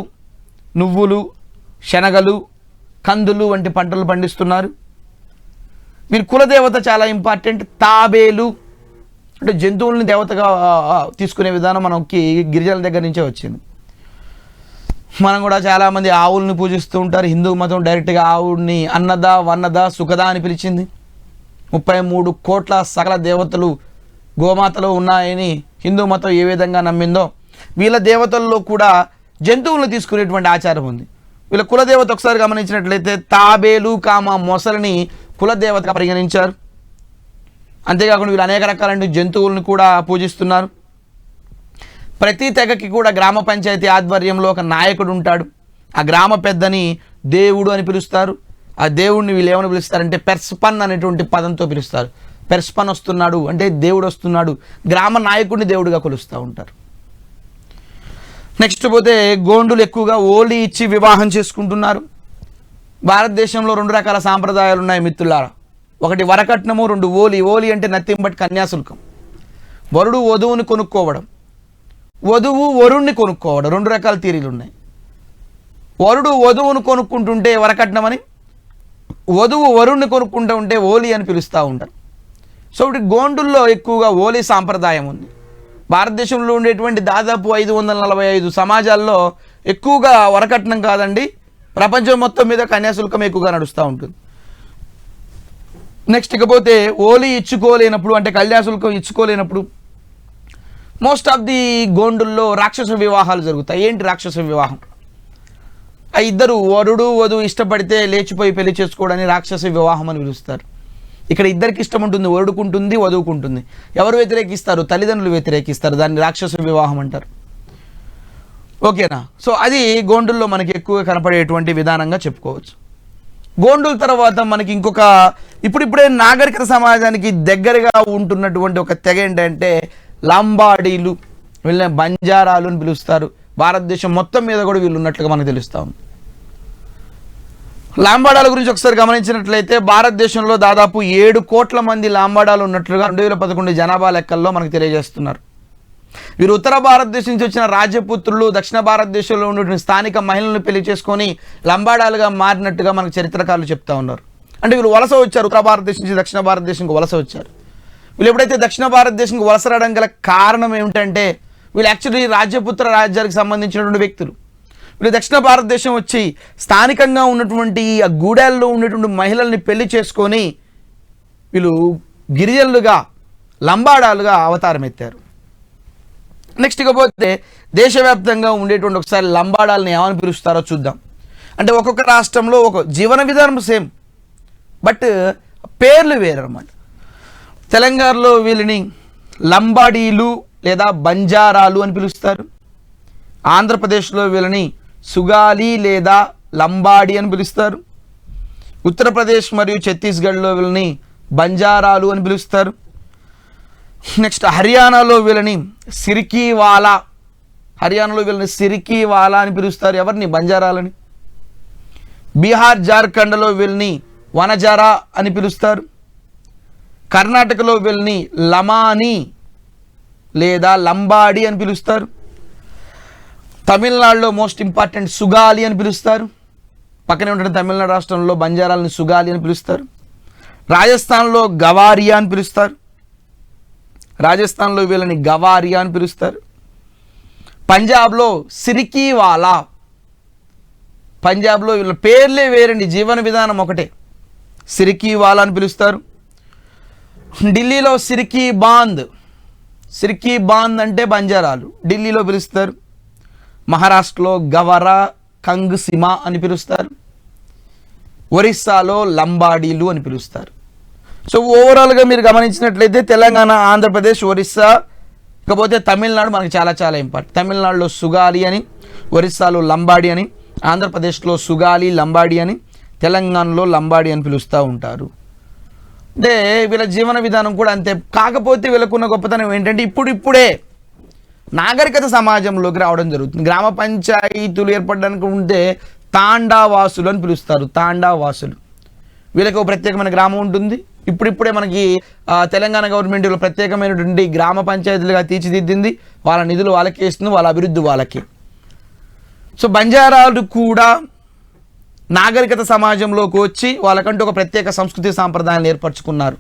నువ్వులు, శనగలు, కందులు వంటి పంటలు పండిస్తున్నారు. వీరి కులదేవత చాలా ఇంపార్టెంట్. తాబేలు అంటే జంతువుల్ని దేవతగా తీసుకునే విధానం మనకి గిరిజనుల దగ్గర నుంచే వచ్చింది. మనం కూడా చాలామంది ఆవుల్ని పూజిస్తూ ఉంటారు. హిందూ మతం డైరెక్ట్గా ఆవుడిని అన్నదా వన్నదా సుఖదా అని పిలిచింది. 33 కోట్ల సకల దేవతలు గోమాతలో ఉన్నాయని హిందూ మతం ఏ విధంగా నమ్మిందో వీళ్ళ దేవతల్లో కూడా జంతువులను తీసుకునేటువంటి ఆచారం ఉంది. వీళ్ళ కులదేవత ఒకసారి గమనించినట్లయితే తాబేలు మొసలిని కులదేవతగా పరిగణించారు. అంతేకాకుండా వీళ్ళు అనేక రకాలైన జంతువులను కూడా పూజిస్తున్నారు. ప్రతి తెగకి కూడా గ్రామ పంచాయతీ ఆధ్వర్యంలో ఒక నాయకుడు ఉంటాడు. ఆ గ్రామ పెద్దని దేవుడు అని పిలుస్తారు. ఆ దేవుడిని వీళ్ళు ఏమని పిలుస్తారంటే పెర్స్పన్ అనేటువంటి పదంతో పిలుస్తారు. పెర్స్పన్ వస్తున్నాడు అంటే దేవుడు వస్తున్నాడు. గ్రామ నాయకుడిని దేవుడిగా కొలుస్తూ ఉంటారు. నెక్స్ట్ పోతే గోండులు ఎక్కువగా ఓలి ఇచ్చి వివాహం చేసుకుంటున్నారు. భారతదేశంలో 2 రకాల సాంప్రదాయాలు ఉన్నాయి మిత్రులారా. ఒకటి వరకట్నము, 2 ఓలి. ఓలి అంటే నథింగ్ బట్ కన్యాశుల్కం. వరుడు వధువుని కొనుక్కోవడం, వధువు వరుణ్ణి కొనుక్కోవడం, 2 రకాల థియరీలు ఉన్నాయి. వరుడు వధువును కొనుక్కుంటుంటే వరకట్నం అని, వధువు వరుణ్ణి కొనుక్కుంటూ ఉంటే ఓలి అని పిలుస్తూ ఉంటారు. సో ఇప్పుడు గోండుల్లో ఎక్కువగా ఓలి సాంప్రదాయం ఉంది. భారతదేశంలో ఉండేటువంటి దాదాపు 545 సమాజాల్లో ఎక్కువగా వరకట్నం కాదండి, ప్రపంచం మొత్తం మీద కన్యాశుల్కం ఎక్కువగా నడుస్తూ ఉంటుంది. నెక్స్ట్ ఇకపోతే ఓలి ఇచ్చుకోలేనప్పుడు అంటే కన్యాశుల్కం ఇచ్చుకోలేనప్పుడు మోస్ట్ ఆఫ్ ది గోండుల్లో రాక్షస వివాహాలు జరుగుతాయి. ఏంటి రాక్షస వివాహం? ఆ ఇద్దరు వరుడు వధువు ఇష్టపడితే లేచిపోయి పెళ్లి చేసుకోవడాన్ని రాక్షస వివాహం అని పిలుస్తారు. ఇక్కడ ఇద్దరికి ఇష్టం ఉంటుంది, వరుడుకుంటుంది, వధువుకుంటుంది. ఎవరు వ్యతిరేకిస్తారు? తల్లిదండ్రులు వ్యతిరేకిస్తారు. దాన్ని రాక్షస వివాహం అంటారు. ఓకేనా? సో అది గోండుల్లో మనకి ఎక్కువగా కనపడేటువంటి విధానంగా చెప్పుకోవచ్చు. గోండుల తర్వాత మనకి ఇంకొక ఇప్పుడిప్పుడే నాగరికత సమాజానికి దగ్గరగా ఉంటున్నటువంటి ఒక తెగ ఏంటంటే లంబాడీలు. వీళ్ళని బంజారాలు అని పిలుస్తారు. భారతదేశం మొత్తం మీద కూడా వీళ్ళు ఉన్నట్లుగా మనకు తెలుస్తూ ఉంది. లాంబాడాల గురించి ఒకసారి గమనించినట్లయితే భారతదేశంలో దాదాపు 7 కోట్ల మంది లాంబాడాలు ఉన్నట్లుగా 2011 జనాభా లెక్కల్లో మనకు తెలియజేస్తున్నారు. వీరు ఉత్తర భారతదేశం నుంచి వచ్చిన రాజపుత్రులు దక్షిణ భారతదేశంలో ఉన్నటువంటి స్థానిక మహిళలను పెళ్లి చేసుకొని లంబాడాలుగా మారినట్టుగా మనకు చరిత్రకారులు చెప్తా ఉన్నారు. అంటే వీళ్ళు వలస వచ్చారు, ఉత్తర భారతదేశం నుంచి దక్షిణ భారతదేశంకి వలస వచ్చారు. వీళ్ళు ఎప్పుడైతే దక్షిణ భారతదేశంకి వలస రావడం గల కారణం ఏమిటంటే వీళ్ళు యాక్చువల్లీ రాజపుత్ర రాజ్యానికి సంబంధించినటువంటి వ్యక్తులు. వీళ్ళు దక్షిణ భారతదేశం వచ్చి స్థానికంగా ఉన్నటువంటి ఆ గూడాల్లో ఉన్నటువంటి మహిళల్ని పెళ్లి చేసుకొని వీళ్ళు గిరిజనులుగా లంబాడాలుగా అవతారం ఎత్తారు. నెక్స్ట్ ఇకపోతే దేశవ్యాప్తంగా ఉండేటువంటి ఒకసారి లంబాడాలని ఏమని పిలుస్తారో చూద్దాం. అంటే ఒక్కొక్క రాష్ట్రంలో ఒక జీవన విధానం సేమ్, బట్ పేర్లు వేరన్నమాట. తెలంగాణలో వీళ్ళని లంబాడీలు లేదా బంజారాలు అని పిలుస్తారు. ఆంధ్రప్రదేశ్లో వీళ్ళని సుగాలి లేదా లంబాడి అని పిలుస్తారు. ఉత్తరప్రదేశ్ మరియు ఛత్తీస్గఢ్లో వీళ్ళని బంజారాలు అని పిలుస్తారు. నెక్స్ట్ హర్యానాలో వీళ్ళని సిరికీవాలా, హర్యానాలో వీళ్ళని సిరికీవాలా అని పిలుస్తారు. ఎవరిని? బంజారాలని. బీహార్ జార్ఖండ్లో వీళ్ళని వనజారా అని పిలుస్తారు. కర్ణాటకలో వీళ్ళని లమాని లేదా లంబాడి అని పిలుస్తారు. తమిళనాడులో మోస్ట్ ఇంపార్టెంట్ సుగాలి అని పిలుస్తారు. పక్కనే ఉంటున్న తమిళనాడు రాష్ట్రంలో బంజారాలని సుగాలి అని పిలుస్తారు. రాజస్థాన్లో గవారియా అని పిలుస్తారు. రాజస్థాన్లో వీళ్ళని గవారియా అని పిలుస్తారు. పంజాబ్లో సిరికీవాలా, పంజాబ్లో వీళ్ళ పేర్లే వేరండి, జీవన విధానం ఒకటే, సిరికీవాలా అని పిలుస్తారు. ఢిల్లీలో సిరికి బాంద్ అంటే బంజారాలు, ఢిల్లీలో పిలుస్తారు. మహారాష్ట్రలో గవరా కంగ్సిమా అని పిలుస్తారు. ఒరిస్సాలో లంబాడీలు అని పిలుస్తారు. సో ఓవరాల్గా మీరు గమనించినట్లయితే తెలంగాణ, ఆంధ్రప్రదేశ్, ఒరిస్సా, ఇకపోతే తమిళనాడు మనకి చాలా చాలా ఇంపార్టెంట్. తమిళనాడులో సుగాలి అని, ఒరిస్సాలో లంబాడి అని, ఆంధ్రప్రదేశ్లో సుగాలి లంబాడి అని, తెలంగాణలో లంబాడి అని పిలుస్తూ ఉంటారు. అంటే వీళ్ళ జీవన విధానం కూడా అంతే. కాకపోతే వీళ్ళకున్న గొప్పతనం ఏంటంటే ఇప్పుడిప్పుడే నాగరికత సమాజంలోకి రావడం జరుగుతుంది. గ్రామ పంచాయతీలు ఏర్పడడానికి ఉంటే తాండావాసులు అని పిలుస్తారు. తాండావాసులు వీళ్ళకి ఒక ప్రత్యేకమైన గ్రామం ఉంటుంది. ఇప్పుడిప్పుడే మనకి తెలంగాణ గవర్నమెంట్ ప్రత్యేకమైనటువంటి గ్రామ పంచాయతీలుగా తీర్చిదిద్దింది. వాళ్ళ నిధులు వాళ్ళకే ఇస్తుంది, వాళ్ళ అభివృద్ధి వాళ్ళకి. సో బంజారాలు కూడా నాగరికత సమాజంలోకి వచ్చి వాళ్ళకంటూ ఒక ప్రత్యేక సంస్కృతి సాంప్రదాయాలను ఏర్పరచుకున్నారు.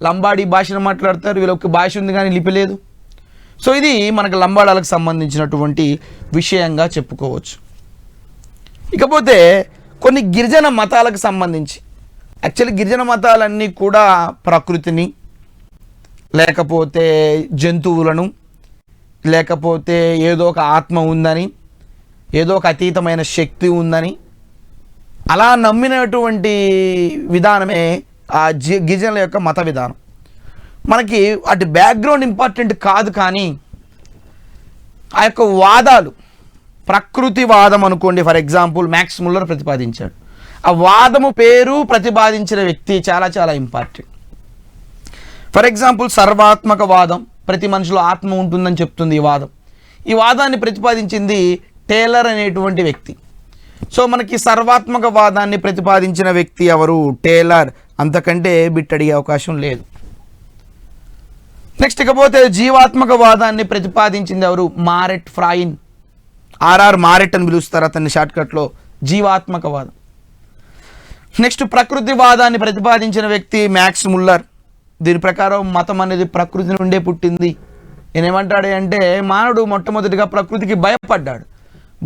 లంబాడి భాషను మాట్లాడతారు. వీళ్ళకి భాష ఉంది కానీ లిపి లేదు. సో ఇది మనకు లంబాడాలకు సంబంధించినటువంటి విషయంగా చెప్పుకోవచ్చు. ఇకపోతే కొన్ని గిరిజన మతాలకు సంబంధించి, యాక్చువల్లీ గిరిజన మతాలన్నీ కూడా ప్రకృతిని, లేకపోతే జంతువులను, లేకపోతే ఏదో ఒక ఆత్మ ఉందని, ఏదో ఒక అతీతమైన శక్తి ఉందని అలా నమ్మినటువంటి విధానమే ఆ గిరిజనుల యొక్క మత విధానం. మనకి అటు బ్యాక్గ్రౌండ్ ఇంపార్టెంట్ కాదు, కానీ ఆ యొక్క వాదాలు, ప్రకృతి వాదం అనుకోండి, ఫర్ ఎగ్జాంపుల్ మ్యాక్స్ ముల్లర్ ప్రతిపాదించాడు. ఆ వాదము పేరు ప్రతిపాదించిన వ్యక్తి చాలా చాలా ఇంపార్టెంట్. ఫర్ ఎగ్జాంపుల్ సర్వాత్మక వాదం, ప్రతి మనిషిలో ఆత్మ ఉంటుందని చెప్తుంది ఈ వాదం. ఈ వాదాన్ని ప్రతిపాదించింది టేలర్ అనేటువంటి వ్యక్తి. సో మనకి సర్వాత్మక వాదాన్ని ప్రతిపాదించిన వ్యక్తి ఎవరు? టేలర్. అంతకంటే బిట్ అడిగే అవకాశం లేదు. నెక్స్ట్ ఇకపోతే జీవాత్మక వాదాన్ని ప్రతిపాదించింది ఎవరు? మారెట్ ఫ్రాయిన్, ఆర్ఆర్ మారెట్ అని పిలుస్తారు అతన్ని షార్ట్కట్లో, జీవాత్మక వాదం. నెక్స్ట్ ప్రకృతి వాదాన్ని ప్రతిపాదించిన వ్యక్తి మ్యాక్స్ ముల్లర్. దీని ప్రకారం మతం అనేది ప్రకృతి నుండే పుట్టింది. ఏమంటాడు అంటే మానవుడు మొట్టమొదటిగా ప్రకృతికి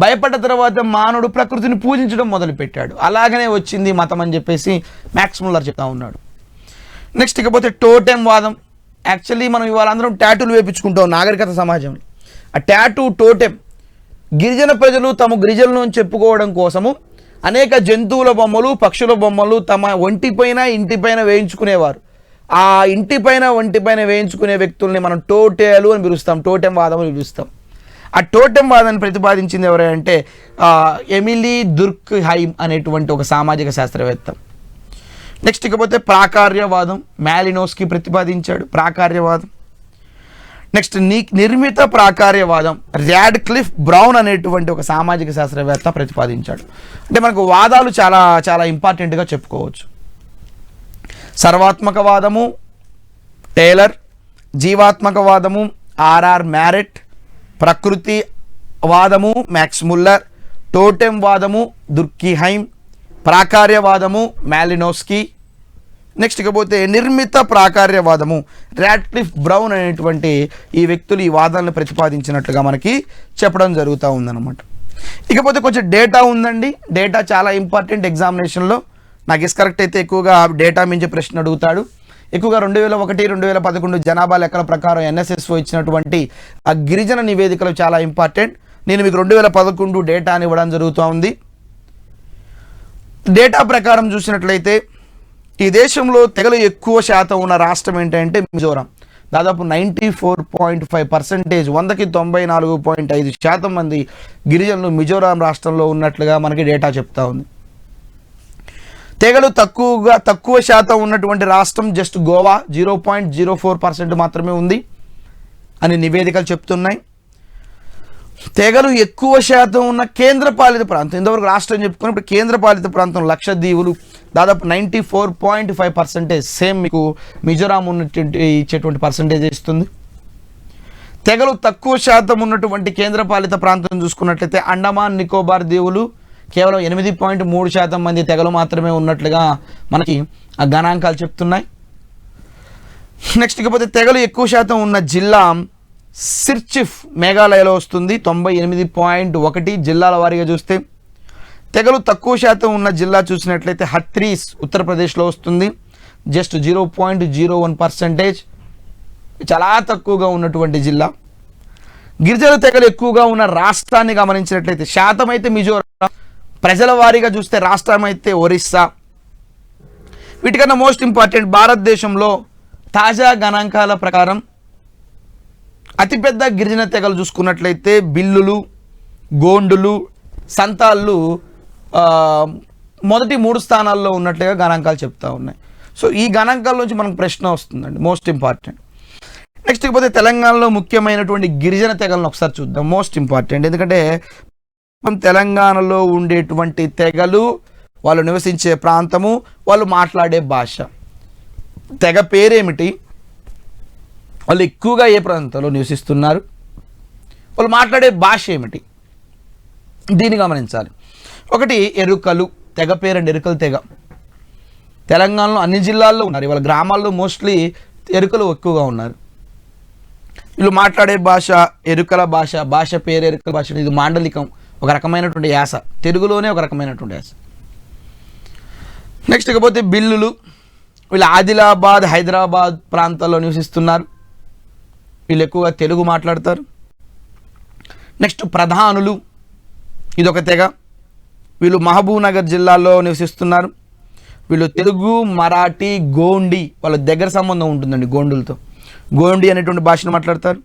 భయపడ్డ తర్వాత మానవుడు ప్రకృతిని పూజించడం మొదలుపెట్టాడు, అలాగనే వచ్చింది మతం అని చెప్పేసి మ్యాక్స్ ముల్లర్ చెప్తా ఉన్నాడు. నెక్స్ట్ ఇకపోతే టోటెం వాదం. యాక్చువల్లీ మనం ఇవాళ అందరం టాటూలు వేయించుకుంటాం నాగరికత సమాజంలో. ఆ టోటెం గిరిజన ప్రజలు తమ గిరిజనులు అని చెప్పుకోవడం కోసము అనేక జంతువుల బొమ్మలు, పక్షుల బొమ్మలు తమ ఒంటిపైన, ఇంటిపైన వేయించుకునేవారు. ఆ ఇంటిపైన, ఒంటిపైన వేయించుకునే వ్యక్తుల్ని మనం టోటేలు అని పిలుస్తాం, టోటెం వాదం అని పిలుస్తాం. ఆ టోటెం వాదాన్ని ప్రతిపాదించింది ఎవరంటే ఎమిలీ దుర్క్హైమ్ అనేటువంటి ఒక సామాజిక శాస్త్రవేత్త. నెక్స్ట్ ఇకపోతే ప్రాకార్యవాదం, మాలినోస్కీ ప్రతిపాదించాడు ప్రాకార్యవాదం. నెక్స్ట్ నిర్మిత ప్రాకార్యవాదం, రాడ్క్లిఫ్ బ్రౌన్ అనేటువంటి ఒక సామాజిక శాస్త్రవేత్త ప్రతిపాదించాడు. అంటే మనకు వాదాలు చాలా చాలా ఇంపార్టెంట్గా చెప్పుకోవచ్చు. సర్వాత్మక వాదము టేలర్, జీవాత్మక వాదము ఆర్ఆర్ మ్యారెట్, ప్రకృతి వాదము మ్యాక్స్ ముల్లర్, టోటెం వాదము దుర్కీహైమ్, ప్రాకార్యవాదము మాలినోస్కీ. నెక్స్ట్ ఇకపోతే నిర్మిత ప్రాకార్యవాదము రాడ్క్లిఫ్ బ్రౌన్ అనేటువంటి ఈ వ్యక్తులు ఈ వాదాలను ప్రతిపాదించినట్లుగా మనకి చెప్పడం జరుగుతూ ఉందన్నమాట. ఇకపోతే కొంచెం డేటా ఉందండి. డేటా చాలా ఇంపార్టెంట్ ఎగ్జామినేషన్లో. నాకు గెస్ కరెక్ట్ అయితే ఎక్కువగా డేటా మించి ప్రశ్న అడుగుతాడు. ఎక్కువగా 2001-2011 జనాభా లెక్కల ప్రకారం NSSO ఇచ్చినటువంటి ఆ గిరిజన నివేదికలు చాలా ఇంపార్టెంట్. నేను మీకు 2011 డేటాని ఇవ్వడం జరుగుతూ ఉంది. డేటా ప్రకారం చూసినట్లయితే ఈ దేశంలో తెగలు ఎక్కువ శాతం ఉన్న రాష్ట్రం ఏంటంటే మిజోరాం. దాదాపు 94.5%, 100కి 94.5% మంది గిరిజనులు మిజోరాం రాష్ట్రంలో ఉన్నట్లుగా మనకి డేటా చెప్తా ఉంది. తెగలు తక్కువ శాతం ఉన్నటువంటి రాష్ట్రం జస్ట్ గోవా, 0.04% మాత్రమే ఉంది అని నివేదికలు చెప్తున్నాయి. తెగలు ఎక్కువ శాతం ఉన్న కేంద్రపాలిత ప్రాంతం, ఇంతవరకు రాష్ట్రం చెప్పుకుని ఇప్పుడు కేంద్రపాలిత ప్రాంతం లక్షద్వీపులు దాదాపు 94.5%, సేమ్ మీకు మిజోరాం ఉన్నటువంటి ఇచ్చేటువంటి పర్సంటేజ్ ఇస్తుంది. తెగలు తక్కువ శాతం ఉన్నటువంటి కేంద్రపాలిత ప్రాంతం చూసుకున్నట్లయితే అండమాన్ నికోబార్ దీవులు కేవలం 8.3% మంది తెగలు మాత్రమే ఉన్నట్లుగా మనకి ఆ గణాంకాలు చెప్తున్నాయి. నెక్స్ట్ ఇకపోతే తెగలు ఎక్కువ శాతం ఉన్న జిల్లా సిర్చిఫ్ మేఘాలయలో వస్తుంది, 98.1 జిల్లాల వారీగా చూస్తే. తెగలు తక్కువ శాతం ఉన్న జిల్లా చూసినట్లయితే హత్రీస్ ఉత్తరప్రదేశ్లో వస్తుంది, జస్ట్ 0.01%, చాలా తక్కువగా ఉన్నటువంటి జిల్లా. గిరిజన తెగలు ఎక్కువగా ఉన్న రాష్ట్రాన్ని గమనించినట్లయితే శాతం అయితే మిజోరాం, ప్రజల వారీగా చూస్తే రాష్ట్రం అయితే ఒరిస్సా. వీటికన్నా మోస్ట్ ఇంపార్టెంట్, భారతదేశంలో తాజా గణాంకాల ప్రకారం అతిపెద్ద గిరిజన తెగలు చూసుకున్నట్లయితే బిల్లులు, గోండులు, సంతాళ్ళు మొదటి 3 స్థానాల్లో ఉన్నట్లుగా గణాంకాలు చెప్తా ఉన్నాయి. సో ఈ గణాంకాల నుంచి మనకు ప్రశ్న వస్తుందండి, మోస్ట్ ఇంపార్టెంట్. నెక్స్ట్ ఇకపోతే తెలంగాణలో ముఖ్యమైనటువంటి గిరిజన తెగలను ఒకసారి చూద్దాం, మోస్ట్ ఇంపార్టెంట్. ఎందుకంటే తెలంగాణలో ఉండేటువంటి తెగలు, వాళ్ళు నివసించే ప్రాంతము, వాళ్ళు మాట్లాడే భాష, తెగ పేరేమిటి, వాళ్ళు ఎక్కువగా ఏ ప్రాంతంలో నివసిస్తున్నారు, వాళ్ళు మాట్లాడే భాష ఏమిటి, దీన్ని గమనించాలి. ఒకటి ఎరుకలు, తెగ పేరండి ఎరుకలు తెగ. తెలంగాణలో అన్ని జిల్లాల్లో ఉన్నారు, వాళ్ళ గ్రామాల్లో మోస్ట్లీ ఎరుకలు ఎక్కువగా ఉన్నారు. వీళ్ళు మాట్లాడే భాష ఎరుకల భాష, భాష పేరు ఎరుకల భాష. ఇది మాండలికం, ఒక రకమైనటువంటి యాస, తెలుగులోనే ఒక రకమైనటువంటి యాస. నెక్స్ట్ ఇకపోతే బిల్లులు, వీళ్ళు ఆదిలాబాద్, హైదరాబాద్ ప్రాంతాల్లో నివసిస్తున్నారు, వీళ్ళు ఎక్కువగా తెలుగు మాట్లాడతారు. నెక్స్ట్ ప్రధానులు, ఇదొక తెగ, వీళ్ళు మహబూబ్ నగర్ జిల్లాలో నివసిస్తున్నారు. వీళ్ళు తెలుగు, మరాఠీ, గోండి, వాళ్ళ దగ్గర సంబంధం ఉంటుందండి గోండులతో, గోండి అనేటువంటి భాషను మాట్లాడతారు.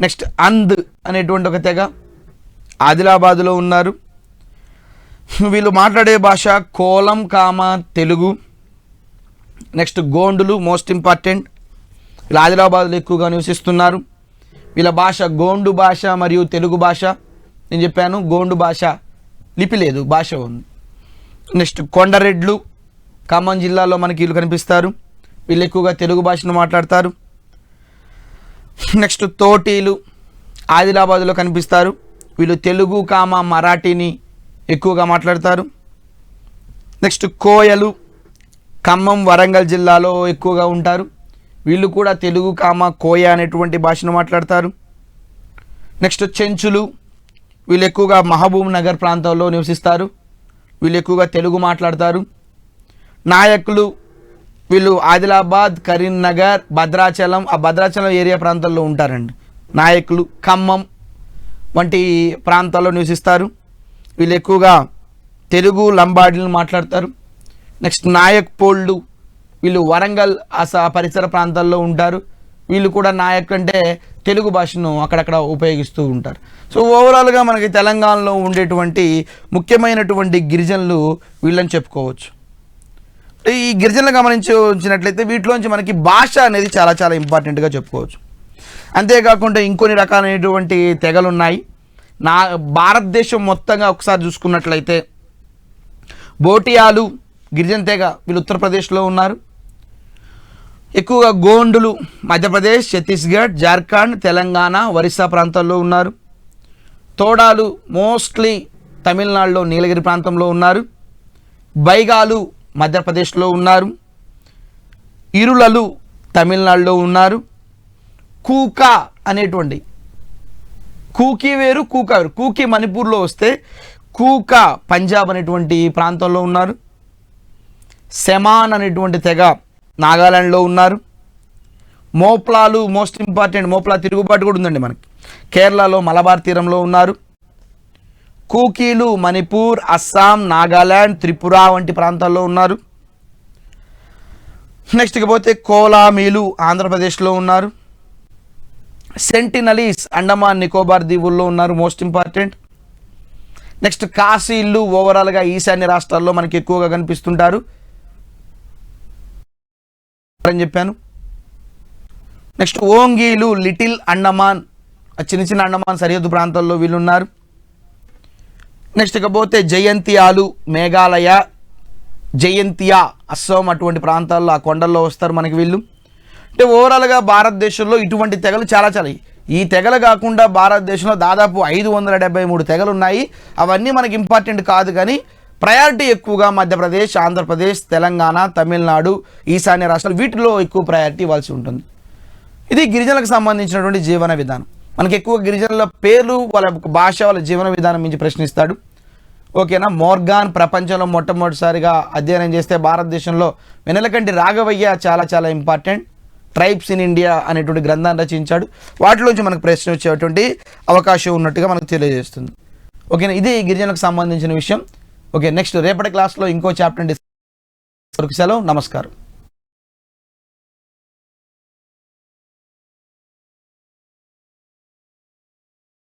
నెక్స్ట్ అంద్ అనేటువంటి ఒక తెగ ఆదిలాబాదులో ఉన్నారు, వీళ్ళు మాట్లాడే భాష కోలం, తెలుగు. నెక్స్ట్ గోండులు, మోస్ట్ ఇంపార్టెంట్, వీళ్ళు ఆదిలాబాద్లో ఎక్కువగా నివసిస్తున్నారు. వీళ్ళ భాష గోండు భాష మరియు తెలుగు భాష. నేను చెప్పాను గోండు భాష లిపి లేదు, భాష ఉంది. నెక్స్ట్ కొండరెడ్లు, ఖమ్మం జిల్లాలో మనకి వీళ్ళు కనిపిస్తారు, వీళ్ళు ఎక్కువగా తెలుగు భాషను మాట్లాడతారు. నెక్స్ట్ తోటీలు, ఆదిలాబాద్లో కనిపిస్తారు, వీళ్ళు తెలుగు, మరాఠీని ఎక్కువగా మాట్లాడతారు. నెక్స్ట్ కోయలు, ఖమ్మం, వరంగల్ జిల్లాలో ఎక్కువగా ఉంటారు, వీళ్ళు కూడా తెలుగు, కోయ అనేటువంటి భాషను మాట్లాడతారు. నెక్స్ట్ చెంచులు, వీళ్ళు ఎక్కువగా మహబూబ్ నగర్ ప్రాంతంలో నివసిస్తారు, వీళ్ళు ఎక్కువగా తెలుగు మాట్లాడతారు. నాయకులు, వీళ్ళు ఆదిలాబాద్, కరీంనగర్, భద్రాచలం, ఆ భద్రాచలం ఏరియా ప్రాంతాల్లో ఉంటారండి. నాయకులు ఖమ్మం వంటి ప్రాంతాల్లో నివసిస్తారు, వీళ్ళు ఎక్కువగా తెలుగు, లంబాడీలను మాట్లాడతారు. నెక్స్ట్ నాయక్ పోళ్ళు, వీళ్ళు వరంగల్ పరిసర ప్రాంతాల్లో ఉంటారు, వీళ్ళు కూడా నాయక్ అంటే తెలుగు భాషను అక్కడక్కడ ఉపయోగిస్తూ ఉంటారు. సో ఓవరాల్గా మనకి తెలంగాణలో ఉండేటువంటి ముఖ్యమైనటువంటి గిరిజనులు వీళ్ళని చెప్పుకోవచ్చు. ఈ గిరిజనులు గమనించినట్లయితే వీటిలోంచి మనకి భాష అనేది చాలా చాలా ఇంపార్టెంట్గా చెప్పుకోవచ్చు. అంతేకాకుండా ఇంకొన్ని రకాలైనటువంటి తెగలు ఉన్నాయి. భారతదేశం మొత్తంగా ఒకసారి చూసుకున్నట్లయితే బోటియాలు గిరిజన తెగ, వీళ్ళు ఉత్తరప్రదేశ్లో ఉన్నారు. ఎక్కువగా గోండులు మధ్యప్రదేశ్, ఛత్తీస్గఢ్, జార్ఖండ్, తెలంగాణ, ఒరిస్సా ప్రాంతాల్లో ఉన్నారు. తోడాలు మోస్ట్లీ తమిళనాడులో నీలగిరి ప్రాంతంలో ఉన్నారు. బైగాలు మధ్యప్రదేశ్లో ఉన్నారు. ఇరులలు తమిళనాడులో ఉన్నారు. కూకా అనేటువంటి, కూకీ వేరు, కూకా వేరు. కూకీ మణిపూర్లో వస్తే కూకా పంజాబ్ అనేటువంటి ప్రాంతంలో ఉన్నారు. సెమాన్ అనేటువంటి తెగ నాగాలాండ్లో ఉన్నారు. మోప్లాలు మోస్ట్ ఇంపార్టెంట్, మోప్లా తిరుగుబాటు కూడా ఉందండి మనకి, కేరళలో మలబార్ తీరంలో ఉన్నారు. కూకీలు మణిపూర్, అస్సాం, నాగాలాండ్, త్రిపుర వంటి ప్రాంతాల్లో ఉన్నారు. నెక్స్ట్కి పోతే కోలామీలు ఆంధ్రప్రదేశ్లో ఉన్నారు. సెంటినలీస్ అండమాన్ నికోబార్ దీవుల్లో ఉన్నారు, మోస్ట్ ఇంపార్టెంట్. నెక్స్ట్ కాశీళ్ళు ఓవరాల్గా ఈశాన్య రాష్ట్రాల్లో మనకి ఎక్కువగా కనిపిస్తుంటారు అని చెప్పాను. నెక్స్ట్ ఓంగీలు లిటిల్ అండమాన్, చిన్న చిన్న అండమాన్ సరిహద్దు ప్రాంతాల్లో వీళ్ళు ఉన్నారు. నెక్స్ట్ ఇకపోతే జయంతియాలు మేఘాలయ, జయంతియా అస్సాం అటువంటి ప్రాంతాల్లో ఆ కొండల్లో వస్తారు మనకి వీళ్ళు. అంటే ఓవరాల్గా భారతదేశంలో ఇటువంటి తెగలు చాలా ఈ తెగలు కాకుండా భారతదేశంలో దాదాపు 573 తెగలు ఉన్నాయి. అవన్నీ మనకి ఇంపార్టెంట్ కాదు, కానీ ప్రయారిటీ ఎక్కువగా మధ్యప్రదేశ్, ఆంధ్రప్రదేశ్, తెలంగాణ, తమిళనాడు, ఈశాన్య రాష్ట్రాలు వీటిలో ఎక్కువ ప్రయారిటీ ఇవ్వాల్సి ఉంటుంది. ఇది గిరిజనులకు సంబంధించినటువంటి జీవన విధానం. మనకి ఎక్కువ గిరిజనుల పేర్లు, వాళ్ళ భాష, వాళ్ళ జీవన విధానం మించి ప్రశ్నిస్తాడు. ఓకేనా. మోర్గాన్ ప్రపంచంలో మొట్టమొదటిసారిగా అధ్యయనం చేస్తే భారతదేశంలో వెనెలకంటి రాఘవయ్య చాలా ఇంపార్టెంట్. ట్రైబ్స్ ఇన్ ఇండియా అనేటువంటి గ్రంథాన్ని రచించాడు. వాటిలోంచి మనకు ప్రశ్న వచ్చేటువంటి అవకాశం ఉన్నట్టుగా మనకు తెలియజేస్తుంది. ఓకేనా. ఇది గిరిజనులకు సంబంధించిన విషయం. ఓకే, నెక్స్ట్ రేపటి క్లాస్లో ఇంకో చాప్టర్ సెలవు. నమస్కారం.